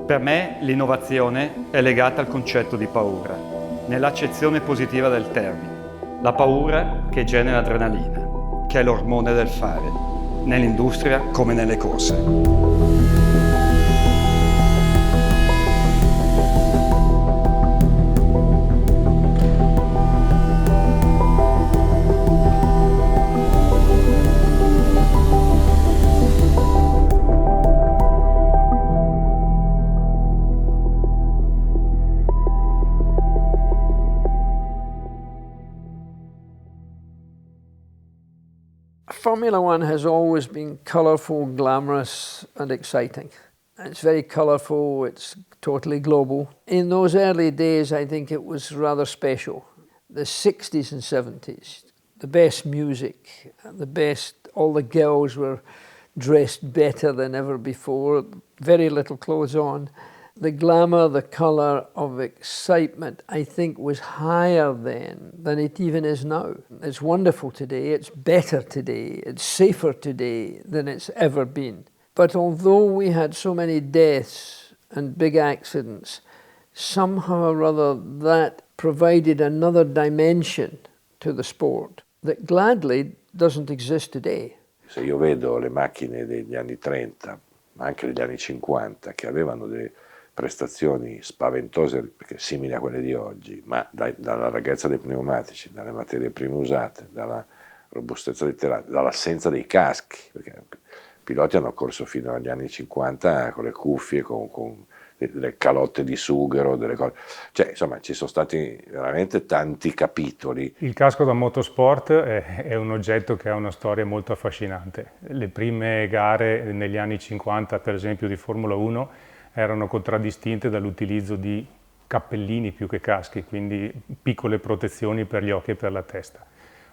Per me l'innovazione è legata al concetto di paura, nell'accezione positiva del termine. La paura che genera adrenalina, che è l'ormone del fare, nell'industria come nelle corse. Formula One has always been colourful, glamorous and exciting. It's very colourful, it's totally global. In those early days, I think it was rather special. The 60s and 70s, the best music, all the girls were dressed better than ever before, very little clothes on. The glamour, the colour of excitement, I think, was higher then than it even is now. It's wonderful today, it's better today, it's safer today than it's ever been. But although we had so many deaths and big accidents, somehow or other that provided another dimension to the sport that gladly doesn't exist today. Se io vedo le macchine degli anni 30, ma anche degli anni 50, che avevano delle prestazioni spaventose, perché simili a quelle di oggi, ma dalla larghezza dei pneumatici, dalle materie prime usate, dalla robustezza dei telai, dall'assenza dei caschi, perché i piloti hanno corso fino agli anni 50 con le cuffie, con delle calotte di sughero, delle cose. Cioè, insomma, ci sono stati veramente tanti capitoli. Il casco da motorsport è un oggetto che ha una storia molto affascinante. Le prime gare negli anni 50, per esempio, di Formula 1, erano contraddistinte dall'utilizzo di cappellini più che caschi, quindi piccole protezioni per gli occhi e per la testa.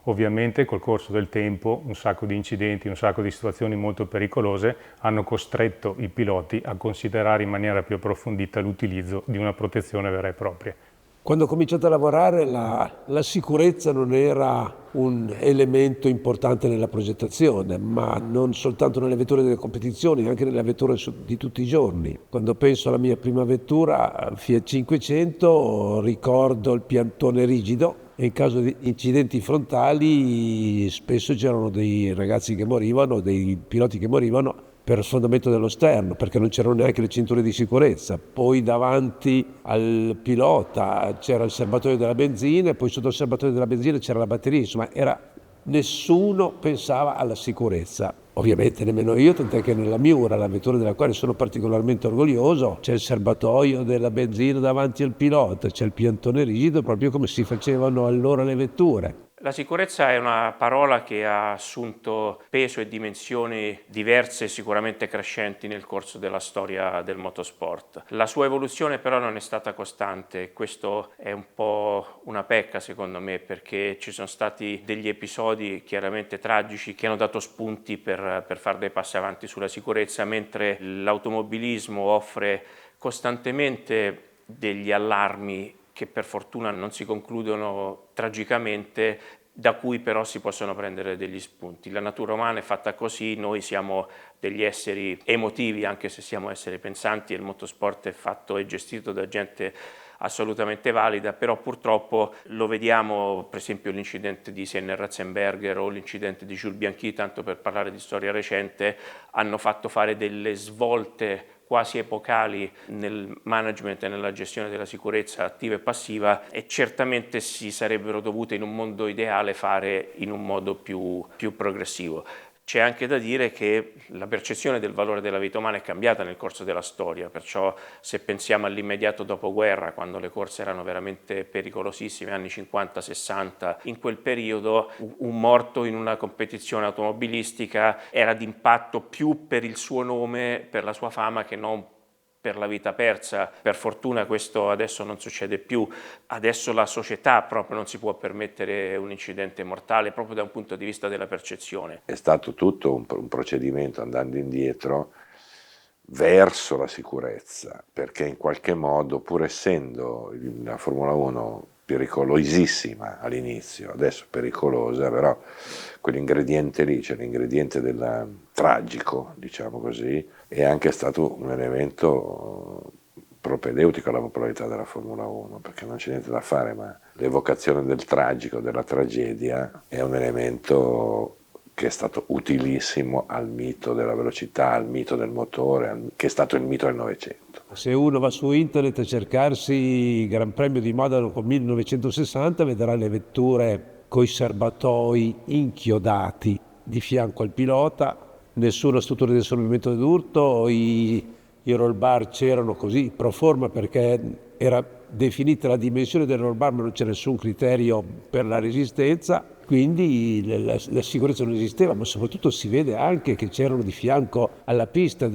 Ovviamente col corso del tempo un sacco di incidenti, un sacco di situazioni molto pericolose hanno costretto i piloti a considerare in maniera più approfondita l'utilizzo di una protezione vera e propria. Quando ho cominciato a lavorare la sicurezza non era un elemento importante nella progettazione, ma non soltanto nelle vetture delle competizioni, anche nelle vetture di tutti i giorni. Quando penso alla mia prima vettura, Fiat 500, ricordo il piantone rigido e in caso di incidenti frontali spesso c'erano dei ragazzi che morivano, dei piloti che morivano per sfondamento dello sterno, perché non c'erano neanche le cinture di sicurezza. Poi davanti al pilota c'era il serbatoio della benzina e poi sotto il serbatoio della benzina c'era la batteria, insomma nessuno pensava alla sicurezza. Ovviamente nemmeno io, tant'è che nella Miura, la vettura della quale sono particolarmente orgoglioso, c'è il serbatoio della benzina davanti al pilota, c'è il piantone rigido, proprio come si facevano allora le vetture. La sicurezza è una parola che ha assunto peso e dimensioni diverse e sicuramente crescenti nel corso della storia del motorsport. La sua evoluzione però non è stata costante, questo è un po' una pecca secondo me, perché ci sono stati degli episodi chiaramente tragici che hanno dato spunti per fare dei passi avanti sulla sicurezza, mentre l'automobilismo offre costantemente degli allarmi che per fortuna non si concludono tragicamente, da cui però si possono prendere degli spunti. La natura umana è fatta così, noi siamo degli esseri emotivi anche se siamo esseri pensanti e il motorsport è fatto e gestito da gente assolutamente valida, però purtroppo lo vediamo, per esempio l'incidente di Senna e Ratzenberger o l'incidente di Jules Bianchi, tanto per parlare di storia recente, hanno fatto fare delle svolte quasi epocali nel management e nella gestione della sicurezza attiva e passiva, e certamente si sarebbero dovute in un mondo ideale fare in un modo più progressivo. C'è anche da dire che la percezione del valore della vita umana è cambiata nel corso della storia, perciò se pensiamo all'immediato dopoguerra, quando le corse erano veramente pericolosissime, anni 50-60, in quel periodo un morto in una competizione automobilistica era d'impatto più per il suo nome, per la sua fama, che non per la vita persa. Per fortuna questo adesso non succede più, adesso la società proprio non si può permettere un incidente mortale proprio da un punto di vista della percezione. È stato tutto un procedimento andando indietro verso la sicurezza, perché in qualche modo, pur essendo la Formula 1 pericolosissima all'inizio, adesso pericolosa, però quell'ingrediente lì, cioè l'ingrediente del tragico, diciamo così, è anche stato un elemento propedeutico alla popolarità della Formula 1, perché non c'è niente da fare, ma l'evocazione del tragico, della tragedia, è un elemento che è stato utilissimo al mito della velocità, al mito del motore, che è stato il mito del Novecento. Se uno va su internet a cercarsi il Gran Premio di Monaco 1960, vedrà le vetture coi serbatoi inchiodati di fianco al pilota, nessuna struttura di assorbimento d'urto, i roll bar c'erano così pro forma perché era definita la dimensione del roll bar, ma non c'era nessun criterio per la resistenza, quindi la sicurezza non esisteva, ma soprattutto si vede anche che c'erano di fianco alla pista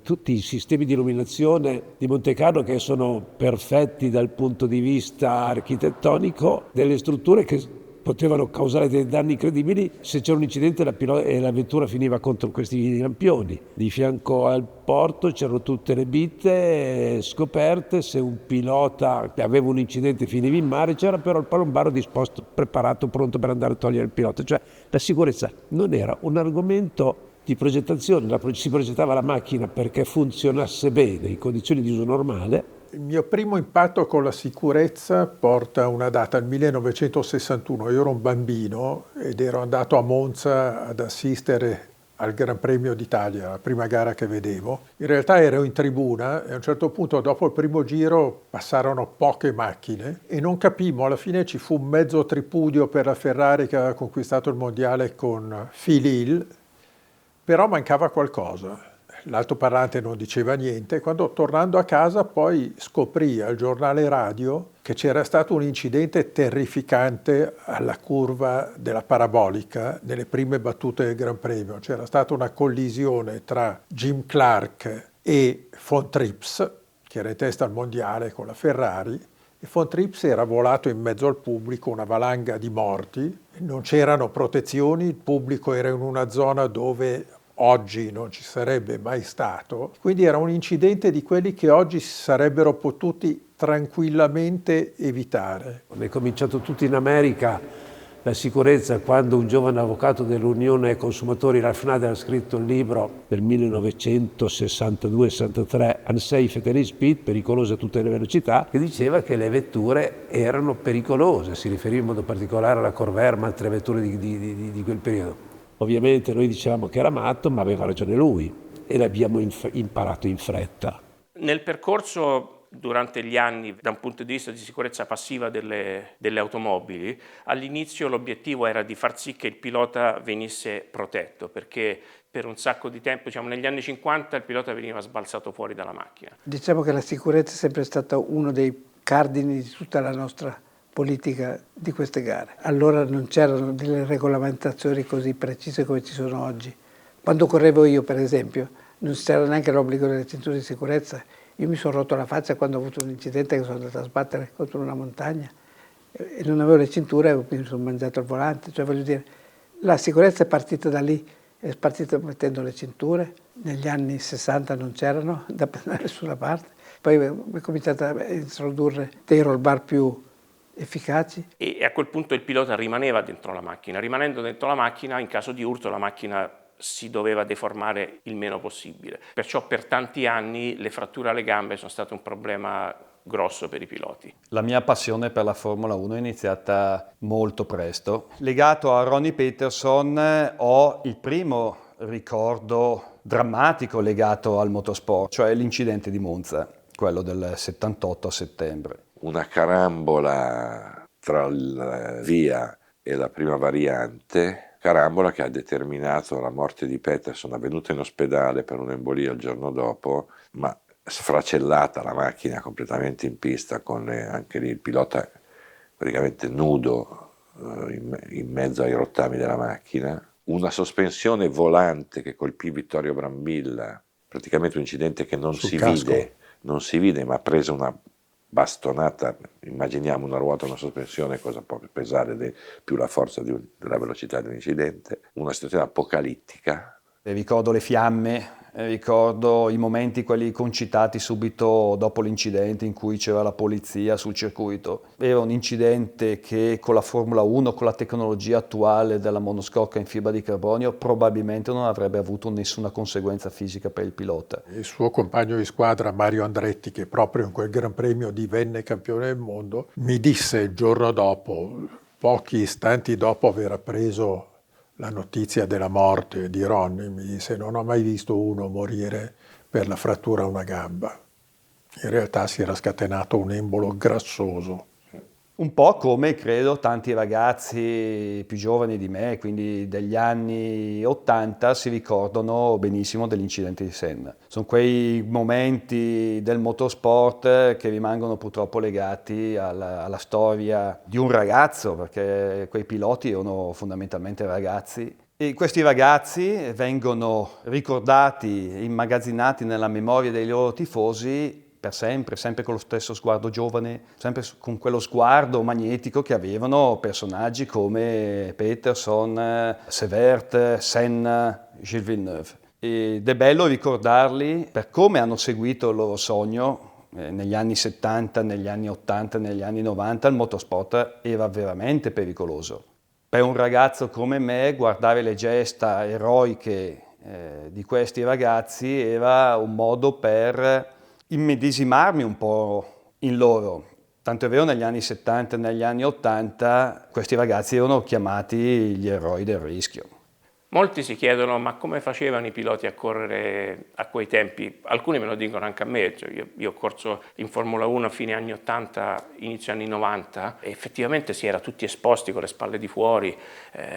tutti i sistemi di illuminazione di Montecarlo che sono perfetti dal punto di vista architettonico, delle strutture che potevano causare dei danni incredibili se c'era un incidente e la vettura finiva contro questi lampioni. Di fianco al porto c'erano tutte le bitte scoperte, se un pilota aveva un incidente finiva in mare, c'era però il palombaro disposto, preparato, pronto per andare a togliere il pilota. Cioè la sicurezza non era un argomento di progettazione, si progettava la macchina perché funzionasse bene in condizioni di uso normale. Il mio primo impatto con la sicurezza porta una data, il 1961. Io ero un bambino ed ero andato a Monza ad assistere al Gran Premio d'Italia, la prima gara che vedevo. In realtà ero in tribuna e a un certo punto, dopo il primo giro, passarono poche macchine e non capimmo. Alla fine ci fu un mezzo tripudio per la Ferrari che aveva conquistato il mondiale con Phil Hill, però mancava qualcosa. L'altoparlante non diceva niente. Quando tornando a casa poi scoprì al giornale radio che c'era stato un incidente terrificante alla curva della parabolica nelle prime battute del Gran Premio. C'era stata una collisione tra Jim Clark e Von Trips, che era in testa al mondiale con la Ferrari, e Von Trips era volato in mezzo al pubblico, una valanga di morti, non c'erano protezioni, il pubblico era in una zona dove oggi non ci sarebbe mai stato, quindi era un incidente di quelli che oggi si sarebbero potuti tranquillamente evitare. È cominciato tutto in America la sicurezza quando un giovane avvocato dell'Unione Consumatori, Ralph Nader, ha scritto un libro del 1962-63, Unsafe at any speed, pericolose a tutte le velocità, che diceva che le vetture erano pericolose, si riferiva in modo particolare alla Corvair, ma altre vetture di quel periodo. Ovviamente noi dicevamo che era matto, ma aveva ragione lui e l'abbiamo imparato in fretta. Nel percorso durante gli anni, da un punto di vista di sicurezza passiva delle automobili, all'inizio l'obiettivo era di far sì che il pilota venisse protetto, perché per un sacco di tempo, diciamo negli anni 50, il pilota veniva sbalzato fuori dalla macchina. Diciamo che la sicurezza è sempre stata uno dei cardini di tutta la nostra politica di queste gare. Allora non c'erano delle regolamentazioni così precise come ci sono oggi. Quando correvo io, per esempio, non c'era neanche l'obbligo delle cinture di sicurezza. Io mi sono rotto la faccia quando ho avuto un incidente che sono andato a sbattere contro una montagna e non avevo le cinture e mi sono mangiato il volante. Cioè, voglio dire, la sicurezza è partita da lì, è partita mettendo le cinture. Negli anni 60 non c'erano da prendere sulla parte. Poi è cominciato a introdurre dei roll bar più efficaci. E a quel punto il pilota rimaneva dentro la macchina. Rimanendo dentro la macchina, in caso di urto, la macchina si doveva deformare il meno possibile. Perciò per tanti anni le fratture alle gambe sono state un problema grosso per i piloti. La mia passione per la Formula 1 è iniziata molto presto. Legato a Ronnie Peterson ho il primo ricordo drammatico legato al motorsport, cioè l'incidente di Monza, quello del 78 a settembre. Una carambola tra la via e la prima variante, carambola che ha determinato la morte di Peterson, avvenuta in ospedale per un'embolia il giorno dopo, ma sfracellata la macchina completamente in pista, con anche lì il pilota praticamente nudo in mezzo ai rottami della macchina, una sospensione volante che colpì Vittorio Brambilla, praticamente un incidente che non si vide, ma ha preso una bastonata. Immaginiamo una ruota, una sospensione, cosa può pesare più la forza della velocità dell'incidente. Una situazione apocalittica. Ricordo le fiamme ricordo i momenti quelli concitati subito dopo l'incidente in cui c'era la polizia sul circuito. Era un incidente che con la Formula 1, con la tecnologia attuale della monoscocca in fibra di carbonio, probabilmente non avrebbe avuto nessuna conseguenza fisica per il pilota. Il suo compagno di squadra Mario Andretti, che proprio in quel Gran Premio divenne campione del mondo, mi disse il giorno dopo, pochi istanti dopo aver appreso la notizia della morte di Ronnie, mi disse: non ho mai visto uno morire per la frattura a una gamba. In realtà si era scatenato un embolo grassoso. Un po' come credo tanti ragazzi più giovani di me, quindi degli anni 80, si ricordano benissimo dell'incidente di Senna. Sono quei momenti del motorsport che rimangono purtroppo legati alla storia di un ragazzo, perché quei piloti erano fondamentalmente ragazzi. E questi ragazzi vengono ricordati, immagazzinati nella memoria dei loro tifosi per sempre, sempre con lo stesso sguardo giovane, sempre con quello sguardo magnetico che avevano personaggi come Peterson, Severt, Senna, Gilles Villeneuve. Ed è bello ricordarli per come hanno seguito il loro sogno. Negli anni 70, negli anni 80, negli anni 90 il motorsport era veramente pericoloso. Per un ragazzo come me guardare le gesta eroiche di questi ragazzi era un modo per immedesimarmi un po' in loro. Tanto è vero, negli anni 70 e negli anni 80 questi ragazzi erano chiamati gli eroi del rischio. Molti si chiedono ma come facevano i piloti a correre a quei tempi? Alcuni me lo dicono anche a me, cioè io ho corso in Formula 1 a fine anni 80, inizio anni 90 e effettivamente si era tutti esposti con le spalle di fuori,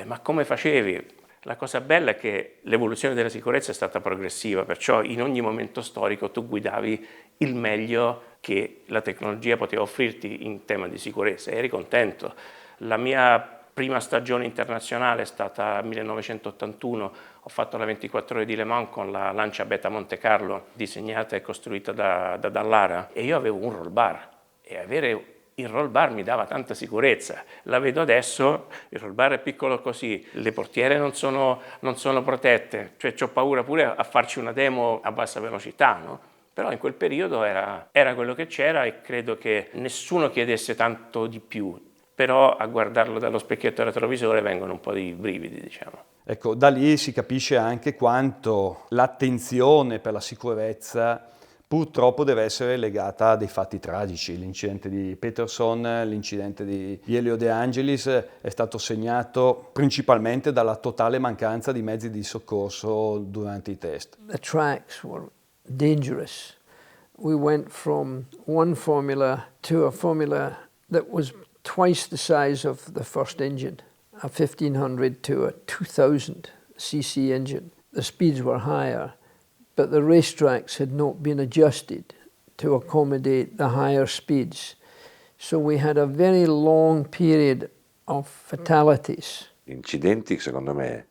ma come facevi? La cosa bella è che l'evoluzione della sicurezza è stata progressiva, perciò in ogni momento storico tu guidavi il meglio che la tecnologia poteva offrirti in tema di sicurezza e eri contento. La mia prima stagione internazionale è stata nel 1981, ho fatto la 24 ore di Le Mans con la Lancia Beta Monte Carlo, disegnata e costruita da Dallara, e io avevo un roll bar, e avere il roll bar mi dava tanta sicurezza. La vedo adesso, il roll bar è piccolo così, le portiere non sono protette, cioè c'ho paura pure a farci una demo a bassa velocità, no? Però in quel periodo era quello che c'era e credo che nessuno chiedesse tanto di più, però a guardarlo dallo specchietto retrovisore vengono un po' di brividi, diciamo. Ecco, da lì si capisce anche quanto l'attenzione per la sicurezza purtroppo deve essere legata a dei fatti tragici. L'incidente di Peterson, l'incidente di Elio De Angelis è stato segnato principalmente dalla totale mancanza di mezzi di soccorso durante i test. The tracks were dangerous. We went from one formula to a formula that was twice the size of the first engine, a 1500 to a 2000 cc engine. The speeds were higher, but the racetracks had not been adjusted to accommodate the higher speeds. So we had a very long period of fatalities. Incidenti, secondo me,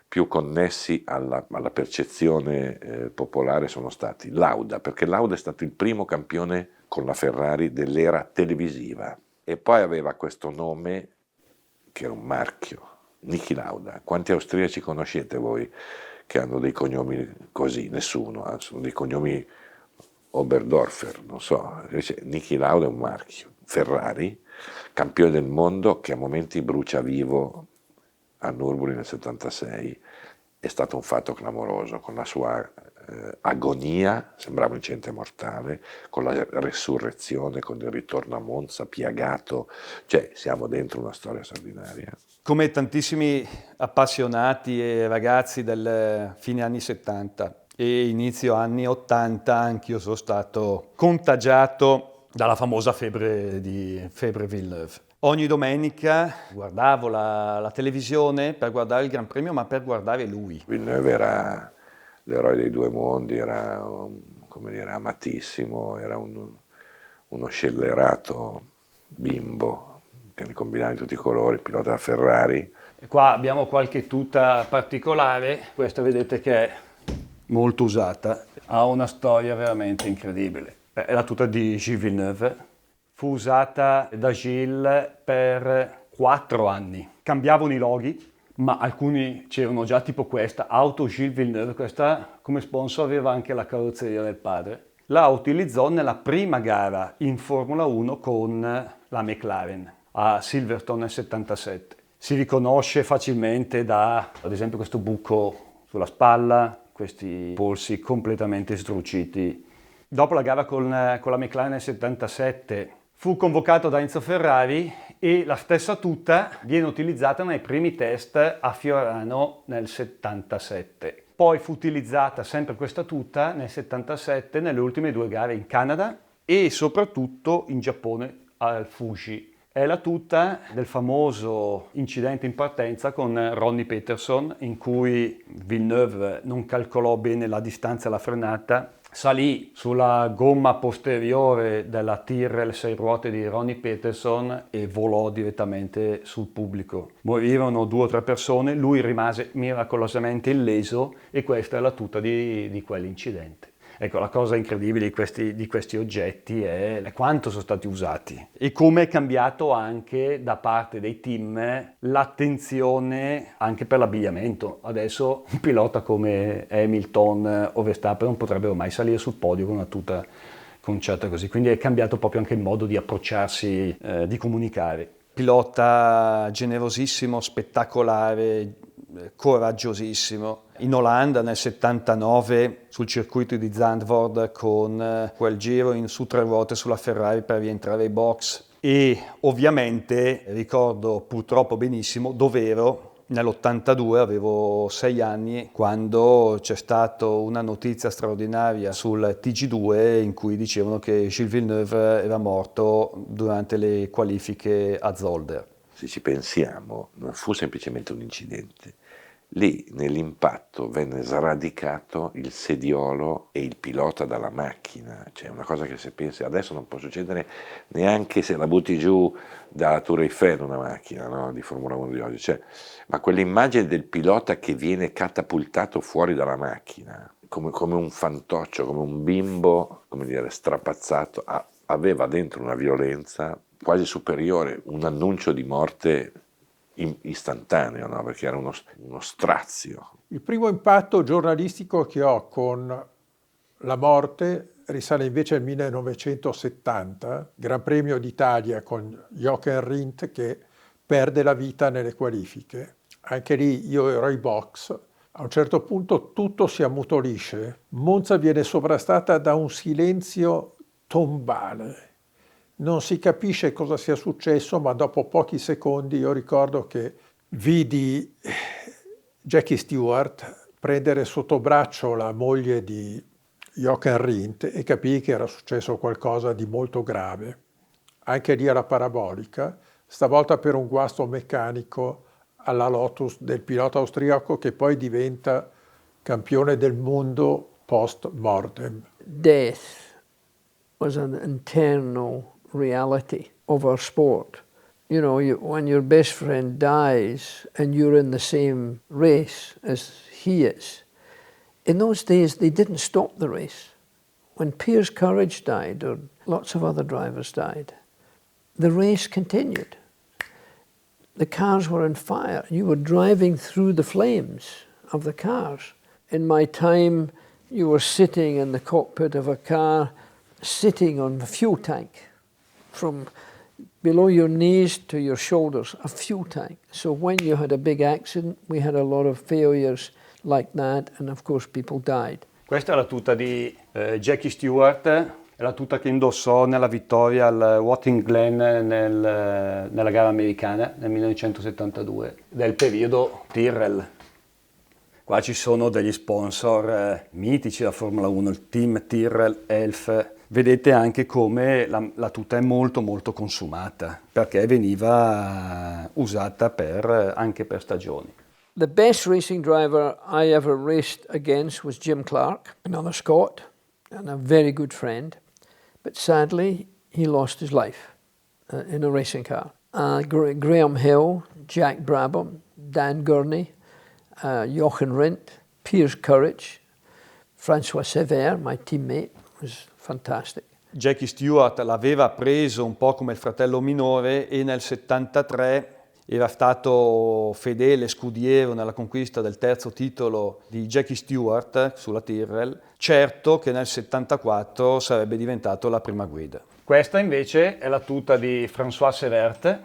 più connessi alla percezione popolare sono stati Lauda, perché Lauda è stato il primo campione con la Ferrari dell'era televisiva e poi aveva questo nome che era un marchio, Niki Lauda. Quanti austriaci conoscete voi che hanno dei cognomi così? Nessuno, sono dei cognomi Oberdorfer, non so. Invece Niki Lauda è un marchio. Ferrari, campione del mondo che a momenti brucia vivo a Nürburgring nel 76, è stato un fatto clamoroso, con la sua agonia, sembrava un incidente mortale, con la resurrezione, con il ritorno a Monza, piagato, cioè siamo dentro una storia straordinaria. Come tantissimi appassionati e ragazzi del fine anni 70 e inizio anni 80, anch'io sono stato contagiato dalla famosa febbre Villeneuve. Ogni domenica guardavo la televisione per guardare il Gran Premio, ma per guardare lui. Villeneuve era l'eroe dei due mondi, era amatissimo, era uno scellerato bimbo che ne combinava di tutti i colori, pilota della Ferrari. E qua abbiamo qualche tuta particolare, questa vedete che è molto usata, ha una storia veramente incredibile. È la tuta di Gilles Villeneuve. Fu usata da Gilles per 4 anni. Cambiavano i loghi, ma alcuni c'erano già, tipo questa, Auto Gilles Villeneuve, questa come sponsor aveva anche la carrozzeria del padre. La utilizzò nella prima gara in Formula 1 con la McLaren a Silverstone nel 77. Si riconosce facilmente da, ad esempio, questo buco sulla spalla, questi polsi completamente sdruciti. Dopo la gara con la McLaren nel 77 fu convocato da Enzo Ferrari e la stessa tuta viene utilizzata nei primi test a Fiorano nel 77. Poi fu utilizzata sempre questa tuta nel 77 nelle ultime 2 gare in Canada e soprattutto in Giappone al Fuji. È la tuta del famoso incidente in partenza con Ronnie Peterson, in cui Villeneuve non calcolò bene la distanza alla frenata, salì sulla gomma posteriore della Tyrrell 6 ruote di Ronnie Peterson e volò direttamente sul pubblico. Morirono 2 o 3 persone, lui rimase miracolosamente illeso e questa è la tuta di quell'incidente. Ecco, la cosa incredibile di questi oggetti è quanto sono stati usati e come è cambiato anche da parte dei team l'attenzione anche per l'abbigliamento. Adesso un pilota come Hamilton o Verstappen non potrebbero mai salire sul podio con una tuta conciata così, quindi è cambiato proprio anche il modo di approcciarsi, di comunicare. Pilota generosissimo, spettacolare, coraggiosissimo. In Olanda nel 79 sul circuito di Zandvoort con quel giro su 3 ruote sulla Ferrari per rientrare ai box e ovviamente ricordo purtroppo benissimo dov'ero nell'82, avevo 6 anni, quando c'è stata una notizia straordinaria sul TG2 in cui dicevano che Gilles Villeneuve era morto durante le qualifiche a Zolder. Se ci pensiamo, non fu semplicemente un incidente. Lì nell'impatto venne sradicato il sediolo e il pilota dalla macchina, cioè una cosa che se pensi adesso non può succedere neanche se la butti giù da Tour Eiffel una macchina, no? Di Formula 1 di oggi, cioè, ma quell'immagine del pilota che viene catapultato fuori dalla macchina come un fantoccio, come un bimbo, come dire, strapazzato, aveva dentro una violenza quasi superiore, un annuncio di morte istantaneo, no? Perché era uno strazio. Il primo impatto giornalistico che ho con la morte risale invece al 1970, Gran Premio d'Italia con Jochen Rindt che perde la vita nelle qualifiche. Anche lì io ero ai box, a un certo punto tutto si ammutolisce, Monza viene sovrastata da un silenzio tombale. Non si capisce cosa sia successo, ma dopo pochi secondi io ricordo che vidi Jackie Stewart prendere sotto braccio la moglie di Jochen Rindt e capii che era successo qualcosa di molto grave. Anche lì alla parabolica, stavolta per un guasto meccanico alla Lotus del pilota austriaco che poi diventa campione del mondo post mortem. Death was an internal reality of our sport. You know, when your best friend dies and you're in the same race as he is, in those days they didn't stop the race. When Piers Courage died, or lots of other drivers died, the race continued. The cars were on fire. You were driving through the flames of the cars. In my time, you were sitting in the cockpit of a car, sitting on the fuel tank. From below your knees to your shoulders, a fuel tank. So when you had a big accident, we had a lot of failures like that, and of course people died. Questa è la tuta di Jackie Stewart, è la tuta che indossò nella vittoria al Watkins Glen nella gara americana nel 1972, del periodo Tyrrell. Qua ci sono degli sponsor mitici della Formula 1, il team Tyrrell, Elf. Vedete anche come la tuta è molto molto consumata, perché veniva usata anche per stagioni. The best racing driver I ever raced against was Jim Clark, another Scot and a very good friend, but sadly he lost his life in a racing car. Graham Hill, Jack Brabham, Dan Gurney, Jochen Rindt, Piers Courage, François Sever, my teammate, was fantastic. Jackie Stewart l'aveva preso un po' come il fratello minore e nel 73 era stato fedele scudiero nella conquista del terzo titolo di Jackie Stewart sulla Tyrrell, certo che nel 74 sarebbe diventato la prima guida. Questa invece è la tuta di François Severt.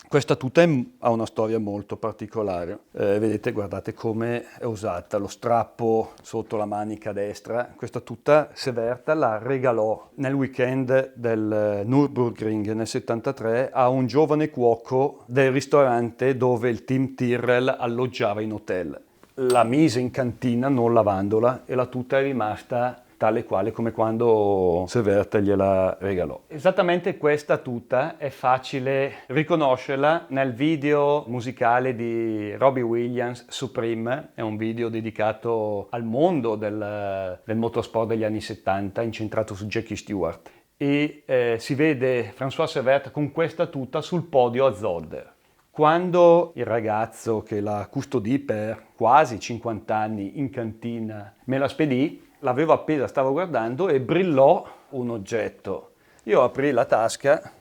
Questa tuta ha una storia molto particolare. Vedete, guardate come è usata, lo strappo sotto la manica destra. Questa tuta Severt la regalò nel weekend del Nürburgring nel 73 a un giovane cuoco del ristorante dove il team Tyrrell alloggiava in hotel. La mise in cantina non lavandola e la tuta è rimasta tale quale come quando Severt gliela regalò. Esattamente questa tuta è facile riconoscerla nel video musicale di Robbie Williams, Supreme, è un video dedicato al mondo del motorsport degli anni 70, incentrato su Jackie Stewart. E si vede François Severt con questa tuta sul podio a Zolder. Quando il ragazzo che la custodì per quasi 50 anni in cantina me la spedì, l'avevo appesa, stavo guardando e brillò un oggetto. Io aprii la tasca,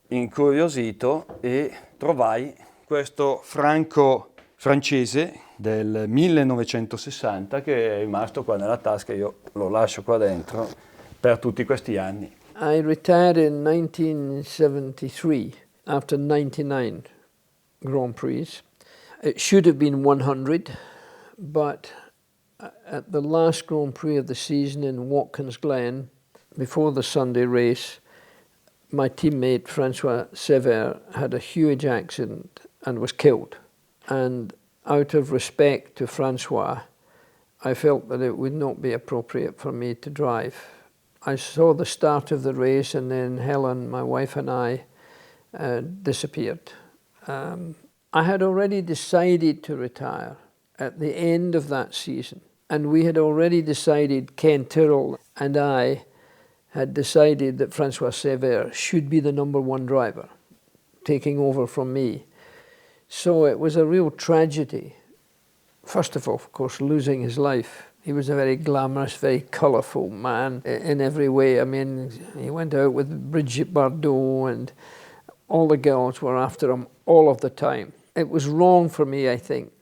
incuriosito, e trovai questo franco francese del 1960 che è rimasto qua nella tasca, io lo lascio qua dentro per tutti questi anni. I retired in 1973 after 99 Grand Prix. It should have been 100, but at the last Grand Prix of the season in Watkins Glen, before the Sunday race, my teammate François Severt had a huge accident and was killed. And out of respect to François, I felt that it would not be appropriate for me to drive. I saw the start of the race, and then Helen, my wife, and I disappeared. I had already decided to retire at the end of that season. And we had already decided, Ken Tyrrell and I had decided that François Severt should be the number one driver, taking over from me. So it was a real tragedy. First of all, of course, losing his life. He was a very glamorous, very colourful man in every way. I mean, he went out with Brigitte Bardot and all the girls were after him all of the time. It was wrong for me, I think,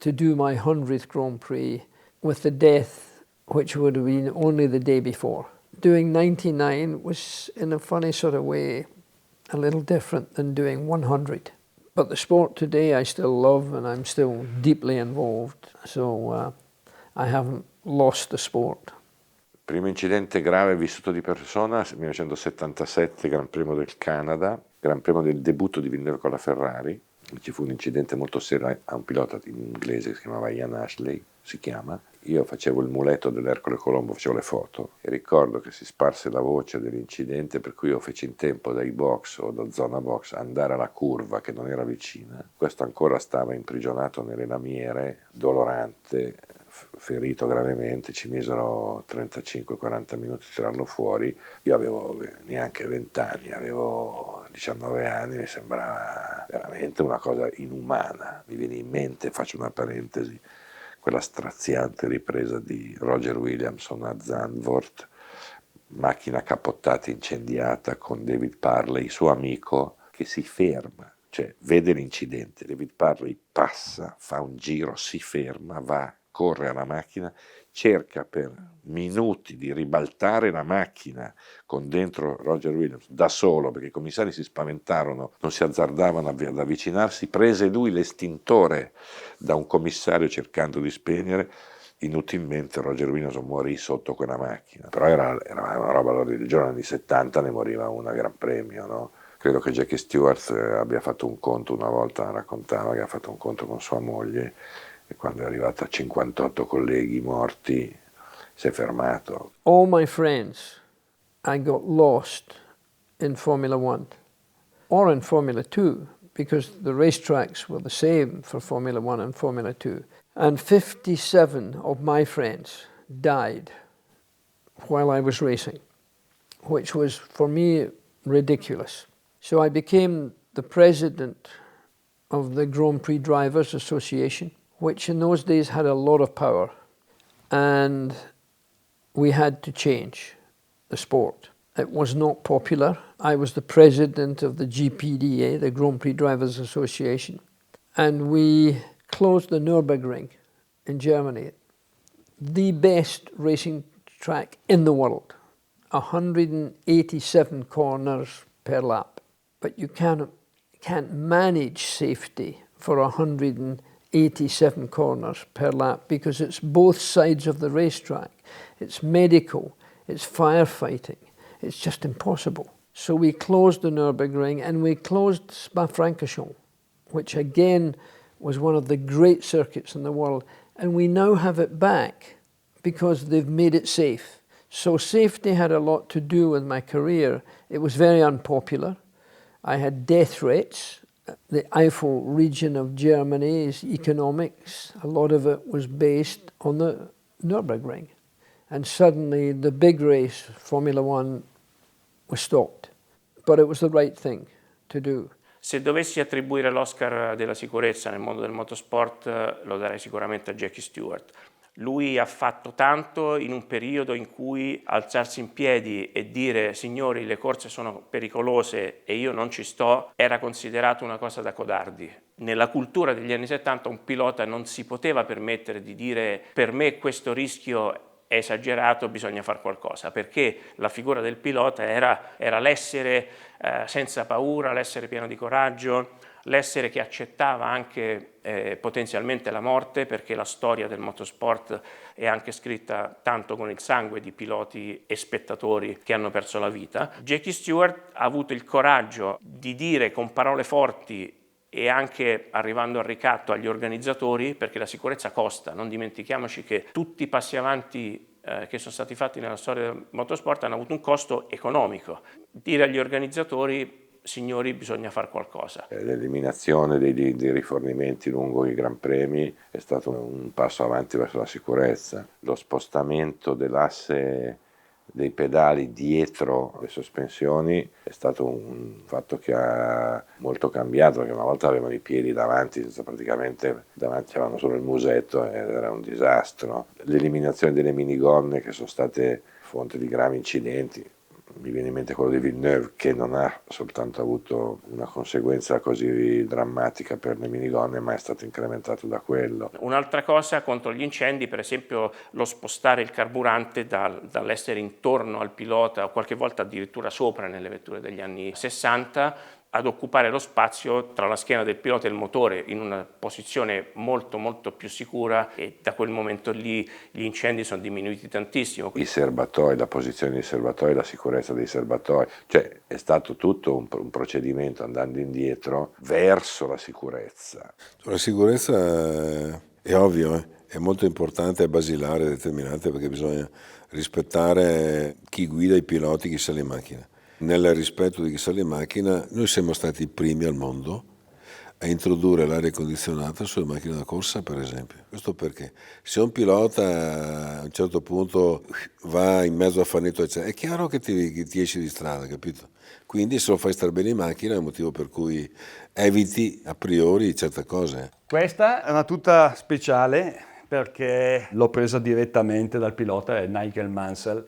to do my 100th Grand Prix with the death, which would have been only the day before. Doing 99 was, in a funny sort of way, a little different than doing 100. But the sport today I still love and I'm still deeply involved, so I haven't lost the sport. Primo incidente grave vissuto di persona, 1977, Gran Premio del Canada, Gran Premio del debutto di Villeneuve con la Ferrari. Ci fu un incidente molto serio a un pilota inglese che si chiamava Ian Ashley, si chiama. Io facevo il muletto dell'Ercole Colombo, facevo le foto e ricordo che si sparse la voce dell'incidente, per cui io feci in tempo dai box o da zona box andare alla curva che non era vicina. Questo ancora stava imprigionato nelle lamiere, dolorante, ferito gravemente, ci misero 35-40 minuti a tirarlo fuori. Io avevo neanche 20 anni, avevo 19 anni, mi sembrava veramente una cosa inumana. Mi viene in mente, faccio una parentesi, quella straziante ripresa di Roger Williamson a Zandvoort, macchina cappottata incendiata con David Parley, suo amico, che si ferma, cioè vede l'incidente, David Parley passa, fa un giro, si ferma, va, corre alla macchina, cerca per minuti di ribaltare la macchina con dentro Roger Williams da solo, perché i commissari si spaventarono, non si azzardavano ad avvicinarsi, prese lui l'estintore da un commissario cercando di spegnere, inutilmente Roger Williams morì sotto quella macchina, però era una roba del giorno anni 70, ne moriva una Gran Premio, no? Credo che Jackie Stewart abbia fatto un conto, una volta raccontava che ha fatto un conto con sua moglie e quando è arrivato a 58 colleghi morti si è fermato. All my friends, I got lost in Formula One or in Formula 2 because the racetracks were the same for Formula One and Formula 2. And 57 of my friends died while I was racing, which was for me ridiculous. So I became the president of the Grand Prix Drivers Association, which in those days had a lot of power, and we had to change the sport. It was not popular. I was the president of the GPDA, the Grand Prix Drivers Association, and we closed the Nürburgring in Germany, the best racing track in the world, 187 corners per lap. But you can't manage safety for 187 corners per lap because it's both sides of the racetrack. It's medical, it's firefighting. It's just impossible. So we closed the Nürburgring and we closed Spa-Francorchamps, which again was one of the great circuits in the world. And we now have it back because they've made it safe. So safety had a lot to do with my career. It was very unpopular. I had death threats. The Eifel region of Germany's economics, a lot of it was based on the Nürburgring. And suddenly the big race, Formula One, was stopped. But it was the right thing to do. Se dovessi attribuire l'Oscar della sicurezza nel mondo del motorsport, lo darei sicuramente a Jackie Stewart. Lui ha fatto tanto in un periodo in cui alzarsi in piedi e dire signori le corse sono pericolose e io non ci sto era considerato una cosa da codardi. Nella cultura degli anni 70 un pilota non si poteva permettere di dire per me questo rischio è esagerato, bisogna fare qualcosa, perché la figura del pilota era l'essere senza paura, l'essere pieno di coraggio, l'essere che accettava anche potenzialmente la morte, perché la storia del motorsport è anche scritta tanto con il sangue di piloti e spettatori che hanno perso la vita. Jackie Stewart ha avuto il coraggio di dire con parole forti e anche arrivando al ricatto agli organizzatori, perché la sicurezza costa, non dimentichiamoci che tutti i passi avanti che sono stati fatti nella storia del motorsport hanno avuto un costo economico. Dire agli organizzatori signori bisogna fare qualcosa. L'eliminazione dei rifornimenti lungo i Gran Premi è stato un passo avanti verso la sicurezza. Lo spostamento dell'asse dei pedali dietro le sospensioni è stato un fatto che ha molto cambiato, perché una volta avevano i piedi davanti, praticamente davanti avevano solo il musetto ed era un disastro. L'eliminazione delle minigonne che sono state fonte di gravi incidenti. Mi viene in mente quello di Villeneuve, che non ha soltanto avuto una conseguenza così drammatica per le minigonne, ma è stato incrementato da quello. Un'altra cosa contro gli incendi, per esempio lo spostare il carburante dall'essere intorno al pilota o qualche volta addirittura sopra nelle vetture degli anni 60 ad occupare lo spazio tra la schiena del pilota e il motore in una posizione molto molto più sicura, e da quel momento lì gli incendi sono diminuiti tantissimo. I serbatoi, la posizione dei serbatoi, la sicurezza dei serbatoi, cioè è stato tutto un procedimento andando indietro verso la sicurezza. La sicurezza è ovvio, è molto importante, è basilare, è determinante, perché bisogna rispettare chi guida, i piloti, chi sale in macchina. Nel rispetto di chi sale in macchina, noi siamo stati i primi al mondo a introdurre l'aria condizionata sulle macchine da corsa, per esempio. Questo perché se un pilota a un certo punto va in mezzo a fanetto, è chiaro che ti esci di strada, capito? Quindi se lo fai stare bene in macchina è il motivo per cui eviti a priori certe cose. Questa è una tuta speciale perché l'ho presa direttamente dal pilota, è Nigel Mansell,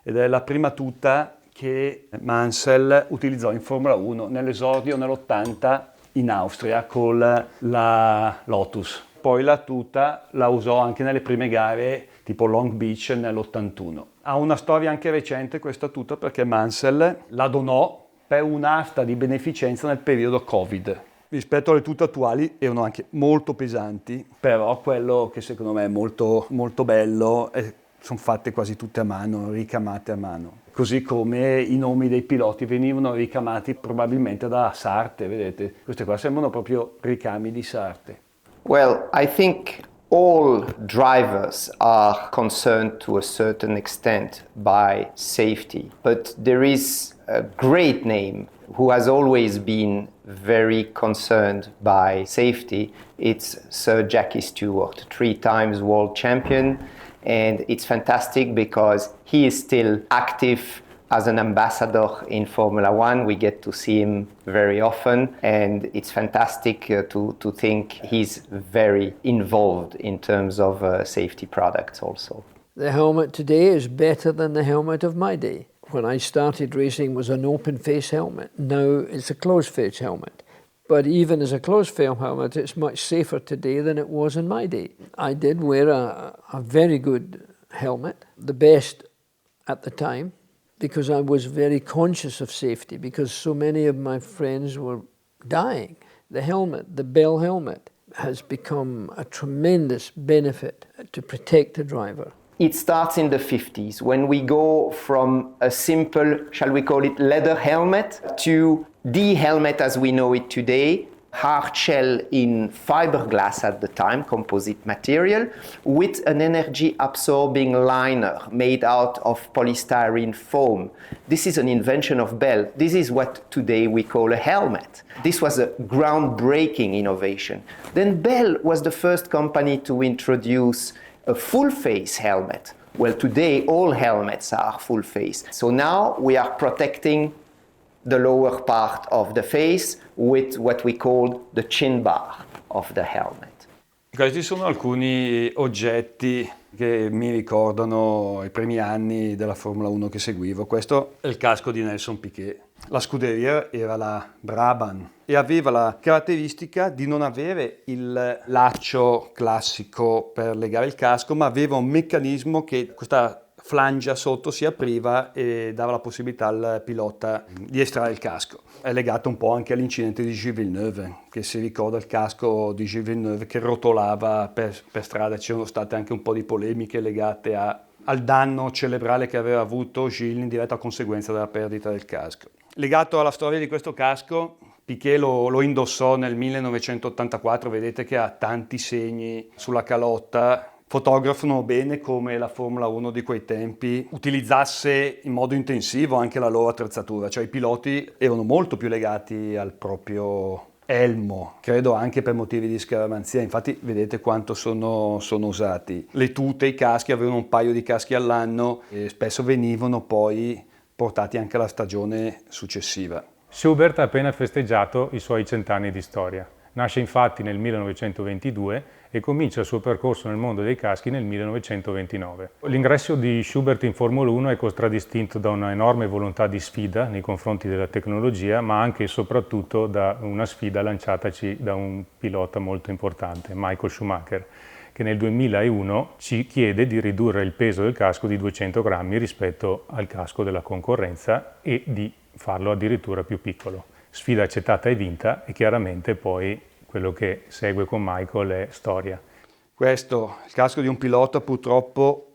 ed è la prima tuta che Mansell utilizzò in Formula 1 nell'esordio nell'80 in Austria con la Lotus. Poi la tuta la usò anche nelle prime gare tipo Long Beach nell'81. Ha una storia anche recente questa tuta, perché Mansell la donò per un'asta di beneficenza nel periodo Covid. Rispetto alle tute attuali erano anche molto pesanti, però quello che secondo me è molto, molto bello è sono fatte quasi tutte a mano, ricamate a mano. Così come i nomi dei piloti venivano ricamati probabilmente da Sarte, vedete? Queste qua sembrano proprio ricami di Sarte. Well, I think all drivers are concerned to a certain extent by safety, but there is a great name who has always been very concerned by safety. It's Sir Jackie Stewart, 3 times world champion. And it's fantastic because he is still active as an ambassador in Formula One. We get to see him very often, and it's fantastic to think he's very involved in terms of safety products also. The helmet today is better than the helmet of my day. when I started racing was an open face helmet. Now it's a closed face helmet. But even as a closed face helmet, it's much safer today than it was in my day. I did wear a very good helmet, the best at the time, because I was very conscious of safety, because so many of my friends were dying. The helmet, the Bell helmet, has become a tremendous benefit to protect the driver. It starts in the 50s when we go from a simple, shall we call it, leather helmet to the helmet as we know it today, hard shell in fiberglass at the time, composite material, with an energy absorbing liner made out of polystyrene foam. This is an invention of Bell. This is what today we call a helmet. This was a groundbreaking innovation. Then Bell was the first company to introduce a full face helmet. Well, today all helmets are full face. So now we are protecting the lower part of the face with what we call the chin bar of the helmet. Questi sono alcuni oggetti che mi ricordano i primi anni della Formula 1 che seguivo. Questo è il casco di Nelson Piquet. La scuderia era la Brabham e aveva la caratteristica di non avere il laccio classico per legare il casco, ma aveva un meccanismo che questa flangia sotto si apriva e dava la possibilità al pilota di estrarre il casco. È legato un po' anche all'incidente di Gilles Villeneuve, che si ricorda il casco di Gilles Villeneuve che rotolava per strada. C'erano state anche un po' di polemiche legate al danno cerebrale che aveva avuto Gilles in diretta conseguenza della perdita del casco. Legato alla storia di questo casco, Piquet lo indossò nel 1984, vedete che ha tanti segni sulla calotta. Fotografano bene come la Formula 1 di quei tempi utilizzasse in modo intensivo anche la loro attrezzatura, cioè i piloti erano molto più legati al proprio elmo, credo anche per motivi di scaramanzia, infatti vedete quanto sono usati. Le tute, i caschi, avevano un paio di caschi all'anno e spesso venivano poi portati anche alla stagione successiva. Schubert ha appena festeggiato i suoi 100 anni di storia. Nasce infatti nel 1922 e comincia il suo percorso nel mondo dei caschi nel 1929. L'ingresso di Schubert in Formula 1 è contraddistinto da una enorme volontà di sfida nei confronti della tecnologia, ma anche e soprattutto da una sfida lanciataci da un pilota molto importante, Michael Schumacher, che nel 2001 ci chiede di ridurre il peso del casco di 200 grammi rispetto al casco della concorrenza e di farlo addirittura più piccolo. Sfida accettata e vinta, e chiaramente poi quello che segue con Michael è storia. Questo, il casco di un pilota purtroppo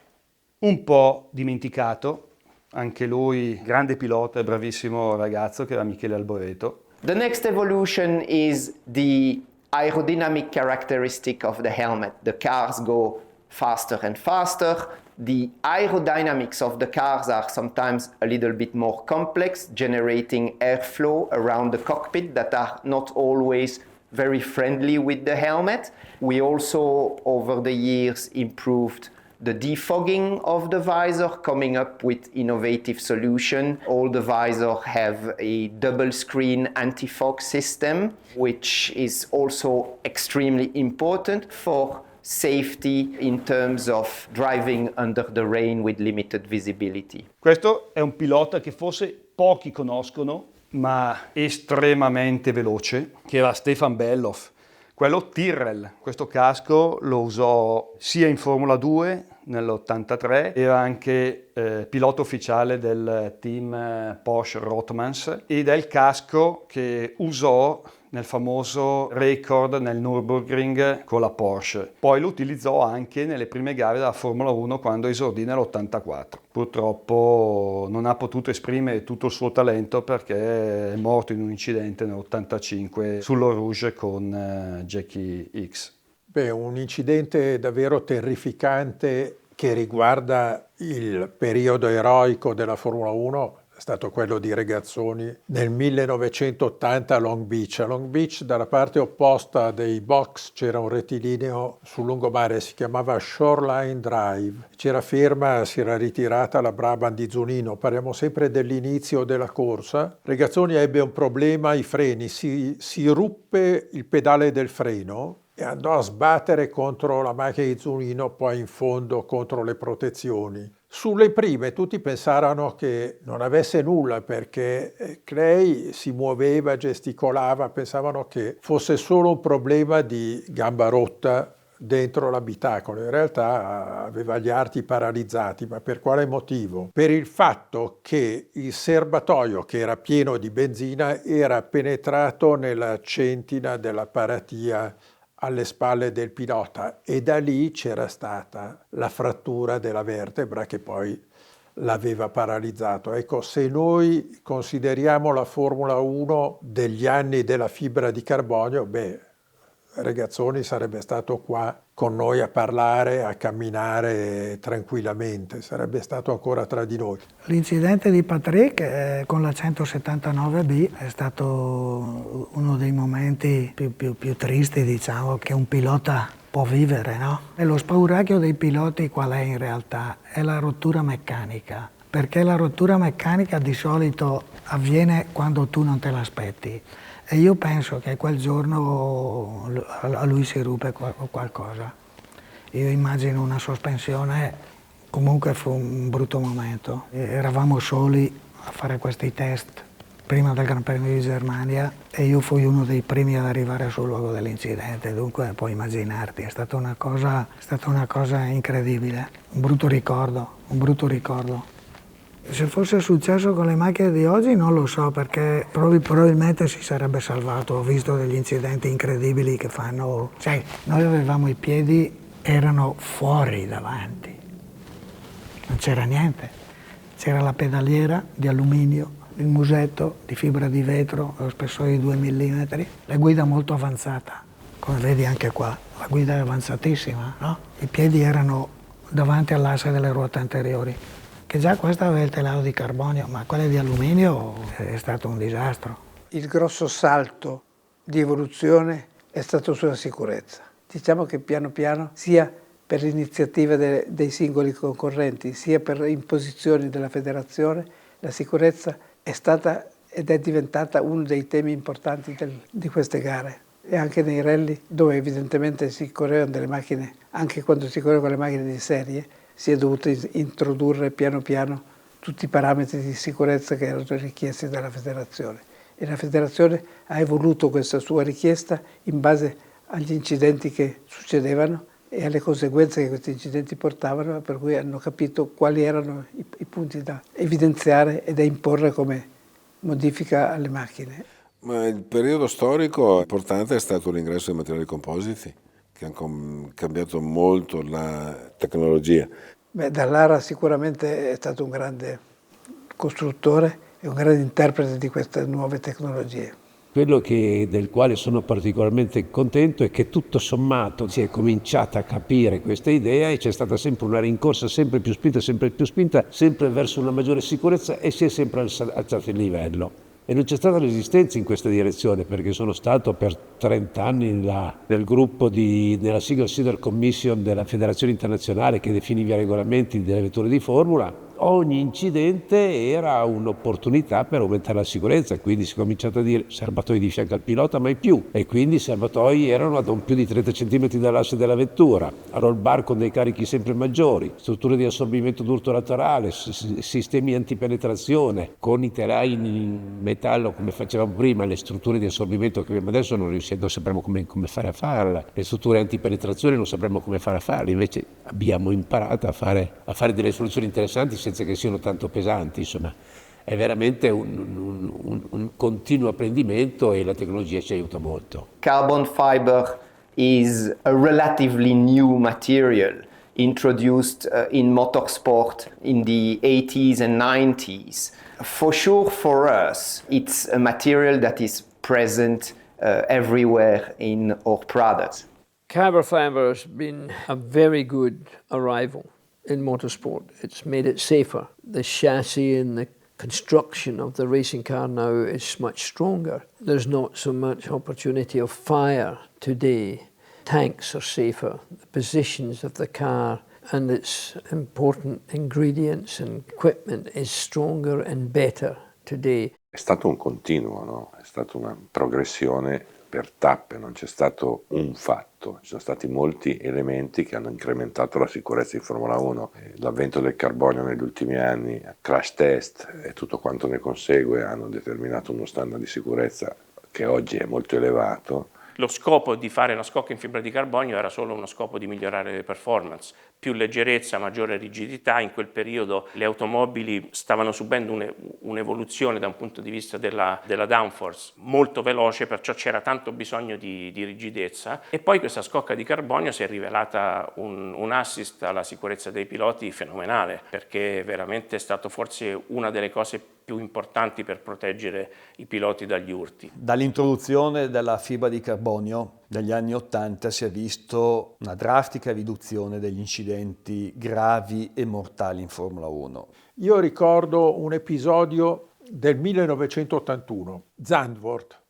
un po' dimenticato, anche lui grande pilota e bravissimo ragazzo che era Michele Alboreto. The next evolution is the aerodynamic characteristic of the helmet. The cars go faster and faster. The aerodynamics of the cars are sometimes a little bit more complex, generating airflow around the cockpit that are not always very friendly with the helmet. We also, over the years, improved the defogging of the visor, coming up with innovative solution. All the visors have a double screen anti-fog system, which is also extremely important for safety in terms of driving under the rain with limited visibility. Questo è un pilota che forse pochi conoscono, ma estremamente veloce, che era Stefan Bellof. Quello Tyrrell, questo casco lo usò sia in Formula 2 nell'83, era anche pilota ufficiale del team Porsche Rothmans ed è il casco che usò nel famoso record nel Nürburgring con la Porsche. Poi lo utilizzò anche nelle prime gare della Formula 1 quando esordì nell'84. Purtroppo non ha potuto esprimere tutto il suo talento perché è morto in un incidente nell'85 sull'Eau Rouge con Jackie X. Beh, un incidente davvero terrificante che riguarda il periodo eroico della Formula 1 è stato quello di Regazzoni nel 1980 a Long Beach. A Long Beach, dalla parte opposta dei box, c'era un rettilineo sul lungomare, si chiamava Shoreline Drive. C'era ferma, si era ritirata la Brabham di Zunino. Parliamo sempre dell'inizio della corsa. Regazzoni ebbe un problema ai freni, si ruppe il pedale del freno e andò a sbattere contro la macchina di Zunino, poi in fondo contro le protezioni. Sulle prime tutti pensarono che non avesse nulla perché Clay si muoveva, gesticolava, pensavano che fosse solo un problema di gamba rotta dentro l'abitacolo. In realtà aveva gli arti paralizzati, ma per quale motivo? Per il fatto che il serbatoio, che era pieno di benzina, era penetrato nella centina della paratia alle spalle del pilota e da lì c'era stata la frattura della vertebra che poi l'aveva paralizzato. Ecco, se noi consideriamo la Formula 1 degli anni della fibra di carbonio, Regazzoni sarebbe stato qua con noi a parlare, a camminare tranquillamente, sarebbe stato ancora tra di noi. L'incidente di Patrick con la 179B è stato uno dei momenti più tristi, diciamo, che un pilota può vivere, no? E lo spauracchio dei piloti qual è in realtà? È la rottura meccanica, perché la rottura meccanica di solito avviene quando tu non te l'aspetti. E io penso che quel giorno a lui si ruppe qualcosa. Io immagino una sospensione, comunque fu un brutto momento. Eravamo soli a fare questi test prima del Gran Premio di Germania e io fui uno dei primi ad arrivare sul luogo dell'incidente, dunque puoi immaginarti, è stata una cosa incredibile, un brutto ricordo. Se fosse successo con le macchine di oggi non lo so, perché probabilmente si sarebbe salvato. Ho visto degli incidenti incredibili che fanno... Cioè, noi avevamo i piedi, erano fuori davanti. Non c'era niente. C'era la pedaliera di alluminio, il musetto di fibra di vetro, lo spessore di 2 mm, la guida molto avanzata. Come vedi anche qua, la guida è avanzatissima, no? I piedi erano davanti all'asse delle ruote anteriori. Che già questa aveva il telaio di carbonio, ma quelle di alluminio è stato un disastro. Il grosso salto di evoluzione è stato sulla sicurezza. Diciamo che piano piano, sia per l'iniziativa dei singoli concorrenti, sia per le imposizioni della federazione, la sicurezza è stata ed è diventata uno dei temi importanti di queste gare. E anche nei rally, dove evidentemente si correvano delle macchine, anche quando si correva con le macchine di serie, si è dovuto introdurre piano piano tutti i parametri di sicurezza che erano richiesti dalla federazione. E la federazione ha evoluto questa sua richiesta in base agli incidenti che succedevano e alle conseguenze che questi incidenti portavano, per cui hanno capito quali erano i punti da evidenziare e da imporre come modifica alle macchine. Ma il periodo storico importante è stato l'ingresso dei materiali compositi, che hanno cambiato molto la tecnologia. Dallara sicuramente è stato un grande costruttore e un grande interprete di queste nuove tecnologie. Quello del quale sono particolarmente contento è che tutto sommato si è cominciata a capire questa idea e c'è stata sempre una rincorsa sempre più spinta, sempre verso una maggiore sicurezza e si è sempre alzato il livello. E non c'è stata resistenza in questa direzione, perché sono stato per 30 anni nel gruppo nella Single Seater Commission della Federazione Internazionale che definiva i regolamenti delle vetture di Formula. Ogni incidente era un'opportunità per aumentare la sicurezza, quindi si è cominciato a dire serbatoi di fianco al pilota mai più, e quindi i serbatoi erano a non più di 30 cm dall'asse della vettura, roll bar con dei carichi sempre maggiori, strutture di assorbimento d'urto laterale, sistemi antipenetrazione con i telai in metallo come facevamo prima, le strutture di assorbimento che abbiamo adesso non sapremo come fare a farle, le strutture antipenetrazione non sapremo come fare a farle, invece abbiamo imparato a fare delle soluzioni interessanti senza che siano tanto pesanti, insomma. È veramente un continuo apprendimento e la tecnologia ci aiuta molto. Carbon fiber is a relatively new material introduced in motorsport in the 80s and 90s. For sure, for us, it's a material that is present everywhere in our products. Carbon fiber has been a very good arrival in motorsport. It's made it safer. The chassis and the construction of the racing car now is much stronger. There's not so much opportunity of fire today. Tanks are safer. The positions of the car and its important ingredients and equipment is stronger and better today. È stato un continuo, no? È stata una progressione per tappe, non c'è stato un fatto, ci sono stati molti elementi che hanno incrementato la sicurezza in Formula 1. L'avvento del carbonio negli ultimi anni, crash test e tutto quanto ne consegue hanno determinato uno standard di sicurezza che oggi è molto elevato. Lo scopo di fare la scocca in fibra di carbonio era solo uno scopo di migliorare le performance, più leggerezza, maggiore rigidità. In quel periodo le automobili stavano subendo un'evoluzione da un punto di vista della downforce molto veloce, perciò c'era tanto bisogno di rigidezza, e poi questa scocca di carbonio si è rivelata un assist alla sicurezza dei piloti fenomenale, perché veramente è stato forse una delle cose più importanti per proteggere i piloti dagli urti. Dall'introduzione della fibra di carbonio negli anni '80 si è visto una drastica riduzione degli incidenti gravi e mortali in Formula 1. Io ricordo un episodio del 1981, Zandvoort.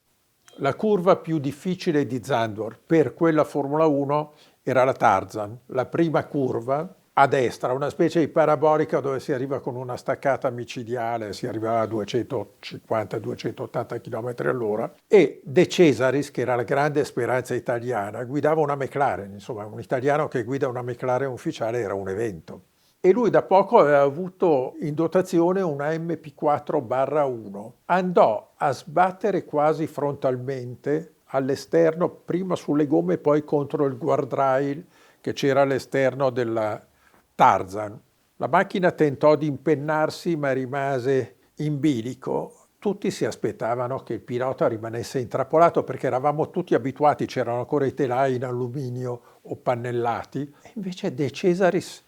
La curva più difficile di Zandvoort per quella Formula 1 era la Tarzan, la prima curva a destra, una specie di parabolica dove si arriva con una staccata micidiale, si arrivava a 250-280 km all'ora, e De Cesaris, che era la grande speranza italiana, guidava una McLaren. Insomma, un italiano che guida una McLaren ufficiale era un evento. E lui da poco aveva avuto in dotazione una MP4/1. Andò a sbattere quasi frontalmente all'esterno, prima sulle gomme, poi contro il guardrail che c'era all'esterno della Tarzan. La macchina tentò di impennarsi ma rimase in bilico. Tutti si aspettavano che il pilota rimanesse intrappolato perché eravamo tutti abituati, c'erano ancora i telai in alluminio o pannellati. E invece De Cesaris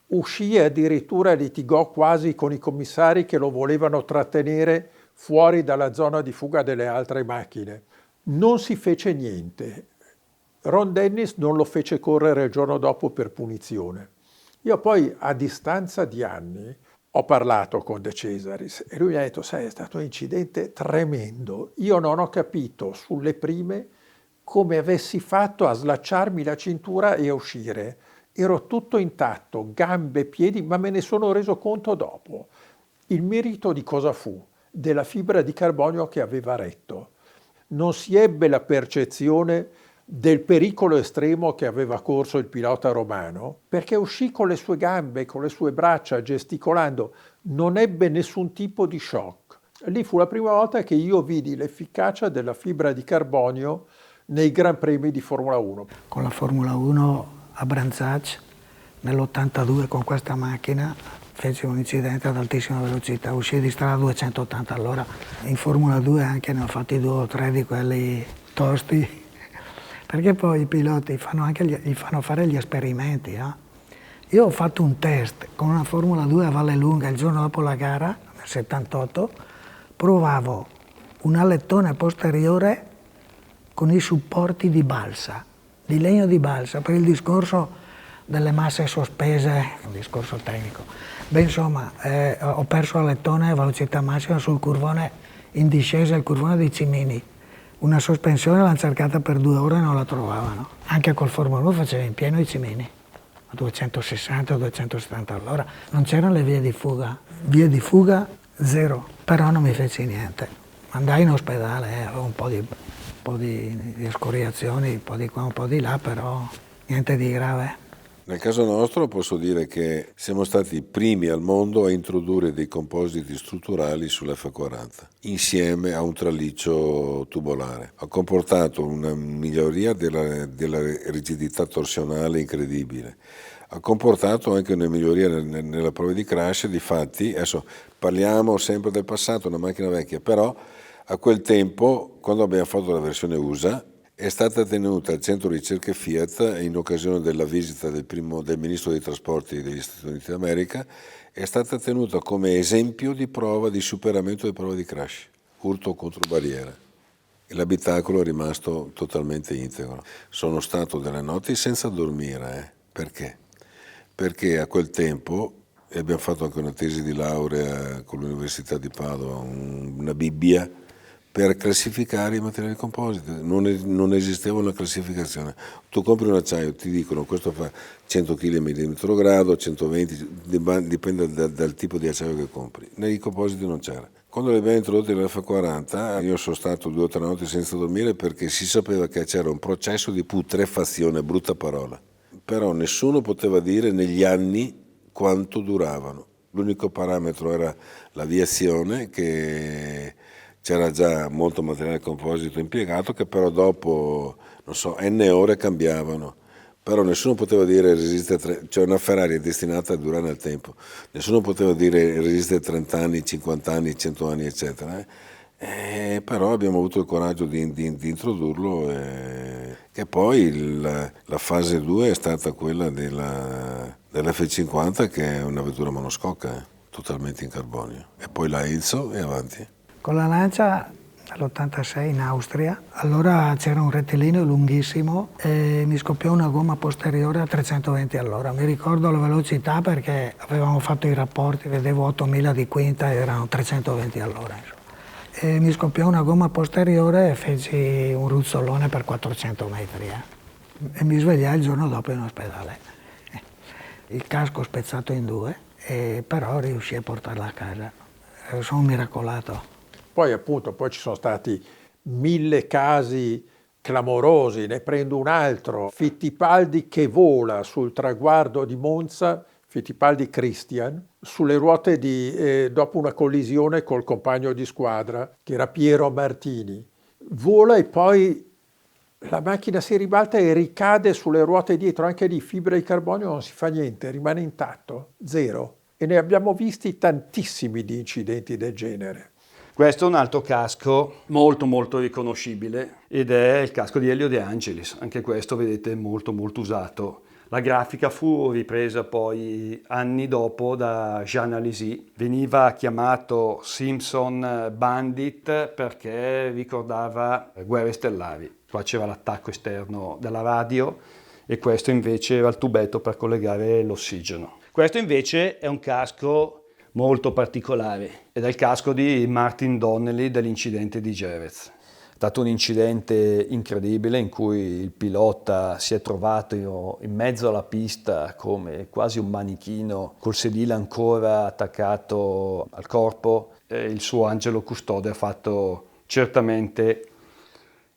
uscì e addirittura litigò quasi con i commissari che lo volevano trattenere fuori dalla zona di fuga delle altre macchine. Non si fece niente. Ron Dennis non lo fece correre il giorno dopo per punizione. Io poi, a distanza di anni, ho parlato con De Cesaris e lui mi ha detto: sai, è stato un incidente tremendo. Io non ho capito sulle prime come avessi fatto a slacciarmi la cintura e a uscire. Ero tutto intatto, gambe, piedi, ma me ne sono reso conto dopo. Il merito di cosa fu? Della fibra di carbonio che aveva retto. Non si ebbe la percezione del pericolo estremo che aveva corso il pilota romano, perché uscì con le sue gambe, con le sue braccia, gesticolando, non ebbe nessun tipo di shock. Lì fu la prima volta che io vidi l'efficacia della fibra di carbonio nei Gran Premi di Formula 1. Con la Formula 1 a Brands Hatch nell'82 con questa macchina fece un incidente ad altissima velocità, uscì di strada a 280 all'ora. In Formula 2 anche ne ho fatti 2 o 3 di quelli tosti, perché poi i piloti gli fanno fare gli esperimenti. Io ho fatto un test con una Formula 2 a Vallelunga il giorno dopo la gara, nel 78, provavo un alettone posteriore con i supporti di balsa, di legno di balsa, per il discorso delle masse sospese, un discorso tecnico. Beh, insomma, ho perso l'alettone a velocità massima sul curvone in discesa, il curvone di Cimini. Una sospensione l'hanno cercata per 2 ore e non la trovavano. Anche col Formula 1 faceva in pieno i Cimini, a 260-270 all'ora. Non c'erano le vie di fuga. Vie di fuga zero, però non mi feci niente. Andai in ospedale, avevo un po' di escoriazioni, un po' di qua, un po' di là, però niente di grave. Nel caso nostro posso dire che siamo stati i primi al mondo a introdurre dei compositi strutturali sull'F40 insieme a un traliccio tubolare. Ha comportato una miglioria della rigidità torsionale incredibile. Ha comportato anche una miglioria nella prova di crash. Difatti, adesso parliamo sempre del passato, una macchina vecchia, però a quel tempo, quando abbiamo fatto la versione USA, è stata tenuta al centro ricerche Fiat in occasione della visita del ministro dei trasporti degli Stati Uniti d'America, è stata tenuta come esempio di prova di superamento delle prove di crash, urto contro barriera. E l'abitacolo è rimasto totalmente integro. Sono stato delle notti senza dormire. Perché? Perché a quel tempo, e abbiamo fatto anche una tesi di laurea con l'Università di Padova, una Bibbia per classificare i materiali compositi, non esisteva una classificazione. Tu compri un acciaio, ti dicono questo fa 100 kg millimetro grado, 120, dipende dal tipo di acciaio che compri. Nei compositi non c'era. Quando li abbiamo introdotti nell'F40, io sono stato 2 o 3 notti senza dormire perché si sapeva che c'era un processo di putrefazione, brutta parola, però nessuno poteva dire negli anni quanto duravano. L'unico parametro era l'aviazione, che c'era già molto materiale composito impiegato, che però dopo, non so, n ore cambiavano. Però nessuno poteva dire resiste, cioè una Ferrari è destinata a durare nel tempo, nessuno poteva dire resiste 30 anni, 50 anni, 100 anni, eccetera. Però abbiamo avuto il coraggio di introdurlo, che poi la fase 2 è stata quella dell'F50, che è una vettura monoscocca, totalmente in carbonio, e poi la Enzo e avanti. Con la Lancia all'86 in Austria, allora c'era un rettilineo lunghissimo e mi scoppiò una gomma posteriore a 320 all'ora. Mi ricordo la velocità perché avevamo fatto i rapporti, vedevo 8000 di quinta e erano 320 all'ora. E mi scoppiò una gomma posteriore e feci un ruzzolone per 400 metri. E mi svegliai il giorno dopo in ospedale. Il casco spezzato in 2, però riuscii a portarla a casa. Sono un miracolato. Poi ci sono stati 1000 casi clamorosi, ne prendo un altro. Fittipaldi che vola sul traguardo di Monza, Fittipaldi Christian, sulle ruote dopo una collisione col compagno di squadra, che era Piero Martini. Vola e poi la macchina si ribalta e ricade sulle ruote dietro, anche di fibra di carbonio non si fa niente, rimane intatto, zero. E ne abbiamo visti tantissimi di incidenti del genere. Questo è un altro casco molto molto riconoscibile ed è il casco di Elio De Angelis, anche questo vedete molto molto usato. La grafica fu ripresa poi anni dopo da Jean Alesi, veniva chiamato Simpson Bandit perché ricordava Guerre Stellari, qua c'era l'attacco esterno della radio e questo invece era il tubetto per collegare l'ossigeno. Questo invece è un casco molto particolare ed è il casco di Martin Donnelly dell'incidente di Jerez. È stato un incidente incredibile in cui il pilota si è trovato in mezzo alla pista come quasi un manichino col sedile ancora attaccato al corpo e il suo angelo custode ha fatto certamente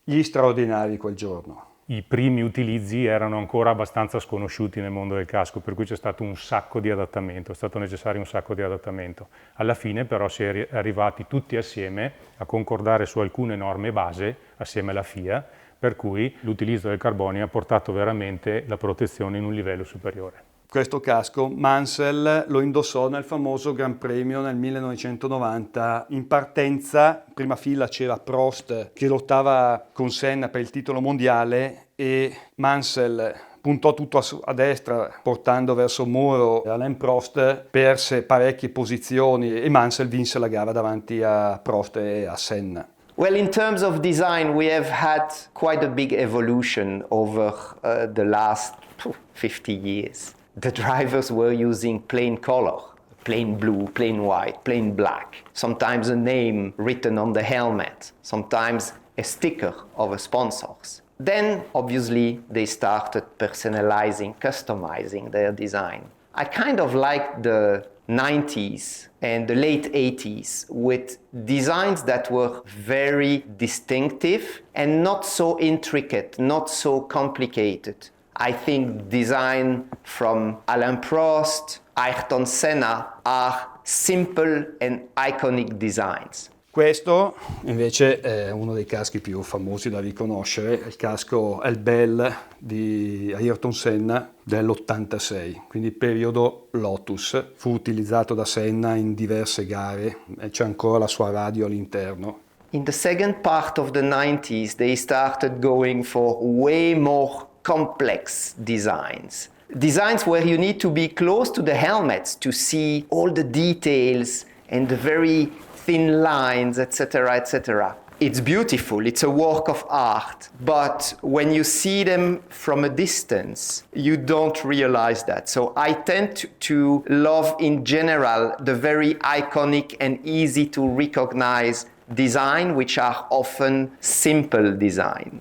gli straordinari quel giorno. I primi utilizzi erano ancora abbastanza sconosciuti nel mondo del casco, per cui c'è stato un sacco di adattamento, è stato necessario un sacco di adattamento. Alla fine però si è arrivati tutti assieme a concordare su alcune norme base assieme alla FIA, per cui l'utilizzo del carbonio ha portato veramente la protezione in un livello superiore. Questo casco Mansell lo indossò nel famoso Gran Premio nel 1990. In partenza, in prima fila c'era Prost che lottava con Senna per il titolo mondiale e Mansell puntò tutto a destra portando verso il muro. Alain Prost perse parecchie posizioni e Mansell vinse la gara davanti a Prost e a Senna. Well, in terms of design, we have had quite a big evolution over the last 50 years. The drivers were using plain color, plain blue, plain white, plain black. Sometimes a name written on the helmet, sometimes a sticker of a sponsors. Then, obviously, they started personalizing, customizing their design. I kind of like the 90s and the late 80s with designs that were very distinctive and not so intricate, not so complicated. I think design from Alain Prost, Ayrton Senna are simple and iconic designs. Questo invece è uno dei caschi più famosi da riconoscere, il casco El Bell di Ayrton Senna dell'86, quindi periodo Lotus. Fu utilizzato da Senna in diverse gare e c'è ancora la sua radio all'interno. In the second part of the 90s, they started going for way more complex designs. Designs where you need to be close to the helmets to see all the details and the very thin lines, etc., etc. It's beautiful, it's a work of art, but when you see them from a distance, you don't realize that. So I tend to love in general the very iconic and easy to recognize design which are often simple design.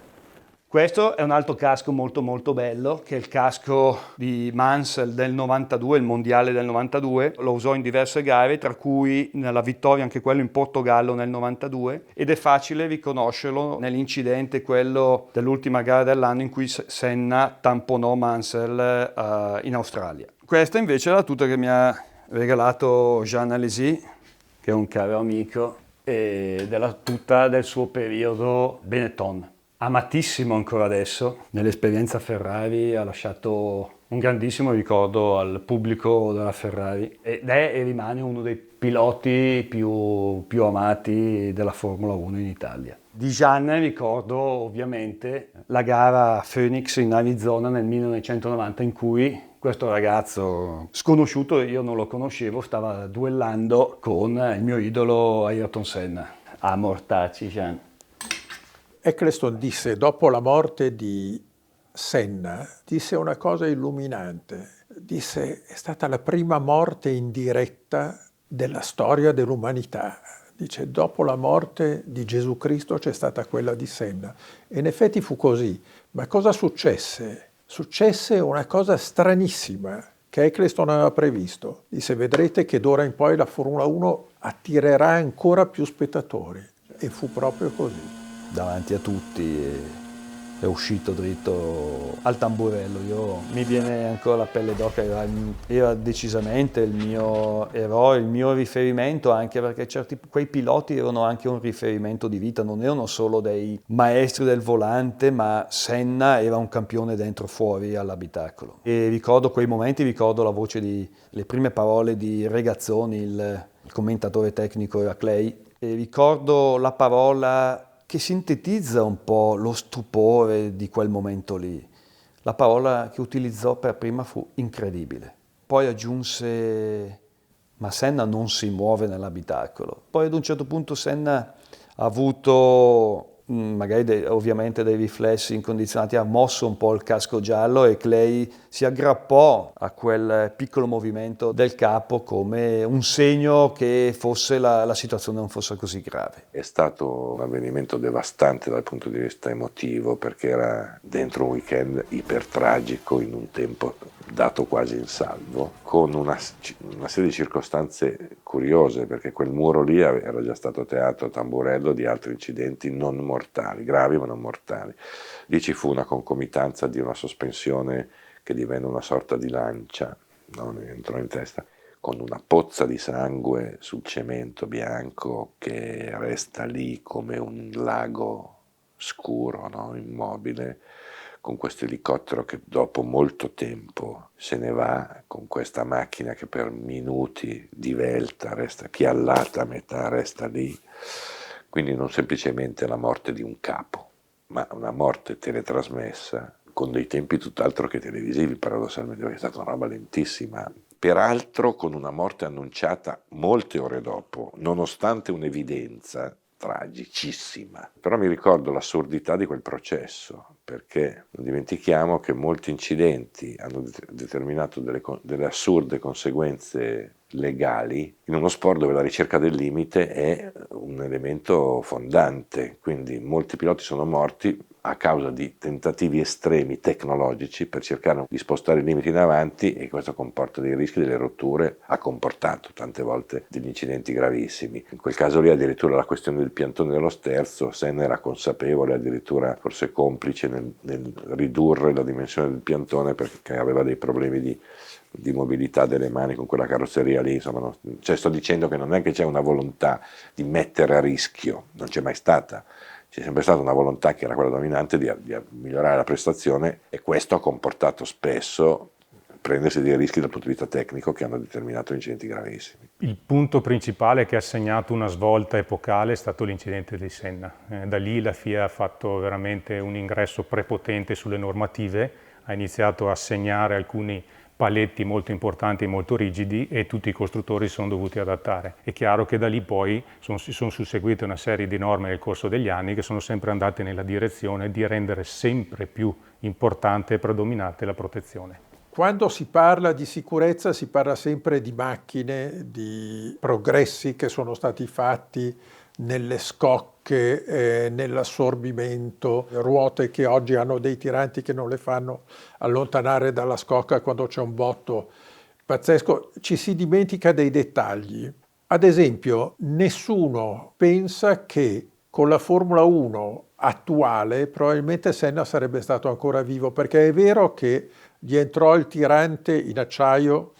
Questo è un altro casco molto molto bello, che è il casco di Mansell del 92, il mondiale del 92. Lo usò in diverse gare, tra cui nella vittoria anche quello in Portogallo nel 92, ed è facile riconoscerlo nell'incidente, quello dell'ultima gara dell'anno in cui Senna tamponò Mansell in Australia. Questa invece è la tuta che mi ha regalato Jean Alesi, che è un caro amico, ed è la tuta del suo periodo Benetton. Amatissimo ancora adesso, nell'esperienza Ferrari ha lasciato un grandissimo ricordo al pubblico della Ferrari ed è e rimane uno dei piloti più amati della Formula 1 in Italia. Di Jean ricordo ovviamente la gara Phoenix in Arizona nel 1990 in cui questo ragazzo sconosciuto, io non lo conoscevo, stava duellando con il mio idolo Ayrton Senna. A mortacci Jean. Eccleston disse, dopo la morte di Senna, disse una cosa illuminante. Disse, è stata la prima morte in diretta della storia dell'umanità. Dice, dopo la morte di Gesù Cristo c'è stata quella di Senna. E in effetti fu così. Ma cosa successe? Successe una cosa stranissima che Eccleston aveva previsto. Disse, vedrete che d'ora in poi la Formula 1 attirerà ancora più spettatori. E fu proprio così. Davanti a tutti è uscito dritto al tamburello. Mi viene ancora la pelle d'oca, era decisamente il mio eroe, il mio riferimento, anche perché quei piloti erano anche un riferimento di vita, non erano solo dei maestri del volante, ma Senna era un campione dentro fuori all'abitacolo. E ricordo quei momenti, ricordo la voce le prime parole di Regazzoni, il commentatore tecnico era Clay, e ricordo la parola che sintetizza un po' lo stupore di quel momento lì. La parola che utilizzò per prima fu incredibile. Poi aggiunse, ma Senna non si muove nell'abitacolo. Poi ad un certo punto Senna ha avuto magari ovviamente dei riflessi incondizionati, ha mosso un po' il casco giallo e Clay si aggrappò a quel piccolo movimento del capo come un segno che forse la situazione non fosse così grave. È stato un avvenimento devastante dal punto di vista emotivo, perché era dentro un weekend ipertragico in un tempo dato quasi in salvo, con una serie di circostanze curiose, perché quel muro lì era già stato teatro tamburello di altri incidenti non mortali, gravi ma non mortali. Lì ci fu una concomitanza di una sospensione che divenne una sorta di lancia, no? Mi entrò in testa, con una pozza di sangue sul cemento bianco che resta lì come un lago scuro, no? Immobile, con questo elicottero che dopo molto tempo se ne va, con questa macchina che per minuti divelta, resta piallata a metà, resta lì. Quindi non semplicemente la morte di un capo, ma una morte teletrasmessa con dei tempi tutt'altro che televisivi, paradossalmente, perché è stata una roba lentissima. Peraltro con una morte annunciata molte ore dopo, nonostante un'evidenza tragicissima. Però mi ricordo l'assurdità di quel processo, perché non dimentichiamo che molti incidenti hanno determinato delle assurde conseguenze legali in uno sport dove la ricerca del limite è un elemento fondante, quindi molti piloti sono morti a causa di tentativi estremi tecnologici per cercare di spostare i limiti in avanti, e questo comporta dei rischi, delle rotture, ha comportato tante volte degli incidenti gravissimi. In quel caso lì addirittura la questione del piantone dello sterzo, Senna era consapevole, addirittura forse complice nel ridurre la dimensione del piantone perché aveva dei problemi di mobilità delle mani con quella carrozzeria lì, insomma, sto dicendo che non è che c'è una volontà di mettere a rischio, non c'è mai stata. C'è sempre stata una volontà, che era quella dominante, di migliorare la prestazione, e questo ha comportato spesso prendersi dei rischi dal punto di vista tecnico che hanno determinato incidenti gravissimi. Il punto principale che ha segnato una svolta epocale è stato l'incidente di Senna. Da lì la FIA ha fatto veramente un ingresso prepotente sulle normative, ha iniziato a segnare alcuni paletti molto importanti e molto rigidi, e tutti i costruttori sono dovuti adattare. È chiaro che da lì poi si sono susseguite una serie di norme nel corso degli anni che sono sempre andate nella direzione di rendere sempre più importante e predominante la protezione. Quando si parla di sicurezza si parla sempre di macchine, di progressi che sono stati fatti nelle scocche, nell'assorbimento, ruote che oggi hanno dei tiranti che non le fanno allontanare dalla scocca quando c'è un botto pazzesco. Ci si dimentica dei dettagli. Ad esempio, nessuno pensa che con la Formula 1 attuale probabilmente Senna sarebbe stato ancora vivo, perché è vero che gli entrò il tirante in acciaio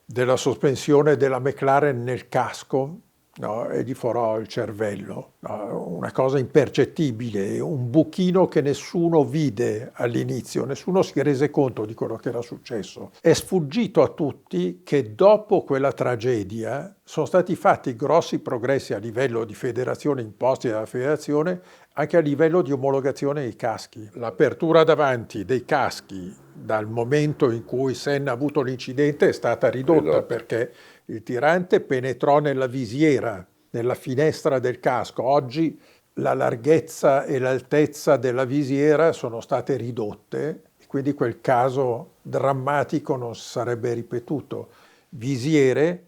della sospensione della McLaren nel casco, no, e gli forò il cervello, no, una cosa impercettibile, un buchino che nessuno vide all'inizio, nessuno si rese conto di quello che era successo. È sfuggito a tutti che dopo quella tragedia sono stati fatti grossi progressi a livello di federazione imposti dalla federazione, anche a livello di omologazione dei caschi. L'apertura davanti dei caschi dal momento in cui Senna ha avuto l'incidente è stata ridotta perché il tirante penetrò nella visiera, nella finestra del casco. Oggi la larghezza e l'altezza della visiera sono state ridotte, quindi quel caso drammatico non si sarebbe ripetuto. Visiere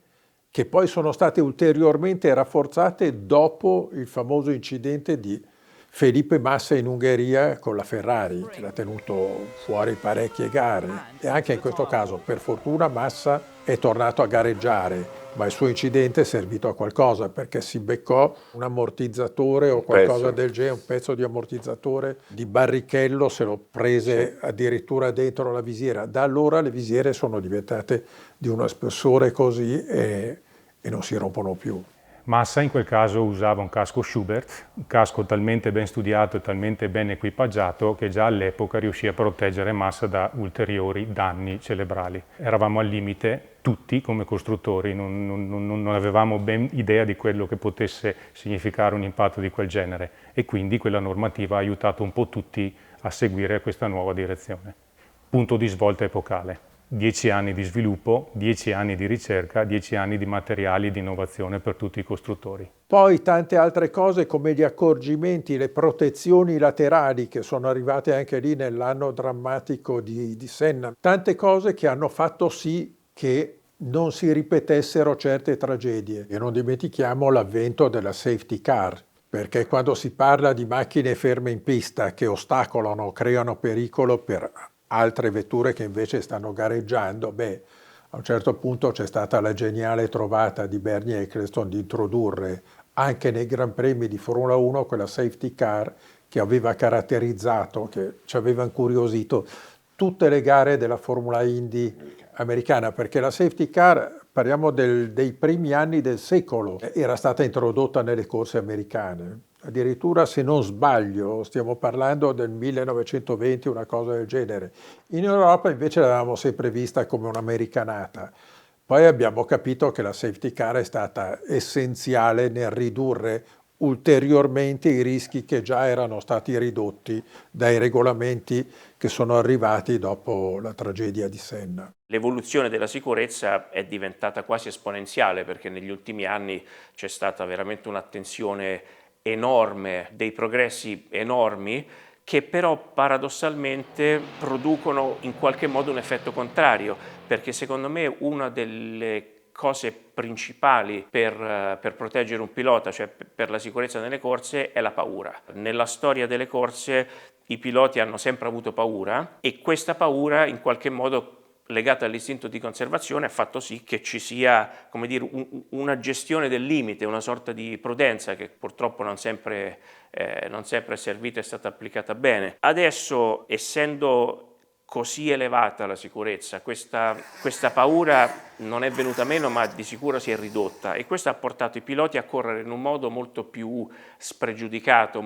che poi sono state ulteriormente rafforzate dopo il famoso incidente di Felipe Massa in Ungheria con la Ferrari, che l'ha tenuto fuori parecchie gare. E anche in questo caso, per fortuna, Massa è tornato a gareggiare, ma il suo incidente è servito a qualcosa, perché si beccò un ammortizzatore o qualcosa del genere, un pezzo di ammortizzatore di Barrichello, se lo prese addirittura dentro la visiera. Da allora le visiere sono diventate di uno spessore così e non si rompono più. Massa in quel caso usava un casco Schubert, un casco talmente ben studiato e talmente ben equipaggiato che già all'epoca riuscì a proteggere Massa da ulteriori danni cerebrali. Eravamo al limite tutti come costruttori, non avevamo ben idea di quello che potesse significare un impatto di quel genere e quindi quella normativa ha aiutato un po' tutti a seguire questa nuova direzione. Punto di svolta epocale. 10 anni di sviluppo, 10 anni di ricerca, 10 anni di materiali di innovazione per tutti i costruttori. Poi tante altre cose come gli accorgimenti, le protezioni laterali che sono arrivate anche lì nell'anno drammatico di Senna. Tante cose che hanno fatto sì che non si ripetessero certe tragedie. E non dimentichiamo l'avvento della safety car, perché quando si parla di macchine ferme in pista che ostacolano, creano pericolo per altre vetture che invece stanno gareggiando, a un certo punto c'è stata la geniale trovata di Bernie Ecclestone di introdurre anche nei Gran Premi di Formula 1 quella safety car che aveva caratterizzato, che ci aveva incuriosito tutte le gare della Formula Indy americana, perché la safety car, parliamo dei primi anni del secolo, era stata introdotta nelle corse americane. Addirittura, se non sbaglio, stiamo parlando del 1920, una cosa del genere. In Europa invece l'avevamo sempre vista come un'americanata. Poi abbiamo capito che la safety car è stata essenziale nel ridurre ulteriormente i rischi che già erano stati ridotti dai regolamenti che sono arrivati dopo la tragedia di Senna. L'evoluzione della sicurezza è diventata quasi esponenziale perché negli ultimi anni c'è stata veramente un'attenzione enorme, dei progressi enormi che però paradossalmente producono in qualche modo un effetto contrario, perché secondo me una delle cose principali per proteggere un pilota, cioè per la sicurezza nelle corse, è la paura. Nella storia delle corse i piloti hanno sempre avuto paura e questa paura in qualche modo legata all'istinto di conservazione ha fatto sì che ci sia, come dire, una gestione del limite, una sorta di prudenza che purtroppo non sempre è servita e è stata applicata bene. Adesso, essendo così elevata la sicurezza, questa paura non è venuta meno, ma di sicuro si è ridotta e questo ha portato i piloti a correre in un modo molto più spregiudicato,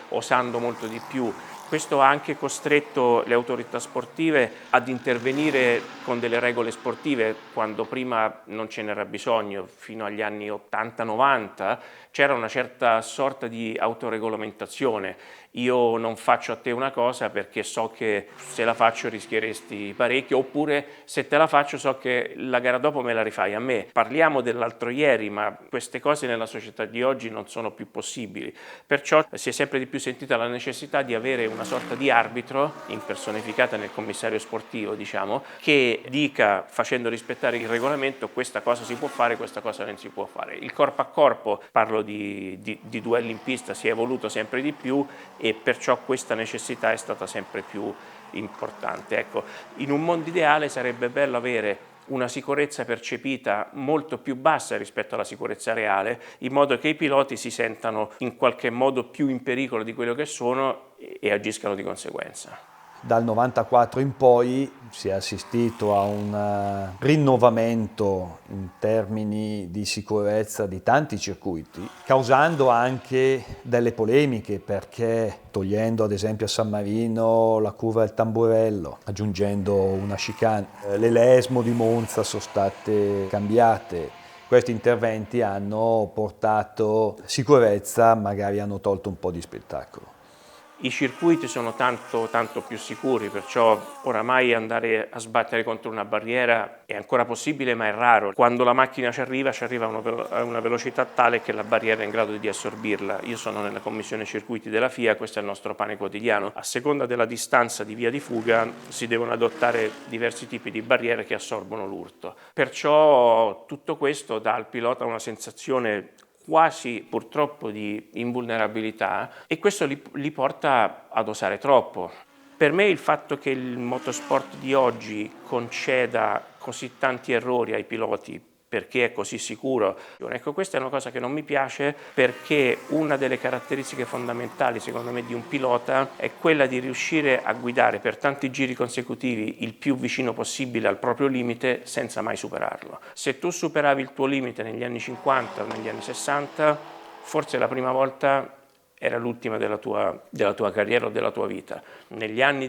osando molto di più. Questo ha anche costretto le autorità sportive ad intervenire con delle regole sportive quando prima non ce n'era bisogno. Fino agli anni 80-90 c'era una certa sorta di autoregolamentazione. Io non faccio a te una cosa perché so che se la faccio rischieresti parecchio, oppure se te la faccio so che la gara dopo me la rifai a me. Parliamo dell'altro ieri, ma queste cose nella società di oggi non sono più possibili. Perciò si è sempre di più sentita la necessità di avere una sorta di arbitro, impersonificata nel commissario sportivo, diciamo, che dica, facendo rispettare il regolamento, questa cosa si può fare, questa cosa non si può fare. Il corpo a corpo, parlo di duelli in pista, si è evoluto sempre di più e perciò questa necessità è stata sempre più importante. Ecco, in un mondo ideale sarebbe bello avere una sicurezza percepita molto più bassa rispetto alla sicurezza reale, in modo che i piloti si sentano in qualche modo più in pericolo di quello che sono e agiscano di conseguenza. Dal 94 in poi si è assistito a un rinnovamento in termini di sicurezza di tanti circuiti, causando anche delle polemiche, perché togliendo ad esempio a San Marino la curva del Tamburello, aggiungendo una chicane, le Lesmo di Monza sono state cambiate. Questi interventi hanno portato sicurezza, magari hanno tolto un po' di spettacolo. I circuiti sono tanto più sicuri, perciò oramai andare a sbattere contro una barriera è ancora possibile, ma è raro. Quando la macchina ci arriva a una velocità tale che la barriera è in grado di assorbirla. Io sono nella commissione circuiti della FIA, questo è il nostro pane quotidiano. A seconda della distanza di via di fuga si devono adottare diversi tipi di barriere che assorbono l'urto. Perciò tutto questo dà al pilota una sensazione quasi purtroppo di invulnerabilità e questo li porta ad osare troppo. Per me il fatto che il motorsport di oggi conceda così tanti errori ai piloti perché è così sicuro, ecco, questa è una cosa che non mi piace, perché una delle caratteristiche fondamentali secondo me di un pilota è quella di riuscire a guidare per tanti giri consecutivi il più vicino possibile al proprio limite senza mai superarlo. Se tu superavi il tuo limite negli anni 50 o negli anni 60, forse la prima volta era l'ultima della tua carriera o della tua vita. Negli anni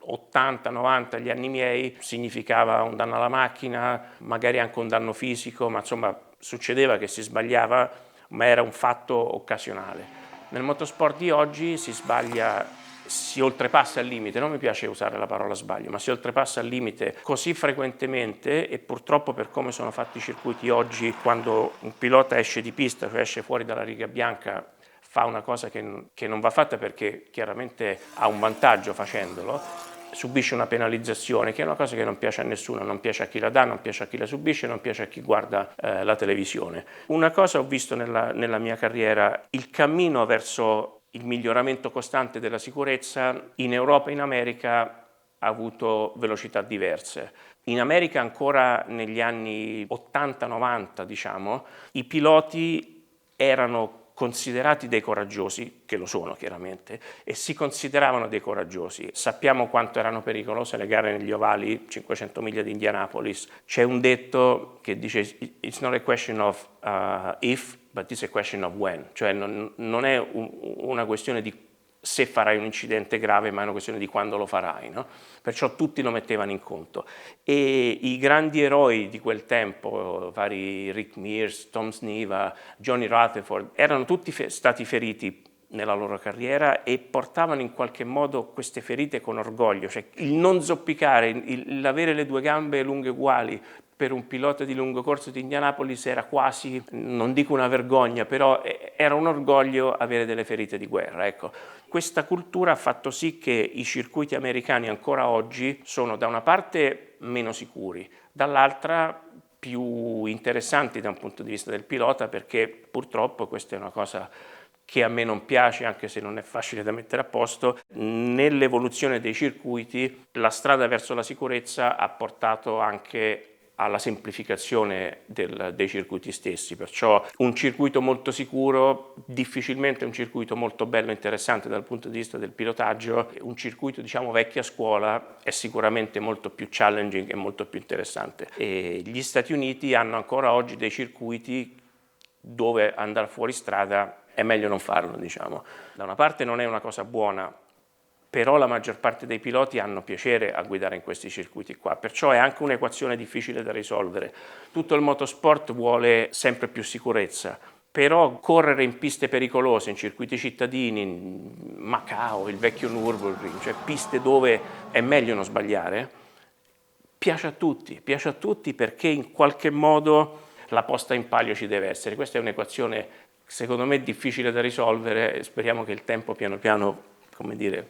80, 90, gli anni miei, significava un danno alla macchina, magari anche un danno fisico, ma insomma succedeva che si sbagliava, ma era un fatto occasionale. Nel motorsport di oggi si sbaglia, si oltrepassa il limite, non mi piace usare la parola sbaglio, ma si oltrepassa il limite così frequentemente e purtroppo per come sono fatti i circuiti oggi, quando un pilota esce di pista, cioè esce fuori dalla riga bianca, fa una cosa che non va fatta perché chiaramente ha un vantaggio facendolo, subisce una penalizzazione, che è una cosa che non piace a nessuno, non piace a chi la dà, non piace a chi la subisce, non piace a chi guarda la televisione. Una cosa ho visto nella mia carriera, il cammino verso il miglioramento costante della sicurezza in Europa e in America ha avuto velocità diverse. In America ancora negli anni 80-90, diciamo, i piloti erano considerati dei coraggiosi, che lo sono chiaramente, e si consideravano dei coraggiosi. Sappiamo quanto erano pericolose le gare negli ovali, 500 miglia di Indianapolis. C'è un detto che dice "It's not a question of if, but it's a question of when", cioè non è una questione di se farai un incidente grave, ma è una questione di quando lo farai, no? Perciò tutti lo mettevano in conto. E i grandi eroi di quel tempo, vari Rick Mears, Tom Sniva, Johnny Rutherford, erano tutti stati feriti nella loro carriera e portavano in qualche modo queste ferite con orgoglio, cioè il non zoppicare, l'avere le due gambe lunghe uguali. Per un pilota di lungo corso di Indianapolis era quasi, non dico una vergogna, però era un orgoglio avere delle ferite di guerra. Ecco. Questa cultura ha fatto sì che i circuiti americani ancora oggi sono da una parte meno sicuri, dall'altra più interessanti da un punto di vista del pilota, perché purtroppo questa è una cosa che a me non piace, anche se non è facile da mettere a posto. Nell'evoluzione dei circuiti la strada verso la sicurezza ha portato anche alla semplificazione dei circuiti stessi, perciò un circuito molto sicuro difficilmente è un circuito molto bello e interessante dal punto di vista del pilotaggio. Un circuito diciamo vecchia scuola è sicuramente molto più challenging e molto più interessante, e gli Stati Uniti hanno ancora oggi dei circuiti dove andare fuori strada è meglio non farlo, diciamo. Da una parte non è una cosa buona, però la maggior parte dei piloti hanno piacere a guidare in questi circuiti qua, perciò è anche un'equazione difficile da risolvere. Tutto il motorsport vuole sempre più sicurezza, però correre in piste pericolose, in circuiti cittadini, Macao, il vecchio Nürburgring, cioè piste dove è meglio non sbagliare, piace a tutti perché in qualche modo la posta in palio ci deve essere. Questa è un'equazione secondo me difficile da risolvere, speriamo che il tempo piano piano, come dire,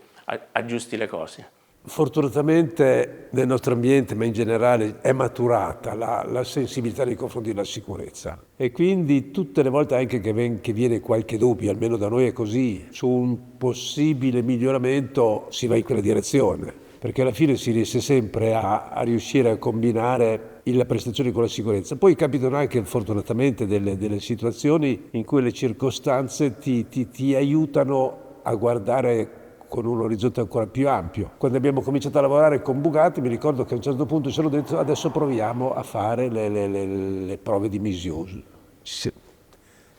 aggiusti le cose. Fortunatamente nel nostro ambiente, ma in generale, è maturata la sensibilità nei confronti della sicurezza e quindi tutte le volte anche che viene qualche dubbio, almeno da noi è così, su un possibile miglioramento si va in quella direzione, perché alla fine si riesce sempre a riuscire a combinare la prestazione con la sicurezza. Poi capitano anche fortunatamente delle situazioni in cui le circostanze ti aiutano a guardare con un orizzonte ancora più ampio. Quando abbiamo cominciato a lavorare con Bugatti mi ricordo che a un certo punto ci hanno detto adesso proviamo a fare le prove di misuse.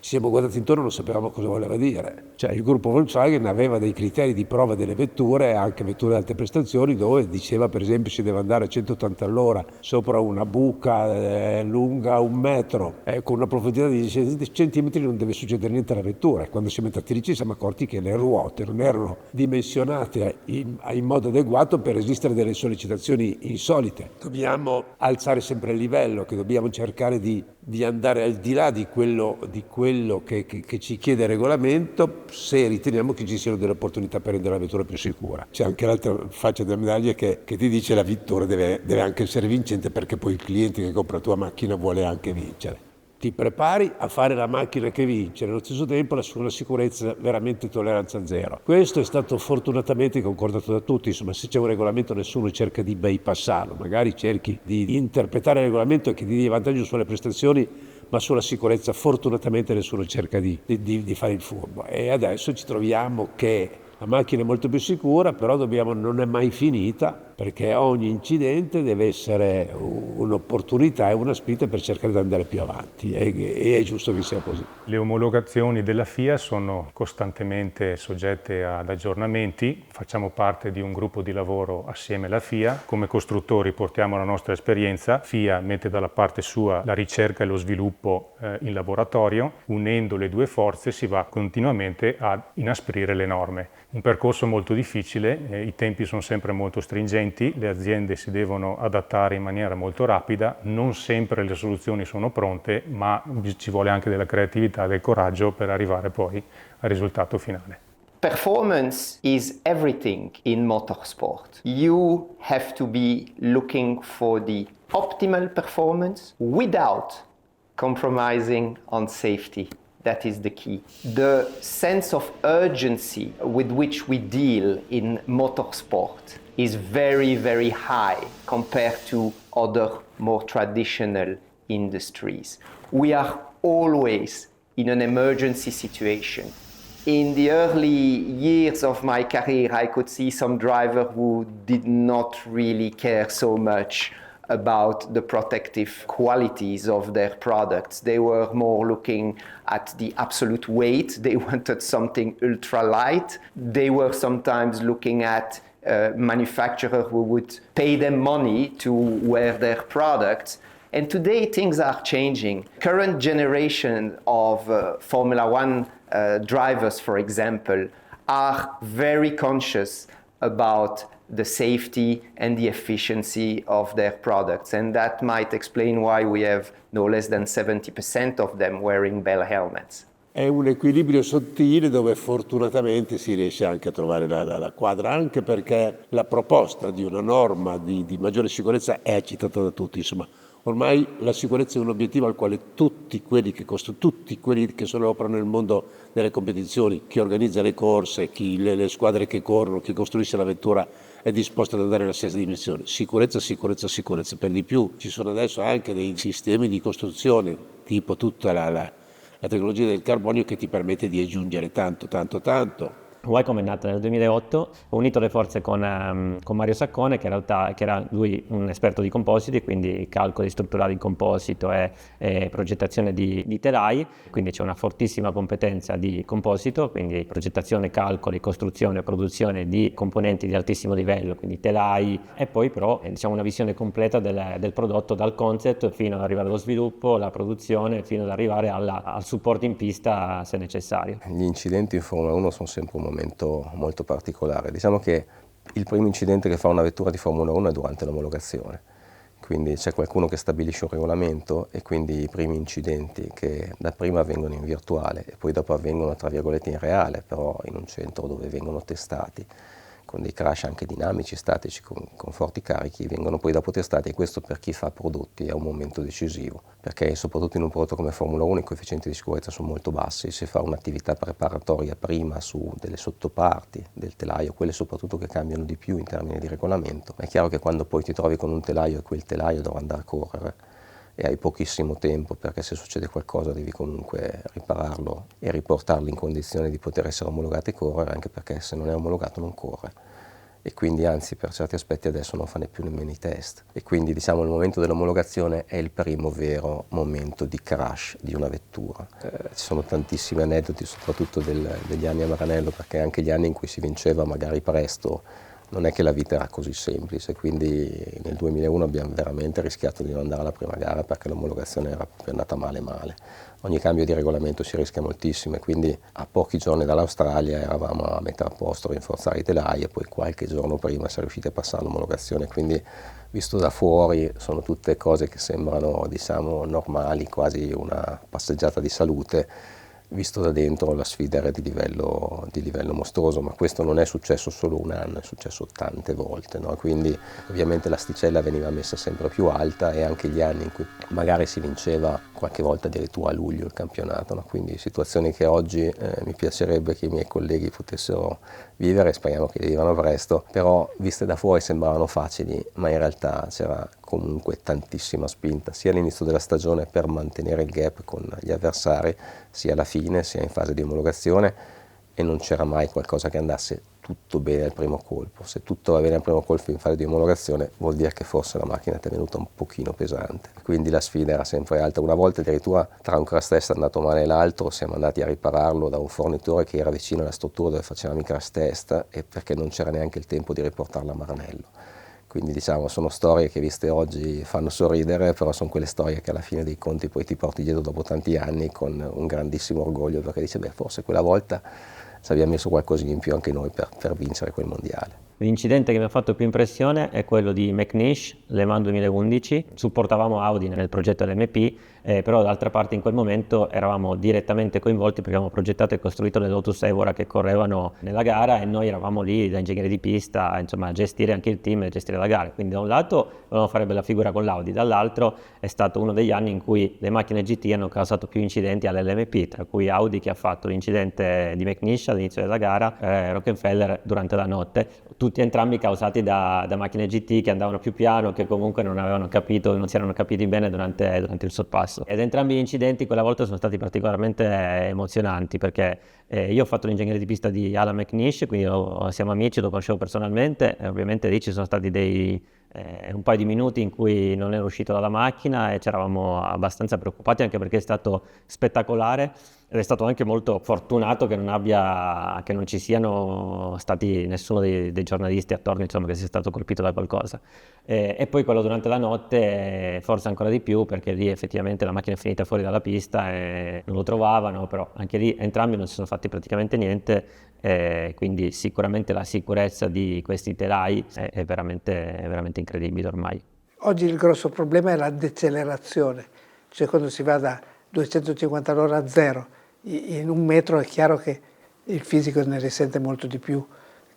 Ci siamo guardati intorno e non sapevamo cosa voleva dire. Cioè il gruppo Volkswagen aveva dei criteri di prova delle vetture, anche vetture di alte prestazioni, dove diceva per esempio si deve andare a 180 all'ora sopra una buca lunga 1 metro, con una profondità di 10 centimetri non deve succedere niente alla vettura. Quando siamo entrati lì ci siamo accorti che le ruote non erano dimensionate in modo adeguato per resistere delle sollecitazioni insolite. Dobbiamo alzare sempre il livello, che dobbiamo cercare di andare al di là di quello che ci chiede il regolamento, se riteniamo che ci siano delle opportunità per rendere la vettura più sicura. C'è anche l'altra faccia della medaglia che ti dice che la vettura deve anche essere vincente, perché poi il cliente che compra la tua macchina vuole anche vincere. Ti prepari a fare la macchina che vince, nello stesso tempo sulla sicurezza veramente tolleranza zero. Questo è stato fortunatamente concordato da tutti, insomma se c'è un regolamento nessuno cerca di bypassarlo, magari cerchi di interpretare il regolamento che ti dia vantaggio sulle prestazioni, ma sulla sicurezza fortunatamente nessuno cerca di fare il furbo. E adesso ci troviamo che la macchina è molto più sicura, però non è mai finita, perché ogni incidente deve essere un'opportunità e una spinta per cercare di andare più avanti e è giusto che sia così. Le omologazioni della FIA sono costantemente soggette ad aggiornamenti, facciamo parte di un gruppo di lavoro assieme alla FIA, come costruttori portiamo la nostra esperienza, FIA mette dalla parte sua la ricerca e lo sviluppo in laboratorio, unendo le due forze si va continuamente ad inasprire le norme. Un percorso molto difficile, i tempi sono sempre molto stringenti, le aziende si devono adattare in maniera molto rapida, non sempre le soluzioni sono pronte, ma ci vuole anche della creatività e del coraggio per arrivare poi al risultato finale. Performance is everything in motorsport. You have to be looking for the optimal performance without compromising on safety. That is the key. The sense of urgency with which we deal in motorsport is very, very high compared to other more traditional industries. We are always in an emergency situation. In the early years of my career, I could see some drivers who did not really care so much about the protective qualities of their products. They were more looking at the absolute weight. They wanted something ultra light. They were sometimes looking at a manufacturer who would pay them money to wear their products. And today things are changing. Current generation of Formula One drivers, for example, are very conscious about the safety and the efficiency of their products, and that might explain why we have no less than 70% of them wearing Bell helmets. È un equilibrio sottile dove fortunatamente si riesce anche a trovare la quadra, anche perché la proposta di una norma di maggiore sicurezza è accettata da tutti. Insomma, ormai la sicurezza è un obiettivo al quale tutti quelli che operano nel mondo delle competizioni, chi organizza le corse, le squadre che corrono, chi costruisce la vettura, è disposto ad andare nella stessa dimensione. Sicurezza, sicurezza, sicurezza. Per di più ci sono adesso anche dei sistemi di costruzione, tipo tutta la tecnologia del carbonio, che ti permette di aggiungere tanto. Wacom è nata nel 2008, ho unito le forze con Mario Saccone, che in realtà era lui un esperto di compositi, quindi calcoli strutturali in composito e progettazione di telai, quindi c'è una fortissima competenza di composito, quindi progettazione, calcoli, costruzione e produzione di componenti di altissimo livello, quindi telai, e poi però una visione completa del prodotto dal concept fino ad arrivare allo sviluppo, la produzione, fino ad arrivare al supporto in pista se necessario. Gli incidenti in Formula 1 sono sempre un momento molto particolare. Diciamo che il primo incidente che fa una vettura di Formula 1 è durante l'omologazione, Quindi c'è qualcuno che stabilisce un regolamento e quindi i primi incidenti che dapprima avvengono in virtuale e poi dopo avvengono tra virgolette in reale, però in un centro dove vengono testati, con dei crash anche dinamici, statici, con forti carichi, vengono poi dopo testati, e questo per chi fa prodotti è un momento decisivo, perché soprattutto in un prodotto come Formula 1 i coefficienti di sicurezza sono molto bassi, si fa un'attività preparatoria prima su delle sottoparti del telaio, quelle soprattutto che cambiano di più in termini di regolamento, ma è chiaro che quando poi ti trovi con un telaio e quel telaio dovrà andare a correre, e hai pochissimo tempo perché se succede qualcosa devi comunque ripararlo e riportarlo in condizione di poter essere omologato e correre, anche perché se non è omologato non corre. E quindi anzi per certi aspetti adesso non fa più nemmeno i test. E quindi il momento dell'omologazione è il primo vero momento di crash di una vettura. Ci sono tantissimi aneddoti soprattutto degli anni a Maranello, perché anche gli anni in cui si vinceva magari presto non è che la vita era così semplice, quindi nel 2001 abbiamo veramente rischiato di non andare alla prima gara perché l'omologazione era proprio andata male. Ogni cambio di regolamento si rischia moltissimo e quindi a pochi giorni dall'Australia eravamo a mettere a posto, rinforzare i telai e poi qualche giorno prima si è riusciti a passare l'omologazione, quindi visto da fuori sono tutte cose che sembrano normali, quasi una passeggiata di salute. Visto da dentro la sfida era di livello mostruoso, ma questo non è successo solo un anno, è successo tante volte, no? Quindi ovviamente l'asticella veniva messa sempre più alta e anche gli anni in cui magari si vinceva qualche volta addirittura a luglio il campionato, no? Quindi situazioni che oggi mi piacerebbe che i miei colleghi potessero vivere, speriamo che vivano presto, però viste da fuori sembravano facili, ma in realtà c'era comunque tantissima spinta sia all'inizio della stagione per mantenere il gap con gli avversari, sia alla fine, sia in fase di omologazione, e non c'era mai qualcosa che andasse tutto bene al primo colpo. Se tutto va bene al primo colpo in fase di omologazione vuol dire che forse la macchina è venuta un pochino pesante, quindi la sfida era sempre alta. Una volta addirittura tra un crash test andato male e l'altro siamo andati a ripararlo da un fornitore che era vicino alla struttura dove facevamo i crash test, e perché non c'era neanche il tempo di riportarla a Maranello. Quindi sono storie che viste oggi fanno sorridere, però sono quelle storie che alla fine dei conti poi ti porti dietro dopo tanti anni con un grandissimo orgoglio, perché dici forse quella volta ci abbiamo messo qualcosina in più anche noi per vincere quel mondiale. L'incidente che mi ha fatto più impressione è quello di McNish, Le Mans 2011. Supportavamo Audi nel progetto LMP, però d'altra parte in quel momento eravamo direttamente coinvolti perché avevamo progettato e costruito le Lotus Evora che correvano nella gara e noi eravamo lì da ingegneri di pista, a gestire anche il team e gestire la gara. Quindi da un lato volevamo fare bella figura con l'Audi, dall'altro è stato uno degli anni in cui le macchine GT hanno causato più incidenti all'LMP, tra cui Audi che ha fatto l'incidente di McNish all'inizio della gara, Rockefeller durante la notte, tutti entrambi causati da macchine GT che andavano più piano, che comunque non avevano capito, non si erano capiti bene durante il sorpasso. Ed entrambi gli incidenti quella volta sono stati particolarmente emozionanti perché io ho fatto l'ingegnere di pista di Alan McNish, quindi siamo amici, lo conoscevo personalmente e ovviamente lì ci sono stati un paio di minuti in cui non ero uscito dalla macchina e ci eravamo abbastanza preoccupati, anche perché è stato spettacolare ed è stato anche molto fortunato che non ci siano stati nessuno dei giornalisti attorno, insomma, che sia stato colpito da qualcosa. E poi quello durante la notte forse ancora di più, perché lì effettivamente la macchina è finita fuori dalla pista e non lo trovavano, però anche lì entrambi non si sono fatti praticamente niente. Quindi sicuramente la sicurezza di questi telai è veramente incredibile ormai. Oggi il grosso problema è la decelerazione, cioè quando si va da 250 all'ora a zero, in un metro è chiaro che il fisico ne risente molto di più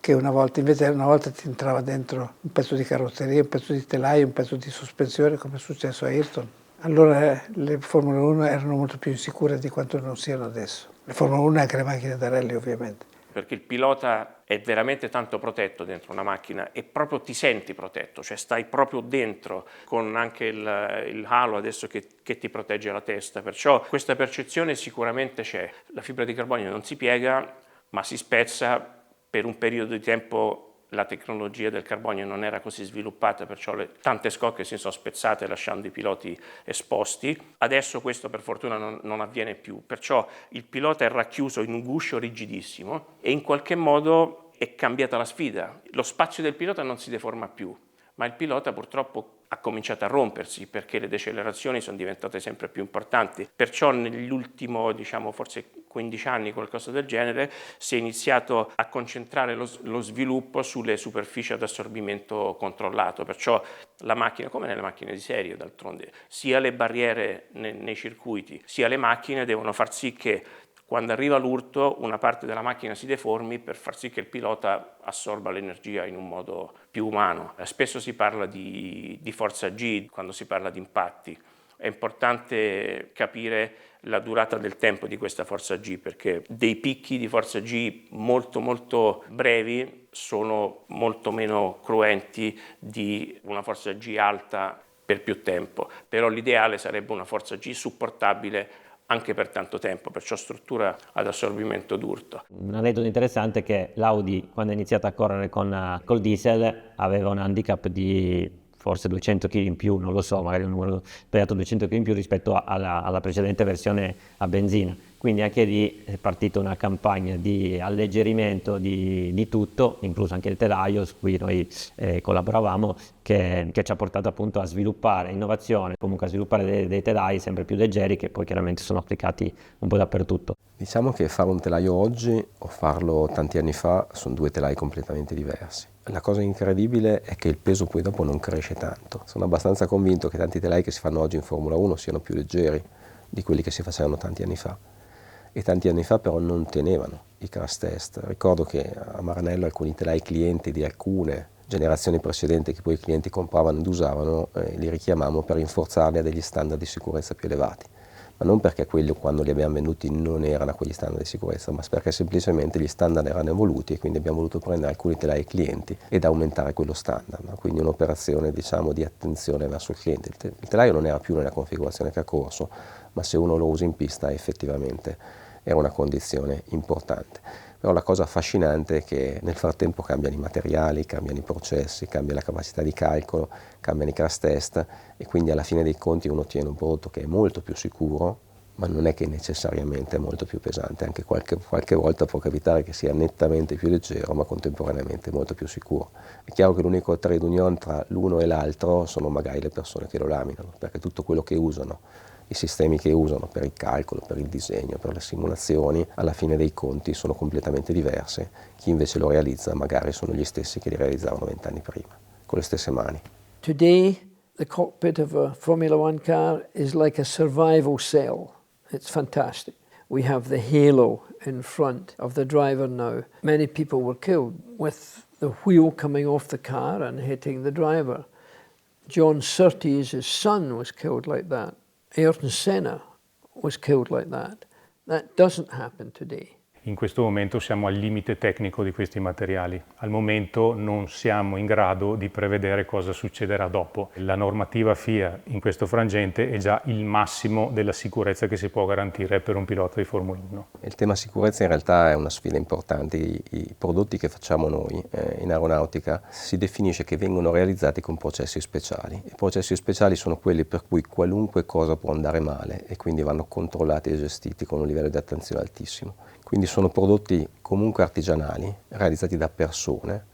che una volta, invece una volta ti entrava dentro un pezzo di carrozzeria, un pezzo di telaio, un pezzo di sospensione, come è successo a Ayrton. Allora le Formula 1 erano molto più insicure di quanto non siano adesso. Le Formula 1 e anche le macchine da rally ovviamente. Perché il pilota è veramente tanto protetto dentro una macchina e proprio ti senti protetto, cioè stai proprio dentro con anche il halo adesso che ti protegge la testa, perciò questa percezione sicuramente c'è. La fibra di carbonio non si piega ma si spezza. Per un periodo di tempo la tecnologia del carbonio non era così sviluppata, perciò tante scocche si sono spezzate lasciando i piloti esposti. Adesso questo per fortuna non avviene più, perciò il pilota è racchiuso in un guscio rigidissimo e in qualche modo è cambiata la sfida. Lo spazio del pilota non si deforma più, ma il pilota purtroppo ha cominciato a rompersi perché le decelerazioni sono diventate sempre più importanti. Perciò nell'ultimo, forse 15 anni, qualcosa del genere, si è iniziato a concentrare lo sviluppo sulle superfici ad assorbimento controllato. Perciò la macchina, come nelle macchine di serie d'altronde, sia le barriere nei circuiti, sia le macchine devono far sì che quando arriva l'urto una parte della macchina si deformi per far sì che il pilota assorba l'energia in un modo più umano. Spesso si parla di forza G quando si parla di impatti. È importante capire la durata del tempo di questa forza G, perché dei picchi di forza G molto molto brevi sono molto meno cruenti di una forza G alta per più tempo. Però l'ideale sarebbe una forza G supportabile anche per tanto tempo, perciò struttura ad assorbimento d'urto. Un aneddoto interessante è che l'Audi, quando ha iniziato a correre col diesel, aveva un handicap di forse 200 kg in più, non lo so, magari un numero sbagliato, 200 kg in più rispetto alla precedente versione a benzina. Quindi anche lì è partita una campagna di alleggerimento di tutto, incluso anche il telaio, su cui noi collaboravamo, che ci ha portato appunto a sviluppare innovazione, comunque a sviluppare dei telai sempre più leggeri che poi chiaramente sono applicati un po' dappertutto. Diciamo che fare un telaio oggi o farlo tanti anni fa sono due telai completamente diversi. La cosa incredibile è che il peso poi dopo non cresce tanto. Sono abbastanza convinto che tanti telai che si fanno oggi in Formula 1 siano più leggeri di quelli che si facevano tanti anni fa. E tanti anni fa però non tenevano i crash test. Ricordo che a Maranello alcuni telai clienti di alcune generazioni precedenti che poi i clienti compravano ed usavano, li richiamavamo per rinforzarli a degli standard di sicurezza più elevati. Ma non perché quelli quando li abbiamo venduti non erano a quegli standard di sicurezza, ma perché semplicemente gli standard erano evoluti e quindi abbiamo voluto prendere alcuni telai clienti ed aumentare quello standard, no? Quindi un'operazione di attenzione verso il cliente. Il telaio non era più nella configurazione che ha corso, ma se uno lo usa in pista effettivamente era una condizione importante. Però la cosa affascinante è che nel frattempo cambiano i materiali, cambiano i processi, cambia la capacità di calcolo, cambiano i crash test e quindi alla fine dei conti uno ottiene un prodotto che è molto più sicuro, ma non è che necessariamente è molto più pesante, anche qualche volta può capitare che sia nettamente più leggero, ma contemporaneamente molto più sicuro. È chiaro che l'unico trade union tra l'uno e l'altro sono magari le persone che lo laminano, perché tutto quello che usano, i sistemi che usano per il calcolo, per il disegno, per le simulazioni, alla fine dei conti sono completamente diverse. Chi invece lo realizza magari sono gli stessi che li realizzavano 20 anni prima, con le stesse mani. Today, the cockpit of a Formula One car is like a survival cell. It's fantastic. We have the halo in front of the driver now. Many people were killed with the wheel coming off the car and hitting the driver. John Surtees, his son, was killed like that. Ayrton Senna was killed like that. That doesn't happen today. In questo momento siamo al limite tecnico di questi materiali. Al momento non siamo in grado di prevedere cosa succederà dopo. La normativa FIA in questo frangente è già il massimo della sicurezza che si può garantire per un pilota di Formula 1. Il tema sicurezza in realtà è una sfida importante. I prodotti che facciamo noi in aeronautica si definisce che vengono realizzati con processi speciali. I processi speciali sono quelli per cui qualunque cosa può andare male e quindi vanno controllati e gestiti con un livello di attenzione altissimo. Quindi sono prodotti comunque artigianali, realizzati da persone.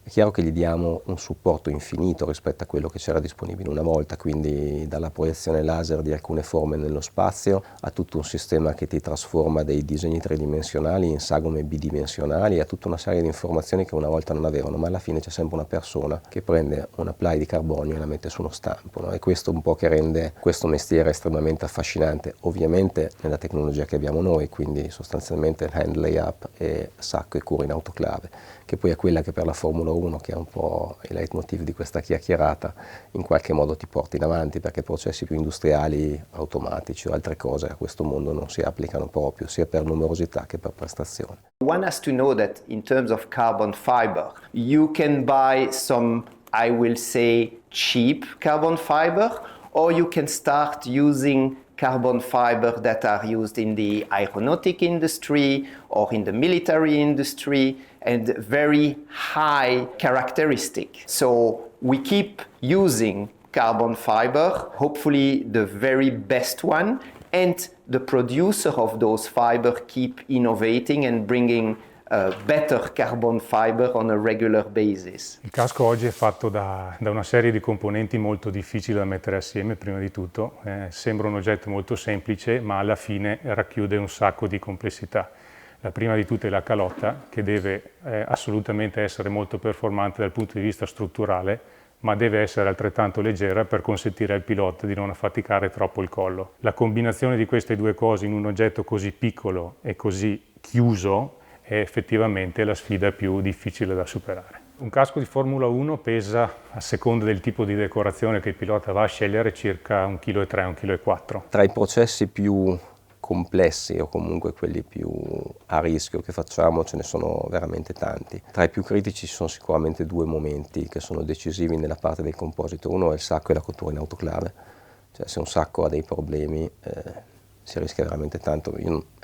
È chiaro che gli diamo un supporto infinito rispetto a quello che c'era disponibile una volta, quindi dalla proiezione laser di alcune forme nello spazio a tutto un sistema che ti trasforma dei disegni tridimensionali in sagome bidimensionali, a tutta una serie di informazioni che una volta non avevano, ma alla fine c'è sempre una persona che prende una plai di carbonio e la mette su uno stampo, no? E questo un po' che rende questo mestiere estremamente affascinante, ovviamente nella tecnologia che abbiamo noi, quindi sostanzialmente hand layup e sacco e cura in autoclave, che poi è quella che per la Formula 1, che è un po' il leitmotiv di questa chiacchierata, in qualche modo ti porta in avanti, perché processi più industriali, automatici o altre cose a questo mondo non si applicano proprio, sia per numerosità che per prestazione. One has to know that in terms of carbon fiber, you can buy some, I will say, cheap carbon fiber, or you can start using carbon fiber that are used in the aeronautic industry or in the military industry and very high characteristic. So we keep using carbon fiber, hopefully the very best one, and the producer of those fiber keep innovating and bringing better carbon fiber on a regular basis. Il casco oggi è fatto da una serie di componenti molto difficili da mettere assieme, prima di tutto. Sembra un oggetto molto semplice, ma alla fine racchiude un sacco di complessità. La prima di tutte è la calotta, che deve assolutamente essere molto performante dal punto di vista strutturale, ma deve essere altrettanto leggera per consentire al pilota di non affaticare troppo il collo. La combinazione di queste due cose in un oggetto così piccolo e così chiuso è effettivamente la sfida più difficile da superare. Un casco di Formula 1 pesa, a seconda del tipo di decorazione che il pilota va a scegliere, circa 1,3 kg, 1,4 kg. Tra i processi più complessi o comunque quelli più a rischio che facciamo ce ne sono veramente tanti. Tra i più critici ci sono sicuramente due momenti che sono decisivi nella parte del composito. Uno è il sacco e la cottura in autoclave, cioè se un sacco ha dei problemi si rischia veramente tanto.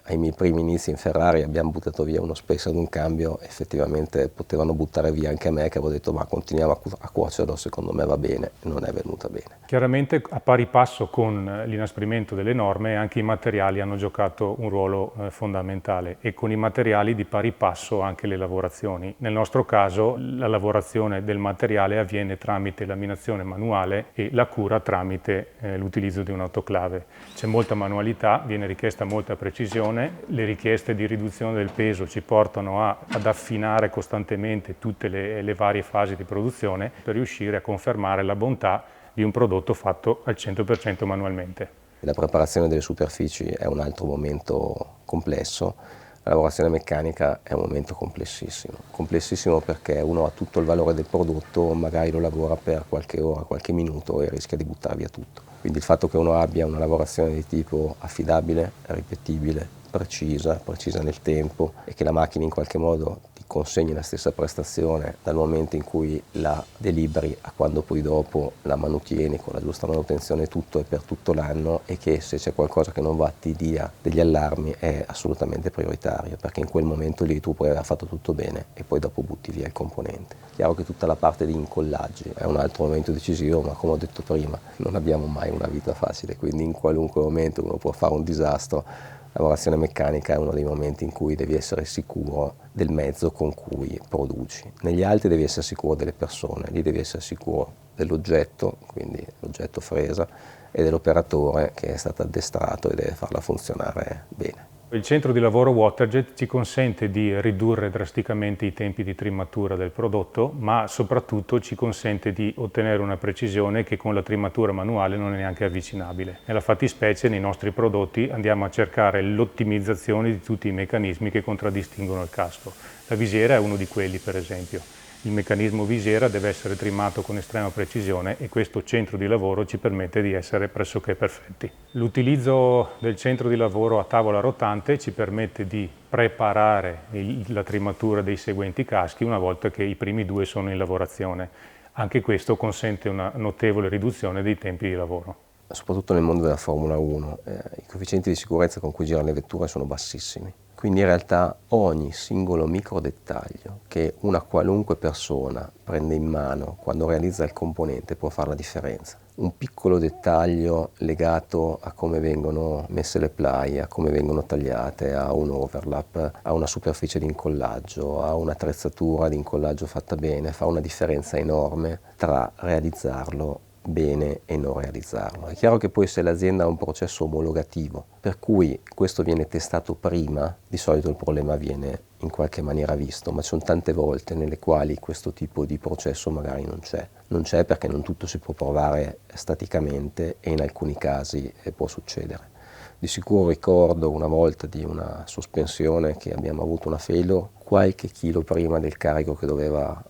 Ai miei primi inizi in Ferrari abbiamo buttato via uno spacer ad un cambio, effettivamente potevano buttare via anche me, che avevo detto ma continuiamo a cuocerlo, secondo me va bene, non è venuta bene. Chiaramente a pari passo con l'inasprimento delle norme anche i materiali hanno giocato un ruolo fondamentale e con i materiali di pari passo anche le lavorazioni. Nel nostro caso la lavorazione del materiale avviene tramite laminazione manuale e la cura tramite l'utilizzo di un'autoclave. C'è molta manualità, viene richiesta molta precisione. Le richieste di riduzione del peso ci portano ad affinare costantemente tutte le varie fasi di produzione per riuscire a confermare la bontà di un prodotto fatto al 100% manualmente. La preparazione delle superfici è un altro momento complesso, la lavorazione meccanica è un momento complessissimo perché uno ha tutto il valore del prodotto, magari lo lavora per qualche ora, qualche minuto e rischia di buttare via tutto. Quindi il fatto che uno abbia una lavorazione di tipo affidabile, ripetibile, precisa nel tempo e che la macchina in qualche modo ti consegni la stessa prestazione dal momento in cui la deliberi a quando poi dopo la manutieni con la giusta manutenzione tutto e per tutto l'anno e che se c'è qualcosa che non va ti dia degli allarmi è assolutamente prioritario perché in quel momento lì tu puoi aver fatto tutto bene e poi dopo butti via il componente. Chiaro che tutta la parte di incollaggi è un altro momento decisivo ma come ho detto prima non abbiamo mai una vita facile quindi in qualunque momento uno può fare un disastro. La lavorazione meccanica è uno dei momenti in cui devi essere sicuro del mezzo con cui produci. Negli altri devi essere sicuro delle persone, lì devi essere sicuro dell'oggetto, quindi l'oggetto fresa, e dell'operatore che è stato addestrato e deve farla funzionare bene. Il centro di lavoro Waterjet ci consente di ridurre drasticamente i tempi di trimmatura del prodotto, ma soprattutto ci consente di ottenere una precisione che con la trimmatura manuale non è neanche avvicinabile. Nella fattispecie, nei nostri prodotti, andiamo a cercare l'ottimizzazione di tutti i meccanismi che contraddistinguono il casco. La visiera è uno di quelli, per esempio. Il meccanismo visiera deve essere trimmato con estrema precisione e questo centro di lavoro ci permette di essere pressoché perfetti. L'utilizzo del centro di lavoro a tavola rotante ci permette di preparare la trimmatura dei seguenti caschi una volta che i primi due sono in lavorazione. Anche questo consente una notevole riduzione dei tempi di lavoro. Soprattutto nel mondo della Formula 1, i coefficienti di sicurezza con cui girano le vetture sono bassissimi. Quindi in realtà ogni singolo micro dettaglio che una qualunque persona prende in mano quando realizza il componente può fare la differenza. Un piccolo dettaglio legato a come vengono messe le ply, a come vengono tagliate, a un overlap, a una superficie di incollaggio, a un'attrezzatura di incollaggio fatta bene, fa una differenza enorme tra realizzarlo bene e non realizzarlo. È chiaro che poi se l'azienda ha un processo omologativo, per cui questo viene testato prima, di solito il problema viene in qualche maniera visto, ma ci sono tante volte nelle quali questo tipo di processo magari non c'è. Non c'è perché non tutto si può provare staticamente e in alcuni casi può succedere. Di sicuro ricordo una volta di una sospensione che abbiamo avuto una failure qualche chilo prima del carico che